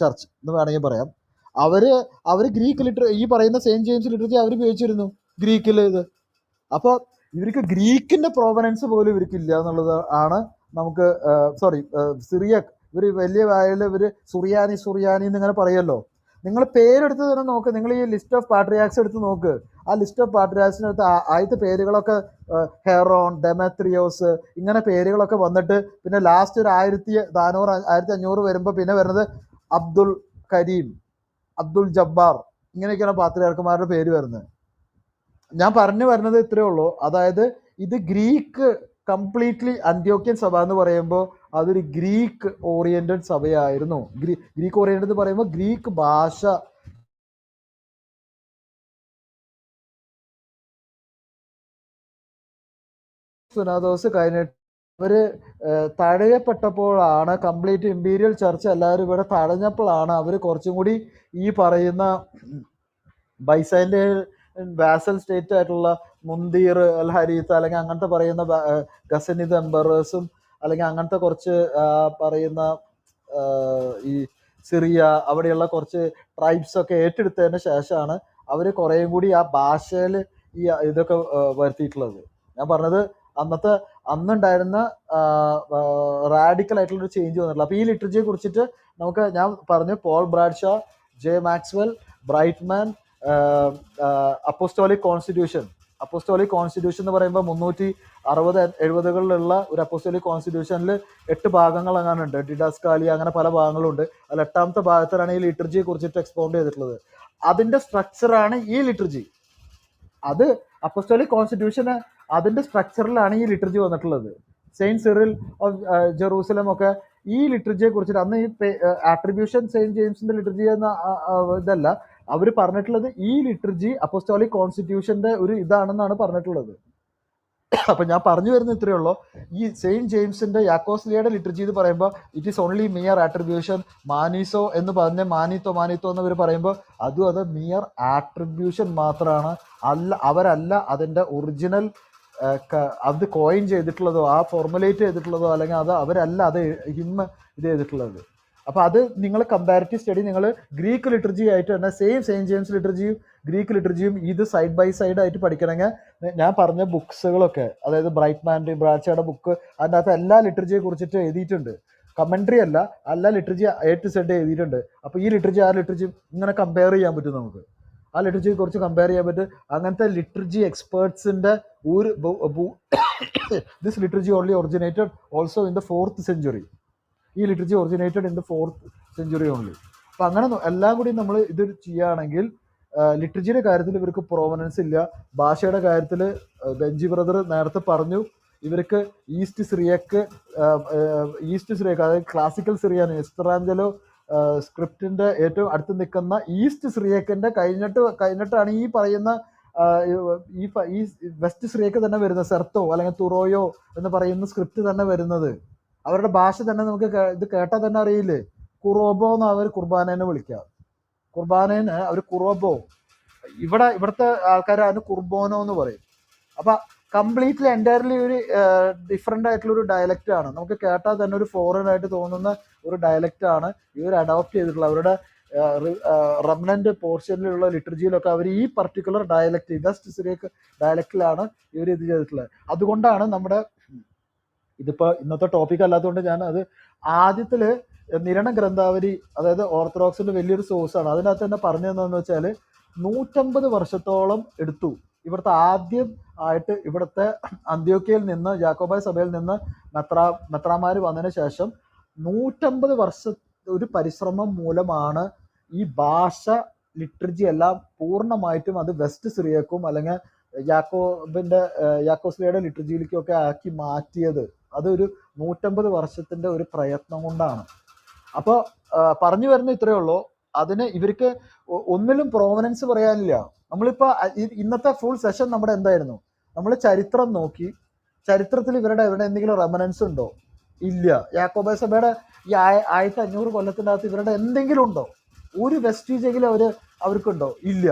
ചർച്ച് എന്ന് വേണമെങ്കിൽ പറയാം. അവര് ഗ്രീക്ക് ഈ പറയുന്ന സെയിൻറ്റ് ജെയിംസ് ലിറ്റർജി അവർ ഉപയോഗിച്ചിരുന്നു ഗ്രീക്കിൽ ഇത്. അപ്പോൾ ഇവർക്ക് ഗ്രീക്കിന്റെ പ്രോവനൻസ് പോലും ഇവർക്ക് ഇല്ല എന്നുള്ളത് ആണ് നമുക്ക് സിറിയക് ഇവർ വലിയ വായയിൽ ഇവർ സുറിയാനി എന്നിങ്ങനെ പറയുമല്ലോ. നിങ്ങൾ പേരെടുത്ത് തന്നെ നോക്ക്. നിങ്ങൾ ഈ ലിസ്റ്റ് ഓഫ് പാട്രിയാക്സ് എടുത്ത് നോക്ക്. ആ ലിസ്റ്റ് ഓഫ് പാട്രിയാക്സിനടുത്ത് ആദ്യത്തെ പേരുകളൊക്കെ ഹെറോൺ, ഡെമത്രിയോസ് ഇങ്ങനെ പേരുകളൊക്കെ വന്നിട്ട് പിന്നെ ലാസ്റ്റ് ഒരു 1400-1500 വരുമ്പോൾ പിന്നെ വരുന്നത് അബ്ദുൽ കരീം, അബ്ദുൽ ജബ്ബാർ, ഇങ്ങനെയൊക്കെയാണ് പാത്രിയാർക്കുമാരുടെ പേര് വരുന്നത്. ഞാൻ പറഞ്ഞു വരുന്നത് ഇത്രയേ ഉള്ളൂ. അതായത് ഇത് ഗ്രീക്ക് കംപ്ലീറ്റ്ലി അന്ത്യോക്യൻ സഭ എന്ന് പറയുമ്പോൾ അതൊരു ഗ്രീക്ക് ഓറിയന്റഡ് സഭയായിരുന്നു. ഗ്രീക്ക് ഓറിയന്റഡ് എന്ന് പറയുമ്പോൾ ഗ്രീക്ക് ഭാഷ സുനാദോസ് കഴിഞ്ഞിട്ട് അവര് തഴയപ്പെട്ടപ്പോഴാണ്, കംപ്ലീറ്റ് ഇമ്പീരിയൽ ചർച്ച് എല്ലാവരും ഇവിടെ തടഞ്ഞപ്പോഴാണ് അവർ കുറച്ചും കൂടി ഈ പറയുന്ന ബൈസൈൻ്റെ വാസൽ സ്റ്റേറ്റ് ആയിട്ടുള്ള മുന്തിർ, അൽ ഹരീത്ത് അല്ലെങ്കിൽ അങ്ങനത്തെ പറയുന്ന ഗസനിദ് എംബറേഴ്സും അല്ലെങ്കിൽ അങ്ങനത്തെ കുറച്ച് പറയുന്ന ഈ സിറിയ അവിടെയുള്ള കുറച്ച് ട്രൈബ്സ് ഒക്കെ ഏറ്റെടുത്തതിന് ശേഷമാണ് അവർ കുറേയും കൂടി ആ ഭാഷയിൽ ഈ ഇതൊക്കെ വരുത്തിയിട്ടുള്ളത്. ഞാൻ പറഞ്ഞത് അന്നുണ്ടായിരുന്ന റാഡിക്കൽ ആയിട്ടുള്ളൊരു ചേഞ്ച് വന്നിട്ടില്ല. അപ്പോൾ ഈ ലിറ്റർജിയെ കുറിച്ചിട്ട് ഞാൻ പറഞ്ഞു Paul Bradshaw, J Maxwell, Brightman, apostolic constitution എന്ന് പറയുമ്പോൾ 360-70കളിലുള്ള ഒരു അപ്പോസ്റ്റോളിക് കോൺസ്റ്റിറ്റ്യൂഷനിൽ 8 ഭാഗങ്ങൾ അങ്ങനെ ഉണ്ട്. ഡിഡാസ്കാലി അങ്ങനെ പല ഭാഗങ്ങളുണ്ട്. അതിൽ 8ാമത്തെ ഭാഗത്തിലാണ് ഈ ലിറ്റർജിയെ കുറിച്ചിട്ട് എക്സ്പോണ്ട് ചെയ്തിട്ടുള്ളത്. അതിന്റെ സ്ട്രക്ചറാണ് ഈ ലിറ്റർജി. അത് അപ്പോസ്റ്റോളിക് കോൺസ്റ്റിറ്റ്യൂഷന് അതിന്റെ സ്ട്രക്ചറിലാണ് ഈ ലിറ്റർജി വന്നിട്ടുള്ളത്. സെയിന്റ് സിറിൽ ഓഫ് ജെറൂസലം ഒക്കെ ഈ ലിറ്റർജിയെ കുറിച്ചിട്ട് അന്ന് ഈ ആട്രിബ്യൂഷൻ സെയിന്റ് ജെയിംസിന്റെ ലിറ്റർജി എന്ന ഇതല്ല അവർ പറഞ്ഞിട്ടുള്ളത്. ഈ ലിറ്റർജി അപ്പോസ്റ്റോളിക് കോൺസ്റ്റിറ്റ്യൂഷന്റെ ഒരു ഇതാണെന്നാണ് പറഞ്ഞിട്ടുള്ളത്. അപ്പൊ ഞാൻ പറഞ്ഞു വരുന്നത് ഇത്രയേ ഉള്ളൂ. ഈ സെയിന്റ് ജെയിംസിന്റെ യാക്കോസ്ലിയയുടെ ലിറ്റർജി എന്ന് പറയുമ്പോൾ it is only mere attribution. മാനീസോ എന്ന് പറഞ്ഞ മാനിത്തോ എന്നവർ പറയുമ്പോൾ അത് മിയർ ആട്രിബ്യൂഷൻ മാത്രമാണ്. അവരല്ല അതിന്റെ ഒറിജിനൽ അത് കോയിൻ ചെയ്തിട്ടുള്ളതോ ആ ഫോർമുലേറ്റ് ചെയ്തിട്ടുള്ളതോ അല്ലെങ്കിൽ അവരല്ല അത് ഇത് ചെയ്തിട്ടുള്ളത്. അപ്പൊ അത് നിങ്ങൾ കമ്പാരിറ്റീവ് സ്റ്റഡി നിങ്ങൾ ഗ്രീക്ക് ലിറ്റർജി ആയിട്ട് തന്നെ സെയിന്റ് ജെയിംസ് ലിറ്റർജിയും ഗ്രീക്ക് ലിറ്റർജിയും ഇത് സൈഡ് ബൈ സൈഡ് ആയിട്ട് പഠിക്കണമെങ്കിൽ ഞാൻ പറഞ്ഞ ബുക്സുകളൊക്കെ, അതായത് ബ്രൈറ്റ്മാൻ്റെ ബ്രാഡ്ഷയുടെ ബുക്ക്, അതിൻ്റെ അകത്ത് എല്ലാ ലിറ്റർജിയെ കുറിച്ചിട്ട് എഴുതിയിട്ടുണ്ട്. കമൻട്രി അല്ല, എല്ലാ ലിറ്റർജി A to Z എഴുതിയിട്ടുണ്ട്. അപ്പോൾ ഈ ലിറ്റർജി ആ ലിറ്റർജി ഇങ്ങനെ കമ്പയർ ചെയ്യാൻ പറ്റും. നമുക്ക് ആ ലിറ്റർജിയെ കുറിച്ച് കമ്പയർ ചെയ്യാൻ പറ്റും. അങ്ങനത്തെ ലിറ്റർജി എക്സ്പേർട്സിന്റെ this liturgy only originated also in the 4th century. ഈ liturgy originated in the 4th century only. അപ്പം അങ്ങനെ എല്ലാം കൂടി നമ്മൾ ഇത് ചെയ്യുകയാണെങ്കിൽ ലിറ്റർജിയുടെ കാര്യത്തിൽ ഇവർക്ക് പ്രോവനൻസ് ഇല്ല. ഭാഷയുടെ കാര്യത്തിൽ ബെഞ്ചി ബ്രദർ നേരത്തെ പറഞ്ഞു, ഇവർക്ക് ഈസ്റ്റ് സിറിയക്ക് അതായത് ക്ലാസിക്കൽ സിറിയാണ് എസ്ത്രാഞ്ചലോ സ്ക്രിപ്റ്റിന്റെ ഏറ്റവും അടുത്ത് നിൽക്കുന്ന ഈസ്റ്റ് സിറിയക്കിന്റെ കഴിഞ്ഞിട്ടാണ് ഈ പറയുന്ന ഈ വെസ്റ്റ് സിറിയക്ക് തന്നെ വരുന്നത്. സെർത്തോ അല്ലെങ്കിൽ തുറോയോ എന്ന് പറയുന്ന സ്ക്രിപ്റ്റ് തന്നെ വരുന്നത്. അവരുടെ ഭാഷ തന്നെ നമുക്ക് ഇത് കേട്ടാൽ തന്നെ അറിയില്ലേ. കുറോബോ എന്ന് അവർ കുർബാനേനെ വിളിക്കുക. കുർബാനേനെ അവർ കുറോബോ, ഇവിടുത്തെ ആൾക്കാർ അതിന് കുർബോനോ എന്ന് പറയും. അപ്പൊ കംപ്ലീറ്റ്ലി എൻറ്റയർലി ഒരു ഡിഫറെൻ്റ് ആയിട്ടുള്ള ഒരു ഡയലക്റ്റ് ആണ്. നമുക്ക് കേട്ടാൽ തന്നെ ഒരു ഫോറിൻ ആയിട്ട് തോന്നുന്ന ഒരു ഡയലക്റ്റ് ആണ് ഇവർ അഡോപ്റ്റ് ചെയ്തിട്ടുള്ളത്. അവരുടെ റെമനന്റ് പോർഷനിലുള്ള ലിറ്റർജിയിലൊക്കെ അവർ ഈ പർട്ടിക്കുലർ ഡയലക്റ്റ് വെസ്റ്റ് സിറിയക്ക് ഡയലക്റ്റിലാണ് ഇവർ ഇത് ചെയ്തിട്ടുള്ളത്. അതുകൊണ്ടാണ് നമ്മുടെ ഇതിപ്പോ ഇന്നത്തെ ടോപ്പിക് അല്ലാത്തതുകൊണ്ട് ഞാൻ അത് ആദ്യത്തില് നിരണ ഗ്രന്ഥാവലി, അതായത് ഓർത്തഡോക്സിന്റെ വലിയൊരു സോഴ്സാണ്. അതിനകത്ത് തന്നെ പറഞ്ഞു തന്നതെന്ന് വെച്ചാൽ 150 വർഷത്തോളം എടുത്തു ഇവിടുത്തെ ആദ്യം ആയിട്ട് ഇവിടുത്തെ അന്ത്യോക്യയിൽ നിന്ന് യാക്കോബായ സഭയിൽ നിന്ന് മെത്രാമാര് വന്നതിന് ശേഷം 150 വർഷ ഒരു പരിശ്രമം മൂലമാണ് ഈ ഭാഷ ലിറ്റർജി എല്ലാം പൂർണ്ണമായിട്ടും അത് വെസ്റ്റ് സിറിയക്കും അല്ലെങ്കിൽ യാക്കോസ്ലിയുടെ ലിറ്റർജിയിലേക്കും ഒക്കെ ആക്കി മാറ്റിയത്. അതൊരു 150 വർഷത്തിന്റെ ഒരു പ്രയത്നം കൊണ്ടാണ്. അപ്പോൾ പറഞ്ഞു വരുന്ന ഇത്രയേ ഉള്ളൂ. അതിന് ഇവർക്ക് ഒന്നിലും പ്രോവനൻസ് പറയാനില്ല. നമ്മളിപ്പോ ഇന്നത്തെ ഫുൾ സെഷൻ നമ്മുടെ എന്തായിരുന്നു, നമ്മൾ ചരിത്രം നോക്കി. ചരിത്രത്തിൽ ഇവരുടെ എവിടെ എന്തെങ്കിലും റെമനൻസ് ഉണ്ടോ? ഇല്ല. യാക്കോബായ സഭയുടെ ഈ 1500 കൊല്ലത്തിൻ്റെ അകത്ത് ഇവരുടെ എന്തെങ്കിലും ഉണ്ടോ? ഒരു വെസ്റ്റീജെങ്കിലും അവർക്കുണ്ടോ? ഇല്ല.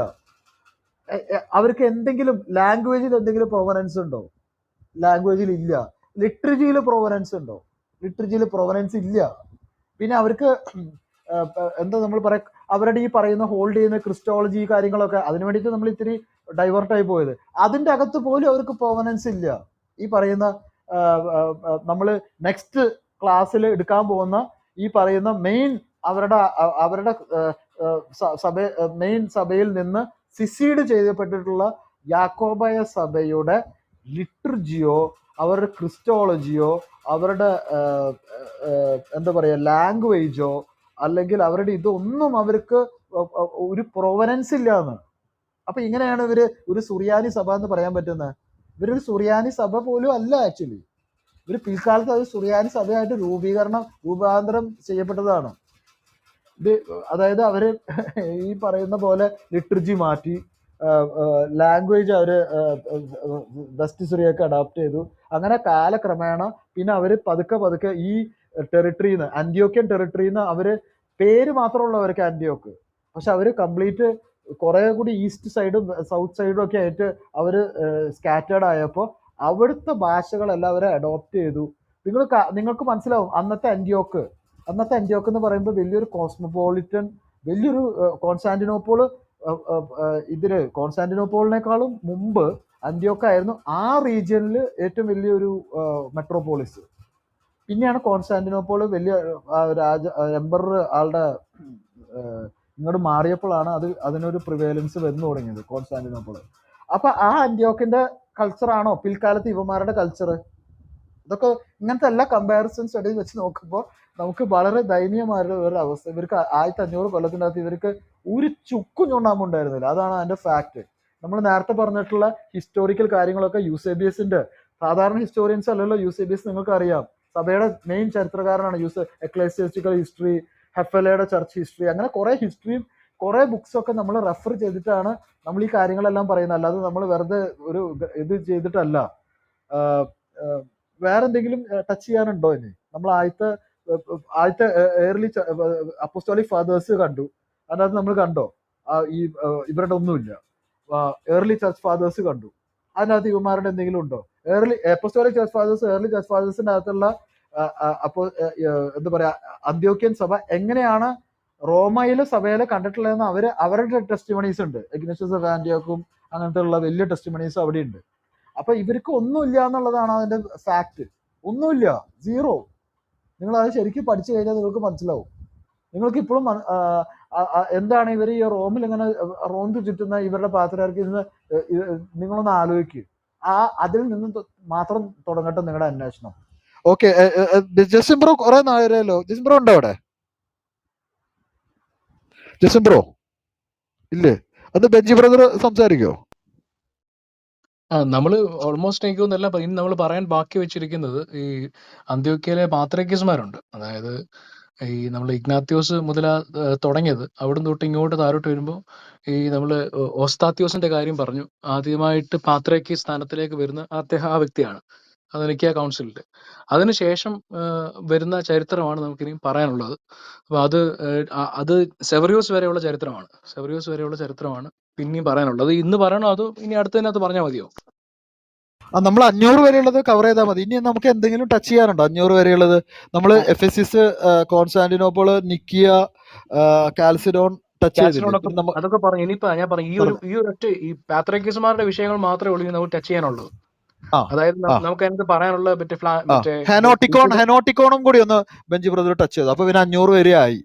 അവർക്ക് എന്തെങ്കിലും ലാംഗ്വേജിൽ എന്തെങ്കിലും പ്രൊവനൻസ് ഉണ്ടോ? ലാംഗ്വേജിൽ ഇല്ല. ലിറ്ററേച്ചറിൽ പ്രൊവനൻസ് ഉണ്ടോ? ലിറ്ററേച്ചറിൽ പ്രൊവനൻസ് ഇല്ല. പിന്നെ അവർക്ക് എന്താ നമ്മൾ പറയാ, അവരുടെ ഈ പറയുന്ന ഹോൾഡ് ചെയ്യുന്ന ക്രിസ്റ്റോളജി കാര്യങ്ങളൊക്കെ, അതിനു വേണ്ടിയിട്ട് നമ്മൾ ഇത്തിരി ഡൈവേർട്ടായി പോയത്. അതിൻ്റെ അകത്ത് പോലും അവർക്ക് പ്രൊവനൻസ് ഇല്ല. ഈ പറയുന്ന നമ്മൾ നെക്സ്റ്റ് ക്ലാസ്സിൽ എടുക്കാൻ പോകുന്ന ഈ പറയുന്ന മെയിൻ അവരുടെ മെയിൻ സഭയിൽ നിന്ന് സിസീഡ് ചെയ്യപ്പെട്ടിട്ടുള്ള യാക്കോബായ സഭയുടെ ലിറ്റർജിയോ അവരുടെ ക്രിസ്റ്റോളജിയോ അവരുടെ എന്താ പറയുക ലാംഗ്വേജോ അല്ലെങ്കിൽ അവരുടെ ഇതൊന്നും അവർക്ക് ഒരു പ്രൊവനൻസ് ഇല്ലാന്ന്. അപ്പൊ ഇങ്ങനെയാണ് ഇവര് ഒരു സുറിയാനി സഭ എന്ന് പറയാൻ പറ്റുന്നത്? ഇവരൊരു സുറിയാനി സഭ പോലും അല്ല. ആക്ച്വലി ഇവർ പിൽക്കാലത്ത് അത് സുറിയാനി സഭയായിട്ട് രൂപാന്തരം ചെയ്യപ്പെട്ടതാണ്. ഇത് അതായത് അവര് ഈ പറയുന്ന പോലെ ലിറ്റർജി മാറ്റി, ലാംഗ്വേജ് അവര് വെസ്റ്റ് സിറിയക്ക് അഡാപ്റ്റ് ചെയ്തു. അങ്ങനെ കാലക്രമേണ പിന്നെ അവര് പതുക്കെ ഈ ടെറിട്ടറിന്ന്, അന്ത്യോക്യൻ ടെറിട്ടറിന്ന് അവര് പേര് മാത്രമുള്ളവർക്ക് ആന്റിയോക്ക്, പക്ഷെ അവര് കംപ്ലീറ്റ് കുറെ കൂടി ഈസ്റ്റ് സൈഡും സൗത്ത് സൈഡും ഒക്കെ ആയിട്ട് അവര് സ്കാറ്റേർഡ് ആയപ്പോൾ അവിടുത്തെ ഭാഷകളെല്ലാം അവരെ അഡോപ്റ്റ് ചെയ്തു. നിങ്ങൾക്ക് മനസ്സിലാവും അന്നത്തെ അന്ത്യോക്ക് എന്ന് പറയുമ്പോൾ വലിയൊരു കോസ്മോപോളിറ്റൻ, വലിയൊരു കോൺസ്റ്റാന്റിനോപ്പിൾ, കോൺസ്റ്റാന്റിനോപ്പിളിനേക്കാളും മുമ്പ് അന്ത്യോക്ക ആയിരുന്നു ആ റീജിയനിൽ ഏറ്റവും വലിയൊരു മെട്രോപോളിസ്. പിന്നെയാണ് കോൺസ്റ്റാന്റിനോപ്പിൾ വലിയ എംപറർ ആളുടെ ഇങ്ങോട്ട് മാറിയപ്പോഴാണ് അതിനൊരു പ്രിവേലൻസ് വന്നു തുടങ്ങിയത് കോൺസ്റ്റാന്റിനോപ്പിൾ. അപ്പൊ ആ അന്ത്യോക്കിന്റെ കൾച്ചറാണോ പിൽക്കാലത്ത് ഇവന്മാരുടെ കൾച്ചർ? ഇതൊക്കെ ഇങ്ങനത്തെ എല്ലാ കമ്പാരിസൺ സ്റ്റഡീസ് വെച്ച് നോക്കുമ്പോൾ നമുക്ക് വളരെ ദയനീയമായ ഒരു അവസ്ഥ. ഇവർക്ക് 1500 കൊല്ലത്തിൻ്റെ അകത്ത് ഇവർക്ക് ഒരു ചുക്കും ചുണ്ണാമ്പുണ്ടായിരുന്നില്ല. അതാണ് അതിന്റെ ഫാക്ട്. നമ്മൾ നേരത്തെ പറഞ്ഞിട്ടുള്ള ഹിസ്റ്റോറിക്കൽ കാര്യങ്ങളൊക്കെ യൂസേബിയസിന്റെ, സാധാരണ ഹിസ്റ്റോറിയൻസ് അല്ലല്ലോ യൂസേബിയസ്, നിങ്ങൾക്ക് അറിയാം സഭയുടെ main ചരിത്രകാരനാണ്. Ecclesiastical history, ഹെഫലയുടെ church history, അങ്ങനെ കുറെ ഹിസ്റ്ററിയും കുറെ ബുക്സ് ഒക്കെ നമ്മൾ റെഫർ ചെയ്തിട്ടാണ് നമ്മൾ ഈ കാര്യങ്ങളെല്ലാം പറയുന്നത്. അല്ലാതെ നമ്മൾ വെറുതെ ഒരു ഇത് ചെയ്തിട്ടല്ല. വേറെ എന്തെങ്കിലും ടച്ച് ചെയ്യാനുണ്ടോ? ഇനി നമ്മൾ ആദ്യത്തെ ഏർലി അപ്പോസ്റ്റോളിക് ഫാദേഴ്സ് കണ്ടു, അതിനകത്ത് നമ്മൾ കണ്ടോ ഈ ഇവരുടെ ഒന്നുമില്ല. ഏർലി ചർച്ച് ഫാദേഴ്സ് കണ്ടു, അതിനകത്ത് ഇവന്മാരുടെ എന്തെങ്കിലും ഉണ്ടോ? Early apostolic church fathers, early church ഫാദേഴ്സിന്റെ അകത്തുള്ള അപ്പോ എന്താ പറയാ അന്ത്യോക്യൻ സഭ എങ്ങനെയാണ് റോമയിലെ സഭയിലെ കണ്ടിട്ടുള്ളതെന്ന് അവരുടെ ടെസ്റ്റിമണീസ് ഉണ്ട്. ഇഗ്നേഷ്യസ് ഓഫ് ആന്റിയോക്കും അങ്ങനത്തെ ഉള്ള വലിയ ടെസ്റ്റിമണീസ് അവിടെ ഉണ്ട്. അപ്പൊ ഇവർക്ക് ഒന്നുമില്ല എന്നുള്ളതാണ് അതിന്റെ ഫാക്ട്. ഒന്നുമില്ല, സീറോ. നിങ്ങൾ അത് ശരിക്കും പഠിച്ചു കഴിഞ്ഞാൽ നിങ്ങൾക്ക് മനസ്സിലാവും. നിങ്ങൾക്ക് ഇപ്പോഴും എന്താണ് ഇവർ ഈ റോമിൽ ഇങ്ങനെ റോന്ത് ചുറ്റുന്ന ഇവരുടെ പാത്രക്കാർക്ക് ഇന്ന് നിങ്ങളൊന്ന് ആലോചിക്കുക. അതിൽ നിന്ന് മാത്രം തുടങ്ങട്ടെ നിങ്ങളുടെ അന്വേഷണം. ഓക്കെ, ജസിം ബ്രോ കുറെ നാളല്ലോ. ജസിം ബ്രോ ഉണ്ടോ അവിടെ? ജസിം ബ്രോ ഇല്ലേ? അത് ബെഞ്ചി ബ്രദർ സംസാരിക്കോ? നമ്മള് ഓൾമോസ്റ്റ് എനിക്ക് തോന്നുന്നില്ല ഇന്ന് നമ്മൾ പറയാൻ ബാക്കി വെച്ചിരിക്കുന്നത് ഈ അന്ത്യോക്യയിലെ പാത്രിക്കീസ്മാരുണ്ട്. അതായത് ഈ നമ്മൾ ഇഗ്നാത്യോസ് മുതലാ തുടങ്ങിയത്, അവിടുന്ന് തൊട്ട് ഇങ്ങോട്ട് താഴോട്ട് വരുമ്പോൾ ഈ നമ്മൾ ഓസ്താത്യോസിന്റെ കാര്യം പറഞ്ഞു. ആദ്യമായിട്ട് പാത്രികീ സ്ഥാനത്തിലേക്ക് വരുന്ന ആ വ്യക്തിയാണ് നിക്കിയ കൗൺസിലിൽ. അതിനുശേഷം വരുന്ന ചരിത്രമാണ് നമുക്കിനി പറയാനുള്ളത്. അപ്പൊ അത് സെവറിയോസ് വരെയുള്ള ചരിത്രമാണ് പിന്നെയും പറയാനുള്ളത്. ഇന്ന് പറയണോ അതോ ഇനി അടുത്തതിനകത്ത് പറഞ്ഞാൽ മതിയോ? നമ്മൾ 500 വരെയുള്ളത് കവർ ചെയ്താൽ മതി. ഇനി നമുക്ക് എന്തെങ്കിലും ടച്ച് ചെയ്യാനുണ്ടോ? 500 വരെയുള്ളത് നമ്മൾ എഫെസിസ്, കോൺസ്റ്റാന്റിനോപ്പിൾ, നിക്കിയ, കാൽസിഡോൺ ടച്ച് ചെയ്തില്ലേ? കാൽസിനോടൊക്കെ പിന്നെ നമ്മ അതൊക്കെ പറഞ്ഞു. ഇനിയിപ്പോ ഞാൻ പറഞ്ഞു ഈ പറഞ്ഞു. ഒരൊറ്റ ഈ പാത്രിക്കീസുമാരുടെ വിഷയങ്ങൾ മാത്രമേ ഉള്ളൂ ഇനി നമുക്ക് ടച്ച് ചെയ്യാനുള്ളത്. ആ അതായത് ആ നമുക്ക് അതിനകത്ത് പറയാനുള്ള മറ്റേ ആ മറ്റേ ഹെനോട്ടിക്കോണും കൂടി ഒന്ന് ബെഞ്ച് ബ്രദർ ടച്ച് ചെയ്തു. അപ്പൊ പിന്നെ 500 വരെ ആയി.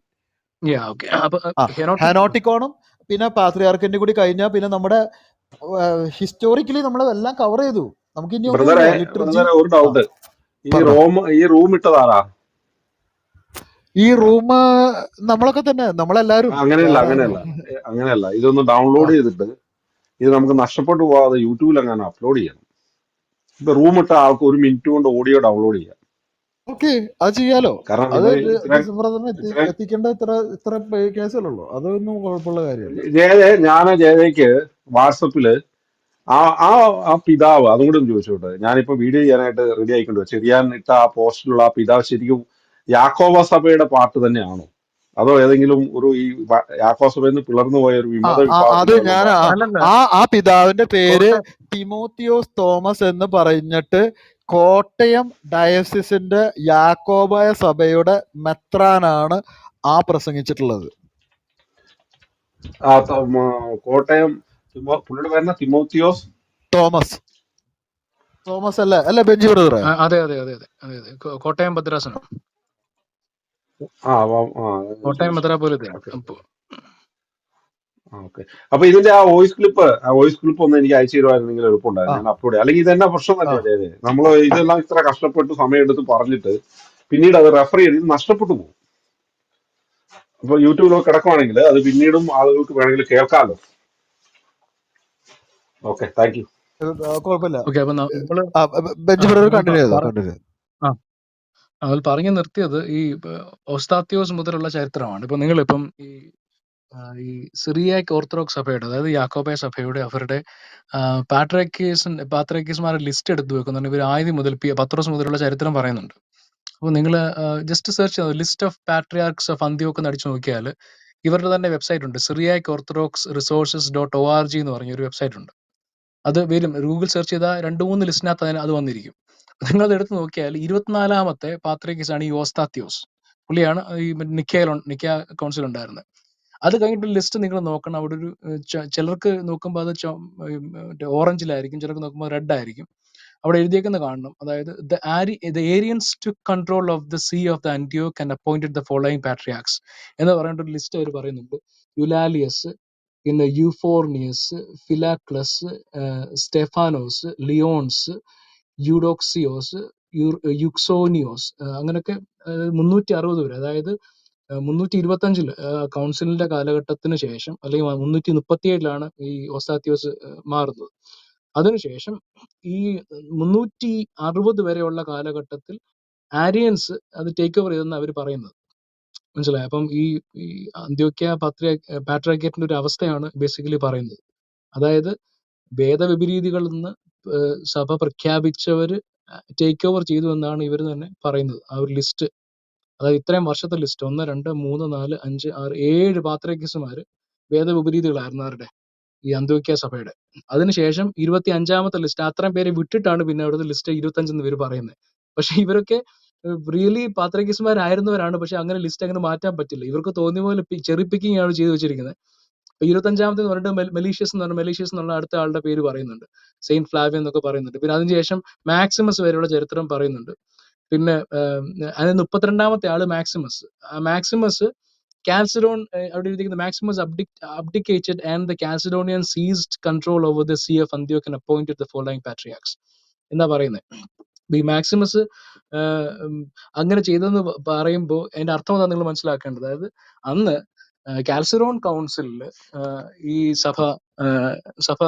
ഓക്കെ. അപ്പൊ ആ ഹെനോട്ടിക് ഹെനോട്ടിക്കോണും പിന്നെ പാത്രിയാർക്കിന്റെ കൂടി കഴിഞ്ഞാൽ പിന്നെ നമ്മുടെ ഹിസ്റ്റോറിക്കലി നമ്മൾ എല്ലാം കവർ ചെയ്തു. നമുക്ക് ഇനി ബ്രദറെ ഒന്നുമില്ല. ലിറ്റർജി. ബ്രദറെ ഒരു ആ ഡൗട്ട്. പറഞ്ഞോ. ഈ റൂം ഇട്ടതാരാ? ഈ റൂം നമ്മളൊക്കെ തന്നെ, നമ്മളെല്ലാരും. അങ്ങനെയല്ല വേറെ അങ്ങനെയല്ല അങ്ങനെയല്ല. ഇതൊന്ന് ഡൗൺലോഡ് ചെയ്തിട്ട് ഇത് നമുക്ക് നഷ്ടപ്പെട്ടു പോകാതെ യൂട്യൂബിൽ അങ്ങനെ അപ്ലോഡ് ചെയ്യണം. ഇപ്പൊ റൂം ഇട്ട ആൾക്ക് 1 മിനിറ്റ് കൊണ്ട് ഓഡിയോ ഡൗൺലോഡ് ചെയ്യാം. ഓക്കെ, അത് ചെയ്യാലോ. കാരണം അത് ഇത് ഇത്രയും ബ്രദറിന് ഇത്രയും എത്തിക്കേണ്ട ഇത്ര കേസുകളുള്ളൂ. അതൊന്നും കുഴപ്പമുള്ള കാര്യമല്ല. ജയതയ്ക്ക് വാട്സപ്പില് ആ ആ ആ പിതാവ്, അതും കൂടെ ഒന്ന് ചോദിച്ചോട്ടെ. ഞാനിപ്പോ വീഡിയോ ചെയ്യാനായിട്ട് റെഡി ആയിക്കൊണ്ട് ചെറിയാൻ ഇട്ട ആ പോസ്റ്റിലുള്ള ആ പിതാവ് ശരിക്കും യാക്കോബ സഭയുടെ പാർട്ട് തന്നെയാണോ, അതോ ഏതെങ്കിലും ഒരു ഈ യാക്കോബ സഭയിൽ നിന്ന് പിളർന്നു പോയ ഒരു വിമത അത് വിഭാഗത്തിന്റെ വല്ല ഞാൻ പാർട്ടാണോ? അല്ലല്ല ആ പിതാവിന്റെ പേര് കോട്ടയം തിമോത്തിയോസ് തോമസ് എന്ന് പറഞ്ഞിട്ട് കോട്ടയം ഡയസിസിന്റെ യാക്കോബായ സഭയുടെ മെത്രാനാണ് ആ പ്രസംഗിച്ചിട്ടുള്ളത്. കോട്ടയം പുള്ളിയുടെ പേരുന്ന തിമോത്തിയോസ് തോമസ് അല്ലേ ബെഞ്ചി ബ്രദറെ? അതെ അതെ അതെ അതെ അതെ അതെ കോട്ടയം ഭദ്രാസനം, കോട്ടയം ഭദ്രാപുരത്തെ. ഓക്കെ. ഓക്കെ. അപ്പൊ ഇതിന്റെ ആ വോയിസ് ക്ലിപ്പ് ഒന്ന് എനിക്ക് അയച്ചു തരുമായിരുന്നെങ്കിൽ എളുപ്പമുണ്ടായിരുന്നു. ഞാൻ അപ്ലോഡ് ചെയ്യാം. അല്ലെങ്കിൽ ഇതെന്നെ പ്രശ്നം ആ തന്നെയാ അതെ. നമ്മൾ ഇതെല്ലാം ഇത്ര കഷ്ടപ്പെട്ട് സമയമെടുത്ത് പറഞ്ഞിട്ട് പിന്നീട് അത് റെഫർ ചെയ്ത് ഇത് നഷ്ടപ്പെട്ടു പോകും. അപ്പൊ യൂട്യൂബിലൊക്കെ കിടക്കുവാണെങ്കിൽ അത് പിന്നീടും ആളുകൾക്ക് വേണമെങ്കിൽ കേൾക്കാമല്ലോ. Okay, thank you. കുഴപ്പമില്ല. ഓക്കെ. അപ്പൊ നമ്മള് ബെഞ്ചി ബ്രദർ നമ്മൾ കണ്ടിന്യൂ ചെയ്തോ. അതിൽ പറഞ്ഞു നിർത്തിയത് ഈ ഒസ്താത്യോസ് മുതലുള്ള ചരിത്രമാണ്. ഇപ്പൊ നിങ്ങളിപ്പം ഈ സിറിയാക്ക് ഓർത്തഡോക്സ് സഭയുടെ, അതായത് യാക്കോബായ സഭയുടെ അവരുടെ പാത്രിക്കീസുമാരെ ലിസ്റ്റ് എടുത്ത് വെക്കുന്നുണ്ട്. ഇവർ ആദ്യം മുതൽ പത്രോസ് മുതലുള്ള ചരിത്രം പറയുന്നുണ്ട്. അപ്പോൾ നിങ്ങൾ ജസ്റ്റ് സെർച്ച് ചെയ്തു ലിസ്റ്റ് ഓഫ് പാട്രിയാർക്സ് ഓഫ് അന്ത്യോക്ക് എന്ന് അടിച്ചു നോക്കിയാൽ ഇവരുടെ തന്നെ വെബ്സൈറ്റ് ഉണ്ട്. സിറിയാക്ക് ഓർത്തഡോക്സ് റിസോഴ്സസ് .org എന്ന് പറഞ്ഞ ഒരു വെബ്സൈറ്റ് ഉണ്ട്. അത് വരും. ഗൂഗിൾ സെർച്ച് ചെയ്താൽ 2-3 ലിസ്റ്റിനകത്ത് അത് വന്നിരിക്കും. നിങ്ങൾ എടുത്ത് നോക്കിയാൽ 24ാമത്തെ പാത്രിക്കീസാണ് ഈ ഓസ്താത്യോസ്. പുള്ളിയാണ് ഈ നിക്ക കൗൺസിൽ ഉണ്ടായിരുന്നത്. അത് കഴിഞ്ഞിട്ട് ലിസ്റ്റ് നിങ്ങൾ നോക്കണം. അവിടെ ഒരു ചിലർക്ക് നോക്കുമ്പോൾ അത് ഓറഞ്ചിലായിരിക്കും, ചിലർക്ക് നോക്കുമ്പോൾ റെഡ് ആയിരിക്കും. അവിടെ എഴുതിയേക്കുന്ന കാണണം. അതായത് the Arians took control of the see of the Antioch and appointed the following patriarchs എന്ന് പറഞ്ഞിട്ട് ഒരു ലിസ്റ്റ് അവർ പറയുന്നുണ്ട്. യുലാലിയസ്, പിന്നെ യൂഫോർണിയസ്, ഫിലാക്ലസ്, സ്റ്റെഫാനോസ്, ലിയോൺസ്, യൂഡോക്സിയോസ്, യുക്സോനിയോസ്, അങ്ങനെയൊക്കെ 360 വരെ. അതായത് 325 കൗൺസിലിന്റെ കാലഘട്ടത്തിന് ശേഷം, അല്ലെങ്കിൽ 337 ഈ ഒസ്താത്യോസ് മാറുന്നത്. അതിനുശേഷം ഈ 360 വരെയുള്ള കാലഘട്ടത്തിൽ ആരിയൻസ് അത് ടേക്ക് ഓവർ ചെയ്തെന്ന് അവർ പറയുന്നത്. മനസ്സിലായി? അപ്പം ഈ അന്ത്യോക്യ പാട്രിയാർക്കേറ്റിന്റെ ഒരു അവസ്ഥയാണ് ബേസിക്കലി പറയുന്നത്. അതായത് വേദവിപരീതികളിൽ നിന്ന് സഭ പ്രഖ്യാപിച്ചവര് ടേക്ക് ഓവർ ചെയ്തു എന്നാണ് ഇവർ തന്നെ പറയുന്നത്. ആ ഒരു ലിസ്റ്റ്, അതായത് ഇത്രയും വർഷത്തെ ലിസ്റ്റ് 1, 2, 3, 4, 5, 6, 7 പാത്രിക്കീസുമാര് വേദവിപരീതികളായിരുന്നു അവരുടെ ഈ അന്ത്യോക്യ സഭയുടെ. അതിനുശേഷം 25ാമത്തെ ലിസ്റ്റ്, അത്രയും പേരെ വിട്ടിട്ടാണ് പിന്നെ അവിടുത്തെ ലിസ്റ്റ് 25 എന്ന് ഇവർ പറയുന്നത്. പക്ഷെ ഇവരൊക്കെ റിയലി പാത്രിക്കീസുമാരായിരുന്നവരാണ്. പക്ഷെ അങ്ങനെ ലിസ്റ്റ് അങ്ങനെ മാറ്റാൻ പറ്റില്ല. ഇവർക്ക് തോന്നിയ പോലെ ചെറി പിക്കിംഗ് ആണ് ചെയ്തു വെച്ചിരിക്കുന്നത്. 25ാമത്തെ എന്ന് പറഞ്ഞിട്ട് മെലീഷ്യസ് എന്നുള്ള അടുത്ത ആളുടെ പേര് പറയുന്നുണ്ട്. സെയിന്റ് ഫ്ലാവിയൻ എന്നൊക്കെ പറയുന്നുണ്ട്. പിന്നെ അതിനുശേഷം മാക്സിമസ് വരെയുള്ള ചരിത്രം പറയുന്നുണ്ട്. പിന്നെ അതിന് 32ാമത്തെ ആള് മാക്സിമസ് കാൽസിഡോൺ, അവിടെ എഴുതിയിരിക്കുന്ന maximus abdicated and the Chalcedonian seized control over the see of Antioch and appointed the following patriarchs എന്നാ പറയുന്നത്. ഈ മാക്സിമസ് അങ്ങനെ ചെയ്തെന്ന് പറയുമ്പോൾ അതിന്റെ അർത്ഥം എന്താ നിങ്ങൾ മനസ്സിലാക്കേണ്ടത്. അതായത് അന്ന് കാൽസിഡോൺ കൗൺസിലിൽ ഈ സഭ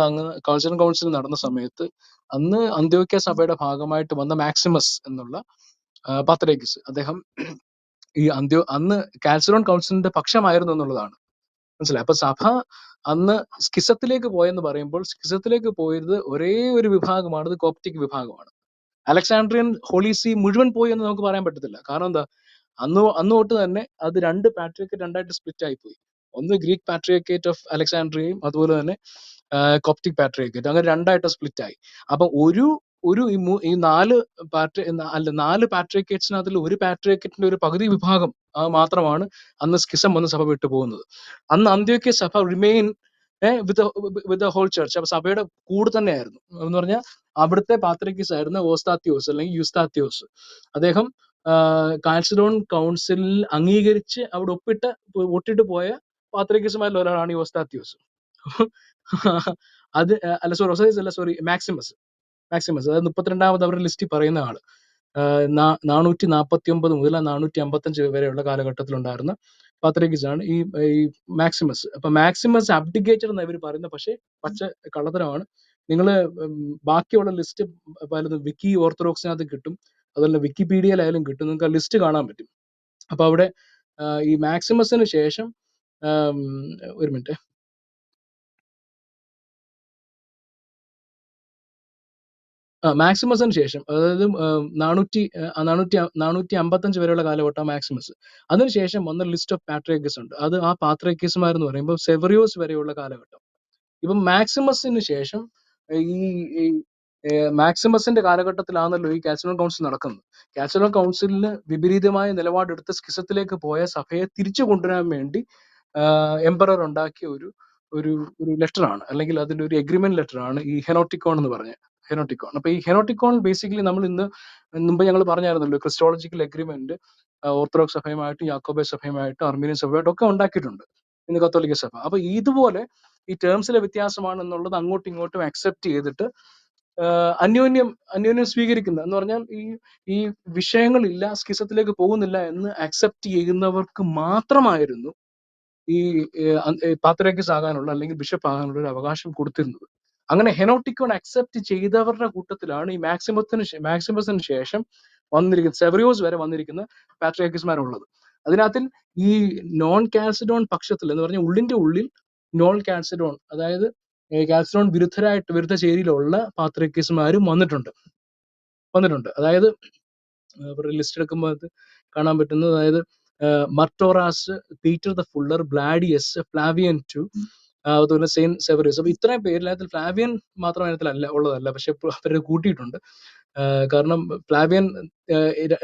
അങ്ങ് കാൽസിഡോൺ കൗൺസിൽ നടന്ന സമയത്ത് അന്ന് അന്ത്യോക്യ സഭയുടെ ഭാഗമായിട്ട് വന്ന മാക്സിമസ് എന്നുള്ള പാത്രിയാർക്കീസ്, അദ്ദേഹം ഈ അന്ന് കാൽസിഡോൺ കൗൺസിലിന്റെ പക്ഷമായിരുന്നു എന്നുള്ളതാണ്. മനസ്സിലായി? അപ്പൊ സഭ അന്ന് സ്കിസത്തിലേക്ക് പോയെന്ന് പറയുമ്പോൾ സ്കിസത്തിലേക്ക് പോയത് ഒരേ ഒരു വിഭാഗമാണ്, അത് കോപ്റ്റിക് വിഭാഗമാണ്. അലക്സാണ്ട്രിയൻ ഹോളി സീ മുഴുവൻ പോയി എന്ന് നമുക്ക് പറയാൻ പറ്റത്തില്ല. കാരണം എന്താ, അന്ന് തൊട്ട് തന്നെ അത് 2 പാട്രിയർക്കേറ്റ് രണ്ടായിട്ട് സ്പ്ലിറ്റ് ആയിപ്പോയി. ഒന്ന് ഗ്രീക്ക് പാട്രിയർക്കേറ്റ് ഓഫ് അലക്സാണ്ട്രിയയും അതുപോലെ തന്നെ കോപ്റ്റിക് പാട്രിയർക്കേറ്റ്, അങ്ങനെ രണ്ടായിട്ട് സ്പ്ലിറ്റ് ആയി. അപ്പൊ ഈ 4 പാട്രിക്കേറ്റ്സിനകത്തിൽ ഒരു പാട്രിക്കേറ്റിന്റെ ഒരു പകുതി വിഭാഗം മാത്രമാണ് അന്ന് സ്കിസം വന്ന് സഭ വിട്ടു പോകുന്നത്. അന്ന് അന്ത്യോക്യ സഭ remain with the whole church. അപ്പൊ സഭയുടെ കൂടെ തന്നെയായിരുന്നു എന്ന് പറഞ്ഞാൽ അവിടുത്തെ പാത്രിക്കീസ് ആയിരുന്ന ഓസ്താത്യോസ് അല്ലെങ്കിൽ യുസ്താത്യോസ്. അദ്ദേഹം കാൽസിഡോൺ കൗൺസിലിൽ അംഗീകരിച്ച് അവിടെ ഒട്ടിട്ട് പോയ പാത്രിക്കീസുമാരിൽ ഒരാളാണ് ഈ ഓസ്താത്യോസ്. അത് സോറി മാക്സിമസ്. അതായത് 32ാമത് അവരുടെ ലിസ്റ്റിൽ പറയുന്ന ആള് 449 മുതൽ 455 വരെയുള്ള കാലഘട്ടത്തിലുണ്ടായിരുന്ന പാത്രിക്കീസ് ആണ് ഈ മാക്സിമസ്. അപ്പൊ മാക്സിമസ് അബ്ഡിക്കേറ്റഡ് എന്ന് ഇവർ പറയുന്നത് പക്ഷേ പച്ച കള്ളത്തരമാണ്. നിങ്ങൾ ബാക്കിയുള്ള ലിസ്റ്റ് പലതും വിക്കി ഓർത്തഡോക്സിനകത്ത് കിട്ടും, അതുപോലെ വിക്കിപീഡിയയിലായാലും കിട്ടും, നിങ്ങൾക്ക് ആ ലിസ്റ്റ് കാണാൻ പറ്റും. അപ്പൊ അവിടെ ഈ മാക്സിമസിന് ശേഷം ഒരു മിനിറ്റ്, മാക്സിമസിന് ശേഷം അതായത് 455 വരെയുള്ള കാലഘട്ടം മാക്സിമസ്. അതിനുശേഷം വന്ന ലിസ്റ്റ് ഓഫ് പാട്രിക്കീസ് ഉണ്ട്. അത് ആ പാത്രിക്കീസുമാരെന്ന് പറയുമ്പോൾ സെവറിയോസ് വരെയുള്ള കാലഘട്ടം. ഇപ്പം മാക്സിമസിന് ശേഷം ഈ മാക്സിമസിന്റെ കാലഘട്ടത്തിലാണല്ലോ ഈ കാൽസിഡോൺ കൗൺസിൽ നടക്കുന്നത്. കാൽസിഡോൺ കൗൺസിലിന് വിപരീതമായ നിലപാടെടുത്ത് സ്കിസത്തിലേക്ക് പോയ സഭയെ തിരിച്ചു കൊണ്ടുവരാൻ വേണ്ടി എംപറർ ഉണ്ടാക്കിയ ഒരു ലെറ്ററാണ്, അല്ലെങ്കിൽ അതിന്റെ ഒരു എഗ്രിമെന്റ് ലെറ്ററാണ് ഈ ഹെനോട്ടിക്കോൺ എന്ന് പറഞ്ഞ ഹെനോട്ടിക്കോൺ. അപ്പൊ ഈ ഹെനോട്ടിക്കോൺ ബേസിക്കലി നമ്മൾ മുമ്പ് ഞങ്ങൾ പറഞ്ഞായിരുന്നല്ലോ, ക്രിസ്റ്റോളജിക്കൽ എഗ്രിമെന്റ് ഓർത്തഡോക്സ് സഭയുമായിട്ടും യാക്കോബേ സഭയുമായിട്ടും അർമീനിയൻ സഭയുമായിട്ടും ഒക്കെ ഉണ്ടാക്കിയിട്ടുണ്ട് ഇന്ന് കത്തോലിക്ക സഭ. അപ്പൊ ഇതുപോലെ ഈ ടേംസിലെ വ്യത്യാസമാണ് എന്നുള്ളത് അങ്ങോട്ടും ഇങ്ങോട്ടും അക്സെപ്റ്റ് ചെയ്തിട്ട് അന്യോന്യം സ്വീകരിക്കുന്നത് എന്ന് പറഞ്ഞാൽ ഈ വിഷയങ്ങളില്ല, സ്കിസത്തിലേക്ക് പോകുന്നില്ല എന്ന് അക്സെപ്റ്റ് ചെയ്യുന്നവർക്ക് മാത്രമായിരുന്നു ഈ പാത്രിക്കീസ് ആകാനുള്ള അല്ലെങ്കിൽ ബിഷപ്പ് ആകാനുള്ള ഒരു അവകാശം കൊടുത്തിരുന്നത്. അങ്ങനെ ഹെനോട്ടിക്കോൺ അക്സെപ്റ്റ് ചെയ്തവരുടെ കൂട്ടത്തിലാണ് ഈ മാക്സിമസിന് ശേഷം വന്നിരിക്കുന്ന സെവറിയോസ് വരെ വന്നിരിക്കുന്ന പാട്രിയാർക്കീസ്മാരുള്ളത്. അതിനകത്തിൽ ഈ നോൺ കാൽസിഡോൺ പക്ഷത്തിൽ എന്ന് പറഞ്ഞാൽ ഉള്ളിന്റെ ഉള്ളിൽ നോൺ കാൽസിഡോൺ, അതായത് കാൽസിഡോൺ വിരുദ്ധ ചേരിയിലുള്ള പാത്രിയാർക്കീസ്മാരും വന്നിട്ടുണ്ട്. അതായത് അവരുടെ ലിസ്റ്റ് എടുക്കുമ്പോൾ അത് കാണാൻ പറ്റുന്നത്, അതായത് മർട്ടോറാസ്, പീറ്റർ ദ ഫുള്ളർ, ബ്ലാഡിയസ്, ഫ്ലാവിയൻ ടു, അതുപോലെ സെയിന്റ് സെവറിയസ്. അപ്പൊ ഇത്രയും പേരിൽ ഫ്ലാവിയൻ മാത്രം അതിനകത്തിലല്ല ഉള്ളതല്ല, പക്ഷെ അവരെ കൂട്ടിയിട്ടുണ്ട്. കാരണം ഫ്ലാവിയൻ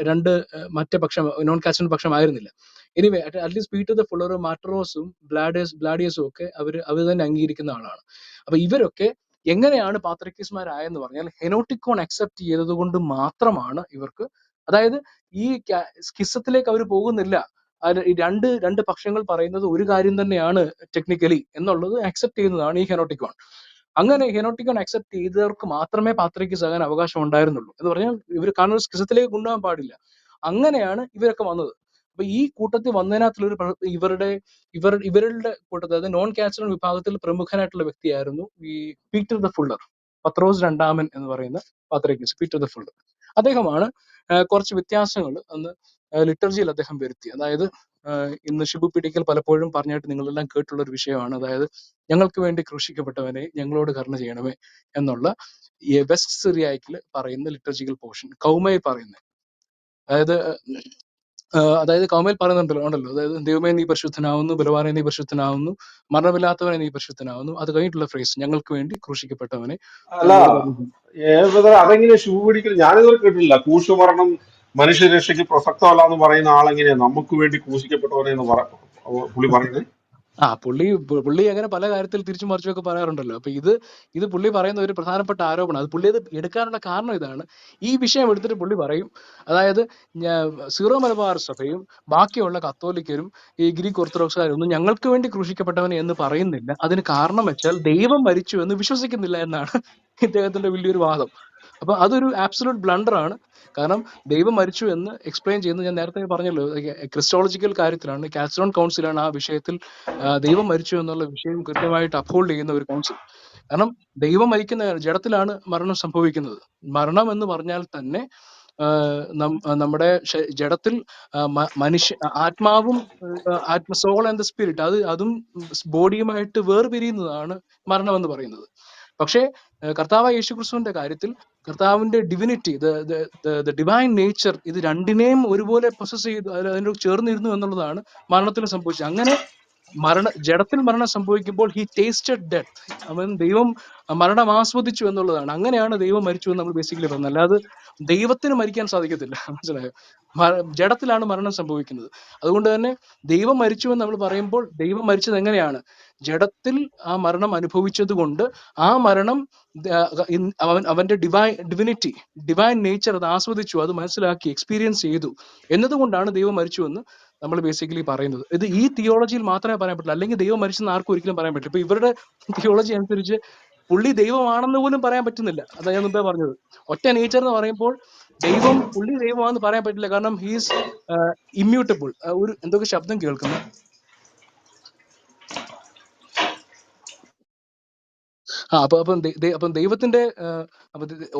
രണ്ട് മറ്റേ പക്ഷം നോൺ കാൽസിഡോൺ പക്ഷമായിരുന്നില്ല. എനിവേ അറ്റ്ലീസ്റ്റ് പീറ്റർ ദ ഫുള്ളറും മാർട്ടറോസും ബ്ലാഡിയസും ഒക്കെ അവർ തന്നെ അംഗീകരിക്കുന്ന ആളാണ്. അപ്പൊ ഇവരൊക്കെ എങ്ങനെയാണ് പാത്രിക്കീസ്മാരായെന്ന് പറഞ്ഞാൽ ഹെനോട്ടിക്കോൺ അക്സെപ്റ്റ് ചെയ്തത് കൊണ്ട് മാത്രമാണ് ഇവർക്ക്. അതായത് ഈ സ്കിസത്തിലേക്ക് അവർ പോകുന്നില്ല, ഈ രണ്ട് പക്ഷങ്ങൾ പറയുന്നത് ഒരു കാര്യം തന്നെയാണ് ടെക്നിക്കലി എന്നുള്ളത് അക്സെപ്റ്റ് ചെയ്യുന്നതാണ് ഈ ഹെനോട്ടിക്കോൺ. അങ്ങനെ ഹെനോട്ടിക്കോൺ അക്സെപ്റ്റ് ചെയ്തവർക്ക് മാത്രമേ പാത്രിക്കീസ് ആകാൻ അവകാശം ഉണ്ടായിരുന്നുള്ളൂ എന്ന് പറഞ്ഞാൽ ഇവർ കാരണം സ്കിസത്തിലേക്ക് കൊണ്ടുപോകാൻ പാടില്ല. അങ്ങനെയാണ് ഇവരൊക്കെ വന്നത്. അപ്പൊ ഈ കൂട്ടത്തിൽ വന്നതിനകത്തുള്ള ഇവരുടെ കൂട്ടത്തിൽ, അതായത് നോൺ കാൽസിഡോൺ വിഭാഗത്തിൽ പ്രമുഖനായിട്ടുള്ള വ്യക്തിയായിരുന്നു ഈ പീറ്റർ ദ ഫുള്ളർ, പത്രോസ് രണ്ടാമൻ എന്ന് പറയുന്ന പാത്രിക്കീസ് പീറ്റർ ദ ഫുള്ളർ. അദ്ദേഹമാണ് കുറച്ച് വ്യത്യാസങ്ങൾ അന്ന് ലിറ്റർജിയിൽ അദ്ദേഹം വരുത്തി. അതായത് ഇന്ന് ഷിബു പിടിക്കൽ പലപ്പോഴും പറഞ്ഞായിട്ട് നിങ്ങളെല്ലാം കേട്ടുള്ള ഒരു വിഷയമാണ്, അതായത് ഞങ്ങൾക്ക് വേണ്ടി ക്രൂശിക്കപ്പെട്ടവനെ ഞങ്ങളോട് കരുണ ചെയ്യണമേ എന്നുള്ള ഈ വെസ്റ്റ് സിറിയാക്കിൽ പറയുന്ന ലിറ്റർജിക്കൽ പോർഷൻ കൗമയിൽ പറയുന്നത്. അതായത് കൗമയിൽ പറയുന്നുണ്ടല്ലോ, അതായത് ദൈവമേ നീ പരിശുദ്ധനാവുന്നു, ബലവാനെ നീ പരിശുദ്ധനാവുന്നു, മരണമില്ലാത്തവനെ നീ പരിശുദ്ധനാവുന്നു. അത് കഴിഞ്ഞിട്ടുള്ള ഫ്രേസ് ഞങ്ങൾക്ക് വേണ്ടി ക്രൂശിക്കപ്പെട്ടവനെ. അല്ല അതെങ്ങനെ ഷൂ പിടിക്കൽ ഞാനിതുവരെ കേട്ടില്ല. കൂശുമരണം മനുഷ്യരക്ഷയ്ക്ക് പ്രസക്തമല്ല എന്ന് പറയുന്ന ആളെങ്ങനെയാ നമുക്ക് വേണ്ടി ക്രൂശിക്കപ്പെട്ടവനെ എന്ന് പുള്ളി പറയുന്നത്? പുള്ളി അങ്ങനെ പല കാര്യത്തിൽ തിരിച്ചു മറിച്ചൊക്കെ പറയാറുണ്ടല്ലോ. അപ്പൊ ഇത് പുള്ളി പറയുന്ന ഒരു പ്രധാനപ്പെട്ട ആരോപണം. അത് പുള്ളി അത് എടുക്കാനുള്ള കാരണം ഇതാണ്. ഈ വിഷയം എടുത്തിട്ട് പുള്ളി പറയും, അതായത് സീറോ മലബാർ സഭയും ബാക്കിയുള്ള കത്തോലിക്കരും ഈ ഗ്രീക്ക് ഓർത്തഡോക്സുകാരൊന്നും ഞങ്ങൾക്ക് വേണ്ടി ക്രൂശിക്കപ്പെട്ടവനെ എന്ന് പറയുന്നില്ല. അതിന് കാരണം വെച്ചാൽ ദൈവം മരിച്ചു എന്ന് വിശ്വസിക്കുന്നില്ല എന്നാണ് ഇദ്ദേഹത്തിന്റെ വലിയൊരു വാദം. അപ്പൊ അതൊരു ആബ്സല്യൂട്ട് ബ്ലണ്ടർ ആണ്. കാരണം ദൈവം മരിച്ചു എന്ന് എക്സ്പ്ലെയിൻ ചെയ്യുന്നത് ഞാൻ നേരത്തെ പറഞ്ഞല്ലോ, ക്രിസ്റ്റോളജിക്കൽ കാര്യത്തിലാണ്. കാൽസിഡോൺ കൗൺസിലാണ് ആ വിഷയത്തിൽ ദൈവം മരിച്ചു എന്നുള്ള വിഷയം കൃത്യമായിട്ട് അപ്ഹോൾഡ് ചെയ്യുന്ന ഒരു കൗൺസിൽ. കാരണം ദൈവം മരിക്കുന്ന ജഡത്തിലാണ് മരണം സംഭവിക്കുന്നത്. മരണം എന്ന് പറഞ്ഞാൽ തന്നെ നമ്മുടെ ജഡത്തിൽ ആത്മാവും സോൾ ആൻഡ് ദ സ്പിരിറ്റ് അതും ബോഡിയുമായിട്ട് വേർപിരിയുന്നതാണ് മരണം എന്ന് പറയുന്നത്. പക്ഷേ കർത്താവ് യേശുക്രിസ്തുവിന്റെ കാര്യത്തിൽ കർത്താവിന്റെ ഡിവിനിറ്റി, ദ ഡിവൈൻ നേച്ചർ, ഇത് രണ്ടിനെയും ഒരുപോലെ പ്രൊസസ് ചെയ്ത് അതിനോട് ചേർന്നിരുന്നു എന്നുള്ളതാണ് മരണത്തിൽ സംഭവിച്ചത്. അങ്ങനെ ജഡത്തിൽ മരണം സംഭവിക്കുമ്പോൾ ഹി ടേസ്റ്റഡ് ഡെത്ത്, ദൈവം മരണം ആസ്വദിച്ചു എന്നുള്ളതാണ്. അങ്ങനെയാണ് ദൈവം മരിച്ചു എന്ന് നമ്മൾ ബേസിക്കലി പറയുന്നത്. അല്ലാതെ ദൈവത്തിന് മരിക്കാൻ സാധിക്കത്തില്ല. മനസ്സിലായോ? ജഡത്തിലാണ് മരണം സംഭവിക്കുന്നത്. അതുകൊണ്ട് തന്നെ ദൈവം മരിച്ചു എന്ന് നമ്മൾ പറയുമ്പോൾ ദൈവം മരിച്ചത് എങ്ങനെയാണ്? ജഡത്തിൽ ആ മരണം അനുഭവിച്ചത് കൊണ്ട് ആ മരണം അവന്റെ ഡിവിനിറ്റി, ഡിവൈൻ നേച്ചർ അത് ആസ്വദിച്ചു, അത് മനസ്സിലാക്കി, എക്സ്പീരിയൻസ് ചെയ്തു എന്നതുകൊണ്ടാണ് ദൈവം മരിച്ചു എന്ന് നമ്മൾ ബേസിക്കലി പറയുന്നത്. ഇത് ഈ തിയോളജിയിൽ മാത്രമേ പറയാൻ പറ്റില്ല, അല്ലെങ്കിൽ ദൈവം മരിച്ചെന്ന് ആർക്കും ഒരിക്കലും പറയാൻ പറ്റില്ല. ഇപ്പൊ ഇവരുടെ തിയോളജി അനുസരിച്ച് പുള്ളി ദൈവമാണെന്ന് പോലും പറയാൻ പറ്റുന്നില്ല. അതാ ഞാൻ മുമ്പേ പറഞ്ഞത്. ഒറ്റ നേച്ചർ എന്ന് പറയുമ്പോൾ പുള്ളി ദൈവമാണെന്ന് പറയാൻ പറ്റില്ല. കാരണം ഹീസ് ഇമ്മ്യൂട്ടബിൾ. ഒരു എന്തൊക്കെ ശബ്ദം കേൾക്കുന്നു. അപ്പം ദൈവത്തിന്റെ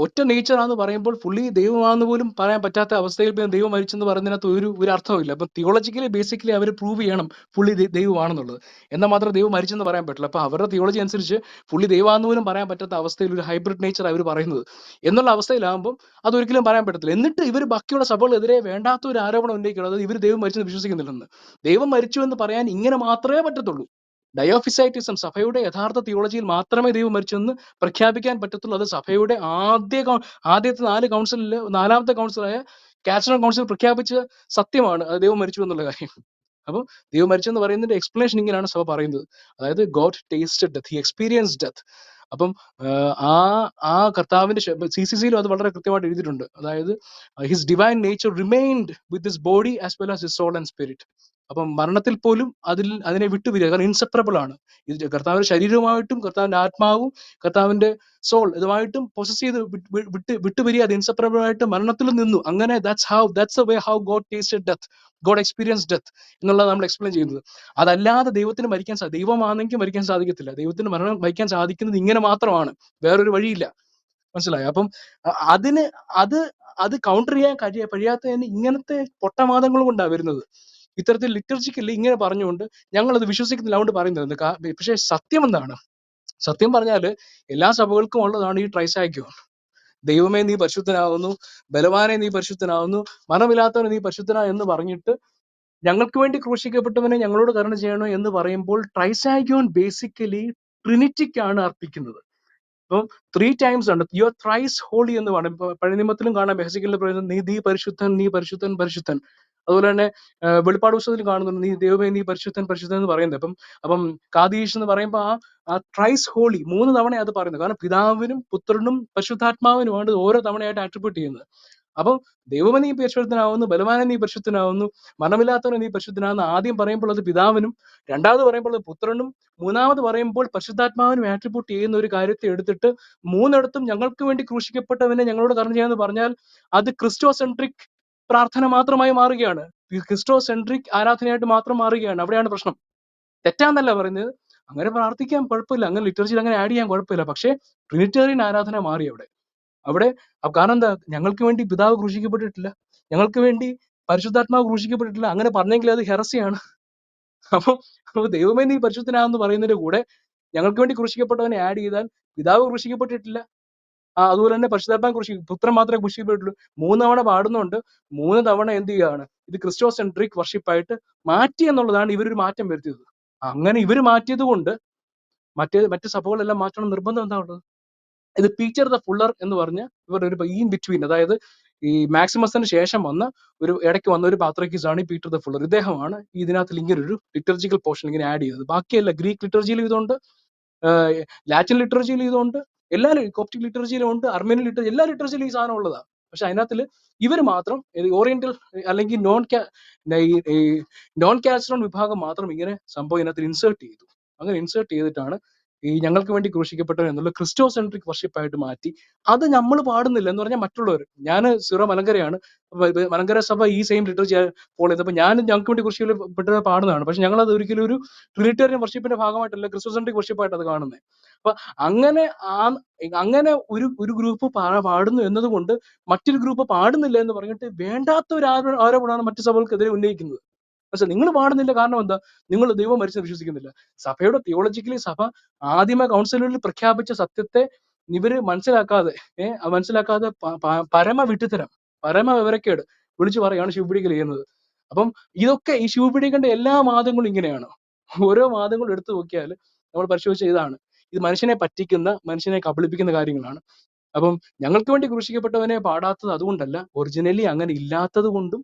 ഒറ്റ നേച്ചറാന്ന് പറയുമ്പോൾ പുള്ളി ദൈവമാണെന്ന് പോലും പറയാൻ പറ്റാത്ത അവസ്ഥയിൽ ദൈവം മരിച്ചെന്ന് പറയുന്നതിനകത്ത് ഒരു അർത്ഥമില്ല. അപ്പം തിയോളജിക്കലി ബേസിക്കലി അവർ പ്രൂവ് ചെയ്യണം പുള്ളി ദൈവമാണെന്നുള്ളത്. എന്നാൽ മാത്രം ദൈവം മരിച്ചെന്ന് പറയാൻ പറ്റില്ല. അപ്പൊ അവരുടെ തിയോളജി അനുസരിച്ച് പുള്ളി ദൈവമാണെന്ന് പോലും പറയാൻ പറ്റാത്ത അവസ്ഥയിൽ ഒരു ഹൈബ്രിഡ് നേച്ചർ അവർ പറയുന്നത് എന്നുള്ള അവസ്ഥയിലാകുമ്പോൾ അതൊരിക്കലും പറയാൻ പറ്റത്തില്ല. എന്നിട്ട് ഇവർ ബാക്കിയുള്ള സഭകളെതിരെ വേണ്ടാത്ത ഒരു ആരോപണം ഉന്നയിക്കണം, അതായത് ഇവർ ദൈവം മരിച്ചെന്ന് വിശ്വസിക്കുന്നില്ലെന്ന്. ദൈവം മരിച്ചു എന്ന് പറയാൻ ഇങ്ങനെ മാത്രമേ പറ്റത്തുള്ളൂ. ഡയോഫിസൈറ്റിസം, സഭയുടെ യഥാർത്ഥ തിയോളജിയിൽ മാത്രമേ ദൈവം മരിച്ചെന്ന് പ്രഖ്യാപിക്കാൻ പറ്റത്തുള്ളൂ. അത് സഭയുടെ ആദ്യത്തെ 4 കൗൺസിലിൽ 4ാമത്തെ കൗൺസിലായ കാൽസിനൽ കൗൺസിൽ പ്രഖ്യാപിച്ച സത്യമാണ് അത് ദൈവം മരിച്ചു എന്നുള്ള കാര്യം. അപ്പോൾ ദൈവം മരിച്ചെന്ന് പറയുന്നതിന്റെ എക്സ്പ്ലനേഷൻ ഇങ്ങനെയാണ് സഭ പറയുന്നത്. അതായത് God tasted death, he experience death. അപ്പം ആ കർത്താവിന്റെ CCCയിലും അത് വളരെ കൃത്യമായിട്ട് എഴുതിയിട്ടുണ്ട്. അതായത് his divine nature remained with his body as well as his soul and spirit. അപ്പം മരണത്തിൽ പോലും അതിനെ വിട്ടുപിരിയുക, കാരണം ഇൻസെപ്പറബിൾ ആണ്. ഇത് കർത്താവിന്റെ ശരീരവുമായിട്ടും കർത്താവിന്റെ ആത്മാവും കർത്താവിന്റെ സോൾ ഇതുമായിട്ടും പൊസസ് ചെയ്ത് വിട്ടുപിരിയാതെ ഇൻസെപ്പറബിൾ ആയിട്ട് മരണത്തിൽ നിന്നു. അങ്ങനെ that's a way how God tasted death, God experience death എന്നുള്ളത് നമ്മൾ എക്സ്പ്ലെയിൻ ചെയ്യുന്നത്. അതല്ലാതെ ദൈവത്തിന് ദൈവമാണെങ്കിൽ മരിക്കാൻ സാധിക്കത്തില്ല. ദൈവത്തിന് മരിക്കാൻ സാധിക്കുന്നത് ഇങ്ങനെ മാത്രമാണ്, വേറൊരു വഴിയില്ല. മനസ്സിലായോ? അപ്പം അതിന് അത് കൗണ്ടർ ചെയ്യാൻ കഴിയാത്തതിന് ഇങ്ങനത്തെ പൊട്ടവാദങ്ങൾ കൊണ്ടാണ് വരുന്നത്. ഇത്തരത്തിൽ ലിറ്റർജിക്കലി ഇങ്ങനെ പറഞ്ഞുകൊണ്ട് ഞങ്ങൾ അത് വിശ്വസിക്കുന്നില്ല, അതുകൊണ്ട് പറയുന്നത്. പക്ഷെ സത്യം എന്താണ്? സത്യം പറഞ്ഞാല് എല്ലാ സഭകൾക്കും ഉള്ളതാണ് ഈ ട്രൈസാക്യം. ദൈവമേ നീ പരിശുദ്ധനാവുന്നു, ബലവാനെ നീ പരിശുദ്ധനാവുന്നു, മരണമില്ലാത്തവനെ നീ പരിശുദ്ധനാ എന്ന് പറഞ്ഞിട്ട് ഞങ്ങൾക്ക് വേണ്ടി ക്രൂശിക്കപ്പെട്ടവനെ ഞങ്ങളോട് കരുണ ചെയ്യണോ എന്ന് പറയുമ്പോൾ ട്രൈസാക്യോൺ ബേസിക്കലി ട്രിനിറ്റിക്കാണ് അർപ്പിക്കുന്നത്. അപ്പം 3 times ഉണ്ട്. യു ആർ ത്രൈസ് ഹോളി എന്ന് പറയും. പഴയ നിയമത്തിലും കാണാം, ഹെസക്കിയേലിൽ പറയുന്നത് നീ പരിശുദ്ധൻ, നീ പരിശുദ്ധൻ, പരിശുദ്ധൻ. അതുപോലെ തന്നെ വെളിപ്പാട് പുസ്തകത്തിൽ കാണുന്നുണ്ട് നീ ദൈവമേ നീ പരിശുദ്ധൻ, പരിശുദ്ധൻ എന്ന് പറയുന്നത്. അപ്പം കാദീഷ് എന്ന് പറയുമ്പോൾ ആ ട്രൈസ് ഹോളി 3 തവണ അത് പറയുന്നത്. കാരണം പിതാവിനും പുത്രനും പരിശുദ്ധാത്മാവിനുമാണ് ഓരോ തവണയായിട്ട് ആട്രിബ്യൂട്ട് ചെയ്യുന്നത്. അപ്പം ദൈവമേ നീ പരിശുദ്ധനാവുന്നു, ബലവാനെ നീ പരിശുദ്ധനാവുന്നു, മരണമില്ലാത്തവനെ നീ പരിശുദ്ധനാവുന്നു ആദ്യം പറയുമ്പോൾ അത് പിതാവിനും, രണ്ടാമത് പറയുമ്പോൾ അത് പുത്രനും, മൂന്നാമത് പറയുമ്പോൾ പരിശുദ്ധാത്മാവിനും ആട്രിബ്യൂട്ട് ചെയ്യുന്ന ഒരു കാര്യത്തെ എടുത്തിട്ട് 3 ഞങ്ങൾക്ക് വേണ്ടി ക്രൂശിക്കപ്പെട്ടവനെ ഞങ്ങളോട് കരുണ ചെയ്യാന്ന് പറഞ്ഞാൽ അത് ക്രിസ്റ്റോസെൻട്രിക് പ്രാർത്ഥന മാത്രമായി മാറുകയാണ്, ക്രിസ്റ്റോസെൻട്രിക് ആരാധനയായിട്ട് മാത്രം മാറുകയാണ്. അവിടെയാണ് പ്രശ്നം. തെറ്റാന്നല്ല പറയുന്നത്, അങ്ങനെ പ്രാർത്ഥിക്കാൻ കുഴപ്പമില്ല, അങ്ങനെ ലിറ്ററേച്ചർ അങ്ങനെ ആഡ് ചെയ്യാൻ കുഴപ്പമില്ല. പക്ഷേ ട്രിനിറ്റേറിയൻ ആരാധന മാറി അവിടെ. കാരണം എന്താ? ഞങ്ങൾക്ക് വേണ്ടി പിതാവ് ക്രൂശിക്കപ്പെട്ടിട്ടില്ല, ഞങ്ങൾക്ക് വേണ്ടി പരിശുദ്ധാത്മാവ് ക്രൂശിക്കപ്പെട്ടിട്ടില്ല. അങ്ങനെ പറഞ്ഞെങ്കിൽ അത് ഹെറസിയാണ്. അപ്പൊ ദൈവമേ നീ പരിശുദ്ധനാണെന്ന് പറയുന്നതിന്റെ കൂടെ ഞങ്ങൾക്ക് വേണ്ടി ക്രൂശിക്കപ്പെട്ടവനെ ആഡ് ചെയ്താൽ പിതാവ് ക്രൂശിക്കപ്പെട്ടിട്ടില്ല, അതുപോലെ തന്നെ പരിശുദ്ധാത്മാവ് പുത്രൻ മാത്രമേ ക്രൂശിക്കപ്പെട്ടുള്ളൂ. 3 തവണ പാടുന്നുണ്ട്, 3 തവണ എന്ത് ചെയ്യുകയാണ്? ഇത് ക്രിസ്റ്റോസെൻട്രിക് വർഷിപ്പായിട്ട് മാറ്റി എന്നുള്ളതാണ് ഇവരൊരു മാറ്റം വരുത്തിയത്. അങ്ങനെ ഇവർ മാറ്റിയത് കൊണ്ട് മറ്റ് സഭകളെല്ലാം മാറ്റണം നിർബന്ധം എന്താ ഉള്ളത്? ഇത് പീറ്റർ ദ ഫുള്ളർ എന്ന് പറഞ്ഞ ഇവരുടെ ഒരു ഇൻ ബിറ്റ്വീൻ, അതായത് ഈ മാക്സിമസിന് ശേഷം ഇടയ്ക്ക് വന്ന ഒരു പാത്രിക്കീസ് ആണ് ഈ പീറ്റർ ദ ഫുള്ളർ. ഇദ്ദേഹമാണ് ഇതിനകത്ത് ഇങ്ങനെ ഒരു ലിറ്റർജിക്കൽ പോർഷൻ ഇങ്ങനെ ആഡ് ചെയ്തത്. ബാക്കിയല്ല, ഗ്രീക്ക് ലിറ്റർജിയിലും ഇതുണ്ട്, ലാറ്റിൻ ലിറ്റർജിയിലും ഇതുണ്ട്, എല്ലാ കോപ്റ്റിക് ലിറ്റർജിയിലും ഉണ്ട്, അർമേനിയൻ ലിറ്റർജി, എല്ലാ ലിറ്റർജിയിലും ഈ സാധനം ഉള്ളതാണ്. പക്ഷെ അതിനകത്തിൽ ഇവർ മാത്രം ഓറിയന്റൽ അല്ലെങ്കിൽ നോൺ കാൽസിനോൺ വിഭാഗം മാത്രം ഇങ്ങനെ സംഭവം ഇതിനകത്ത് ഇൻസേർട്ട് ചെയ്തു. അങ്ങനെ ഇൻസേർട്ട് ചെയ്തിട്ടാണ് ഈ ഞങ്ങൾക്ക് വേണ്ടി ക്രൂശിക്കപ്പെട്ടവൻ എന്നുള്ള ക്രിസ്റ്റോസെൻട്രിക് വർഷിപ്പായിട്ട് മാറ്റി. അത് നമ്മൾ പാടുന്നില്ല എന്ന് പറഞ്ഞാൽ മറ്റുള്ളവർ, ഞാൻ സീറോ മലങ്കരയാണ്, മലങ്കര സഭ ഈ സെയിം ലിറ്ററേച്ചർ ഫോളോ ചെയ്തപ്പോൾ ഞങ്ങൾക്ക് വേണ്ടി ക്രൂശിക്കപ്പെട്ടത് പാടുന്നതാണ്. പക്ഷെ ഞങ്ങൾ അത് ഒരിക്കലും ഒരു ട്രിനിറ്റേറിയൻ വർഷിപ്പിന്റെ ഭാഗമായിട്ടല്ല, ക്രിസ്റ്റോസെൻട്രിക് വർഷിപ്പായിട്ട് അത് കാണുന്നത്. അപ്പൊ അങ്ങനെ ഒരു ഗ്രൂപ്പ് പാടുന്നു എന്നതുകൊണ്ട് മറ്റൊരു ഗ്രൂപ്പ് പാടുന്നില്ല എന്ന് പറഞ്ഞിട്ട് വേണ്ടാത്ത ഒരു ആരോപണമാണ് മറ്റു സഭകൾക്കെതിരെ ഉന്നയിക്കുന്നത്. പക്ഷെ നിങ്ങൾ പാടുന്നില്ല, കാരണം എന്താ? നിങ്ങൾ ദൈവം മരിച്ചെന്ന് വിശ്വസിക്കുന്നില്ല. സഭയുടെ തിയോളജിക്കലി സഭ ആദിമ കൗൺസിലുകളിൽ പ്രഖ്യാപിച്ച സത്യത്തെ ഇവര് മനസ്സിലാക്കാതെ പരമ വിട്ടുതരം, പരമ വിവരക്കേട് വിളിച്ചു പറയാണ് ശിവപിടിക്കൽ ചെയ്യുന്നത്. അപ്പം ഇതൊക്കെ ഈ ശിവപിടിക്കേണ്ട എല്ലാ വാദങ്ങളും ഇങ്ങനെയാണ്. ഓരോ വാദങ്ങളും എടുത്തു നോക്കിയാൽ നമ്മൾ പരിശോധിച്ച ഇതാണ്. ഇത് മനുഷ്യനെ പറ്റിക്കുന്ന, മനുഷ്യനെ കബളിപ്പിക്കുന്ന കാര്യങ്ങളാണ്. അപ്പം ഞങ്ങൾക്ക് വേണ്ടി ക്രൂശിക്കപ്പെട്ടവനെ പാടാത്തത് അതുകൊണ്ടല്ല, ഒറിജിനലി അങ്ങനെ ഇല്ലാത്തത് കൊണ്ടും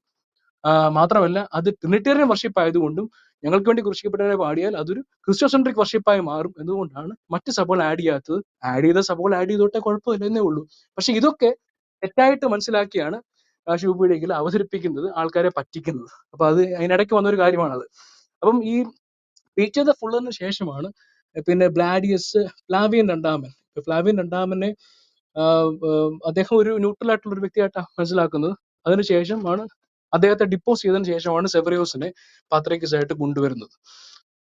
മാത്രമല്ല അത് ട്രിനിറ്റേറിയൻ വർഷിപ്പ് ആയതുകൊണ്ടും ഞങ്ങൾക്ക് വേണ്ടി ക്രൂശിക്കപ്പെട്ടവനെ പാടിയാൽ അതൊരു ക്രിസ്ത്യോസെൻട്രിക് വർഷിപ്പായി മാറും എന്നതുകൊണ്ടാണ് മറ്റ് സഭകൾ ആഡ് ചെയ്യാത്തത്. ആഡ് ചെയ്ത സഭകൾ ആഡ് ചെയ്തോട്ടെ, കുഴപ്പമില്ല എന്നേ ഉള്ളൂ. പക്ഷെ ഇതൊക്കെ തെറ്റായിട്ട് മനസ്സിലാക്കിയാണ് ശിവപീഠികയിൽ അവതരിപ്പിക്കുന്നത്, ആൾക്കാരെ പറ്റിക്കുന്നത്. അപ്പൊ അത് അതിനിടയ്ക്ക് വന്നൊരു കാര്യമാണത്. അപ്പം ഈ പീറ്റർ ദ ഫുള്ളറിന് ശേഷമാണ് പിന്നെ ഫ്ലാവിയൻ രണ്ടാമൻ. ഫ്ലാവിയൻ രണ്ടാമനെ അദ്ദേഹം ഒരു ന്യൂട്രൽ ആയിട്ടുള്ള ഒരു വ്യക്തിയായിട്ടാണ് മനസ്സിലാക്കുന്നത്. അതിനുശേഷമാണ് അദ്ദേഹത്തെ ഡിപ്പോസ് ചെയ്തതിനു ശേഷമാണ് സെവറിയോസിനെ പാത്രിക്കസ് ആയിട്ട് കൊണ്ടുവരുന്നത്.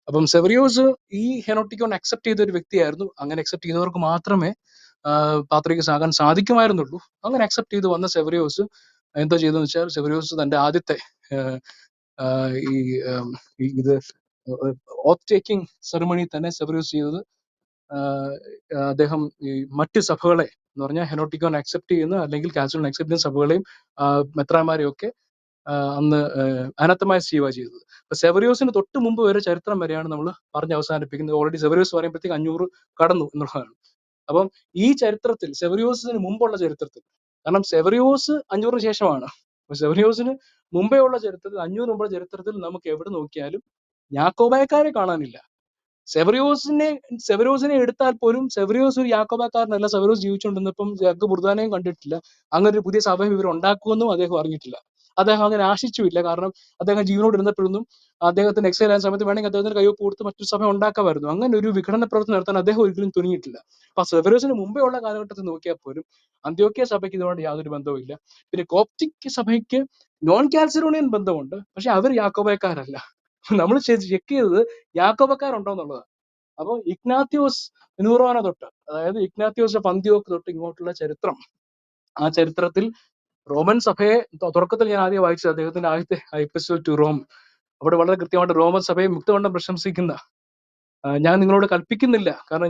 അപ്പം സെവറിയോസ് ഈ ഹെനോട്ടിക്കോൺ അക്സെപ്റ്റ് ചെയ്ത ഒരു വ്യക്തിയായിരുന്നു. അങ്ങനെ അക്സെപ്റ്റ് ചെയ്തവർക്ക് മാത്രമേ പാത്രിക്കസ് ആകാൻ സാധിക്കുമായിരുന്നുള്ളൂ. അങ്ങനെ അക്സെപ്റ്റ് ചെയ്ത് വന്ന സെവറിയോസ് എന്തോ ചെയ്തെന്ന് വെച്ചാൽ, സെവറിയോസ് തന്റെ ആദ്യത്തെ ഇത് ഓത്ത് ടേക്കിംഗ് സെറമണി തന്നെ സെവറിയോസ് ചെയ്തത് അദ്ദേഹം ഈ മറ്റ് സഭകളെ എന്ന് പറഞ്ഞാൽ ഹെനോട്ടിക്കോൺ അക്സെപ്റ്റ് ചെയ്യുന്ന അല്ലെങ്കിൽ കാൽസിനോൺ അക്സെപ്റ്റ് ചെയ്യുന്ന സഭകളെയും മെത്രാന്മാരെയും ഒക്കെ അന്ന് അനത്തമൈസ് ചെയ്യുക ചെയ്തത്. അപ്പൊ സെവറിയോസിന് തൊട്ട് മുമ്പ് വരെ ചരിത്രം വരെയാണ് നമ്മൾ പറഞ്ഞ് അവസാനിപ്പിക്കുന്നത്. ഓൾറെഡി സെവറിയോസ് പറയുമ്പോഴത്തേക്ക് 500 കടന്നു എന്നുള്ളതാണ്. അപ്പം ഈ ചരിത്രത്തിൽ, സെവറിയോസിന് മുമ്പുള്ള ചരിത്രത്തിൽ, കാരണം സെവറിയോസ് 500 ശേഷമാണ്, അപ്പൊ സെവറിയോസിന് മുമ്പേ ഉള്ള ചരിത്രത്തിൽ, 500 മുമ്പുള്ള ചരിത്രത്തിൽ നമുക്ക് എവിടെ നോക്കിയാലും യാക്കോബായക്കാരെ കാണാനില്ല. സെവറിയോസിനെ എടുത്താൽ പോലും സെവറിയോസ് ഒരു യാക്കോബാക്കാരനല്ല. സെവറിയോസ് ജീവിച്ചുകൊണ്ടിരുന്നപ്പം ജഗ് ബുർദാനെയും കണ്ടിട്ടില്ല. അങ്ങനെ ഒരു പുതിയ സഭ ഇവർ ഉണ്ടാക്കുമെന്നും അദ്ദേഹം അറിഞ്ഞിട്ടില്ല. അദ്ദേഹം അങ്ങനെ ആശിച്ചുമില്ല. കാരണം അദ്ദേഹം ജീവനോട് ഇരുന്നപ്പോഴൊന്നും അദ്ദേഹത്തിന് എക്സൈൽ ആയ സമയത്ത് വേണമെങ്കിൽ അദ്ദേഹത്തിന് കയ്യൊപ്പ് കൊടുത്ത് മറ്റൊരു സഭ ഉണ്ടാക്കാമായിരുന്നു. അങ്ങനെ ഒരു വിഘടന പ്രവർത്തനം നടത്താൻ അദ്ദേഹം ഒരിക്കലും തുനിഞ്ഞിട്ടില്ല. അപ്പൊ സെവറിയോസിന് മുമ്പേ ഉള്ള കാലഘട്ടത്തിൽ നോക്കിയാൽ പോലും അന്ത്യോക്യ സഭയ്ക്ക് ഇതുകൊണ്ട് യാതൊരു ബന്ധവും ഇല്ല. പിന്നെ കോപ്റ്റിക് സഭയ്ക്ക് നോൺ കാൽസിഡോണിയൻ ബന്ധമുണ്ട്, പക്ഷെ അവർ യാക്കോബായക്കാരല്ല. നമ്മൾ ചെക്ക് ചെയ്തത് യാക്കോബക്കാരുണ്ടോ എന്നുള്ളതാണ്. അപ്പൊ ഇഗ്നാത്യോസ് നൂറോന തൊട്ട്, അതായത് ഇഗ്നാത്യോസ് ഓഫ് അന്ത്യോക്ക് തൊട്ട് ഇങ്ങോട്ടുള്ള ചരിത്രം, ആ ചരിത്രത്തിൽ റോമൻ സഭയെ തുടക്കത്തിൽ ഞാൻ ആദ്യം വായിച്ചത് അദ്ദേഹത്തിന്റെ ആദ്യത്തെ എപ്പിസ്റ്റൽ ടു റോം. അവിടെ വളരെ കൃത്യമായിട്ട് റോമൻ സഭയെ മുക്തകണ്ഠം പ്രശംസിക്കുന്ന, ഞാൻ നിങ്ങളോട് കൽപ്പിക്കുന്നില്ല, കാരണം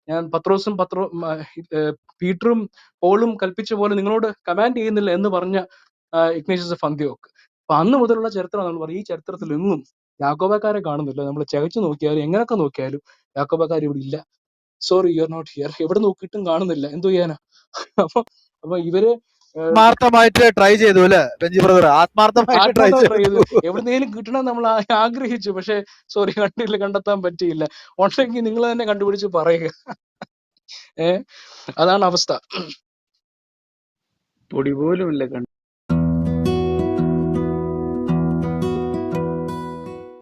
ഞാൻ പീറ്ററും പോളും കൽപ്പിച്ച പോലെ നിങ്ങളോട് കമാൻഡ് ചെയ്യുന്നില്ല എന്ന് പറഞ്ഞ ഇഗ്നേഷ്യസ് ഓഫ് അന്ത്യോക്ക്. അപ്പൊ അന്ന് മുതലുള്ള ചരിത്രം നമ്മൾ പറയും. ഈ ചരിത്രത്തിൽ എങ്ങും യാക്കോബക്കാരെ കാണുന്നില്ല. നമ്മൾ ചകച്ചു നോക്കിയാലും എങ്ങനെയൊക്കെ നോക്കിയാലും യാക്കോബക്കാർ ഇവിടെ ഇല്ല. Sorry, you are not here. എവിടെ നോക്കിയിട്ടും കാണുന്നില്ല. എന്തോ ചെയ്യാനാ? അപ്പൊ ഇവര് ആത്മാർത്ഥമായിട്ട് ട്രൈ ചെയ്തു അല്ലെ ബെഞ്ചി ബ്രദർ? ആത്മാർത്ഥമായിട്ട് ട്രൈ ട്രൈ ചെയ്തു. ചെയ്തു. എവിടുന്നേലും കിട്ടണം നമ്മൾ ആഗ്രഹിച്ചു, പക്ഷെ സോറി, കണ്ടെത്താൻ പറ്റിയില്ല. ഉണ്ടെങ്കിൽ നിങ്ങൾ തന്നെ കണ്ടുപിടിച്ച് പറയുക. അതാണ് അവസ്ഥ. പൊടി പോലും ഇല്ല.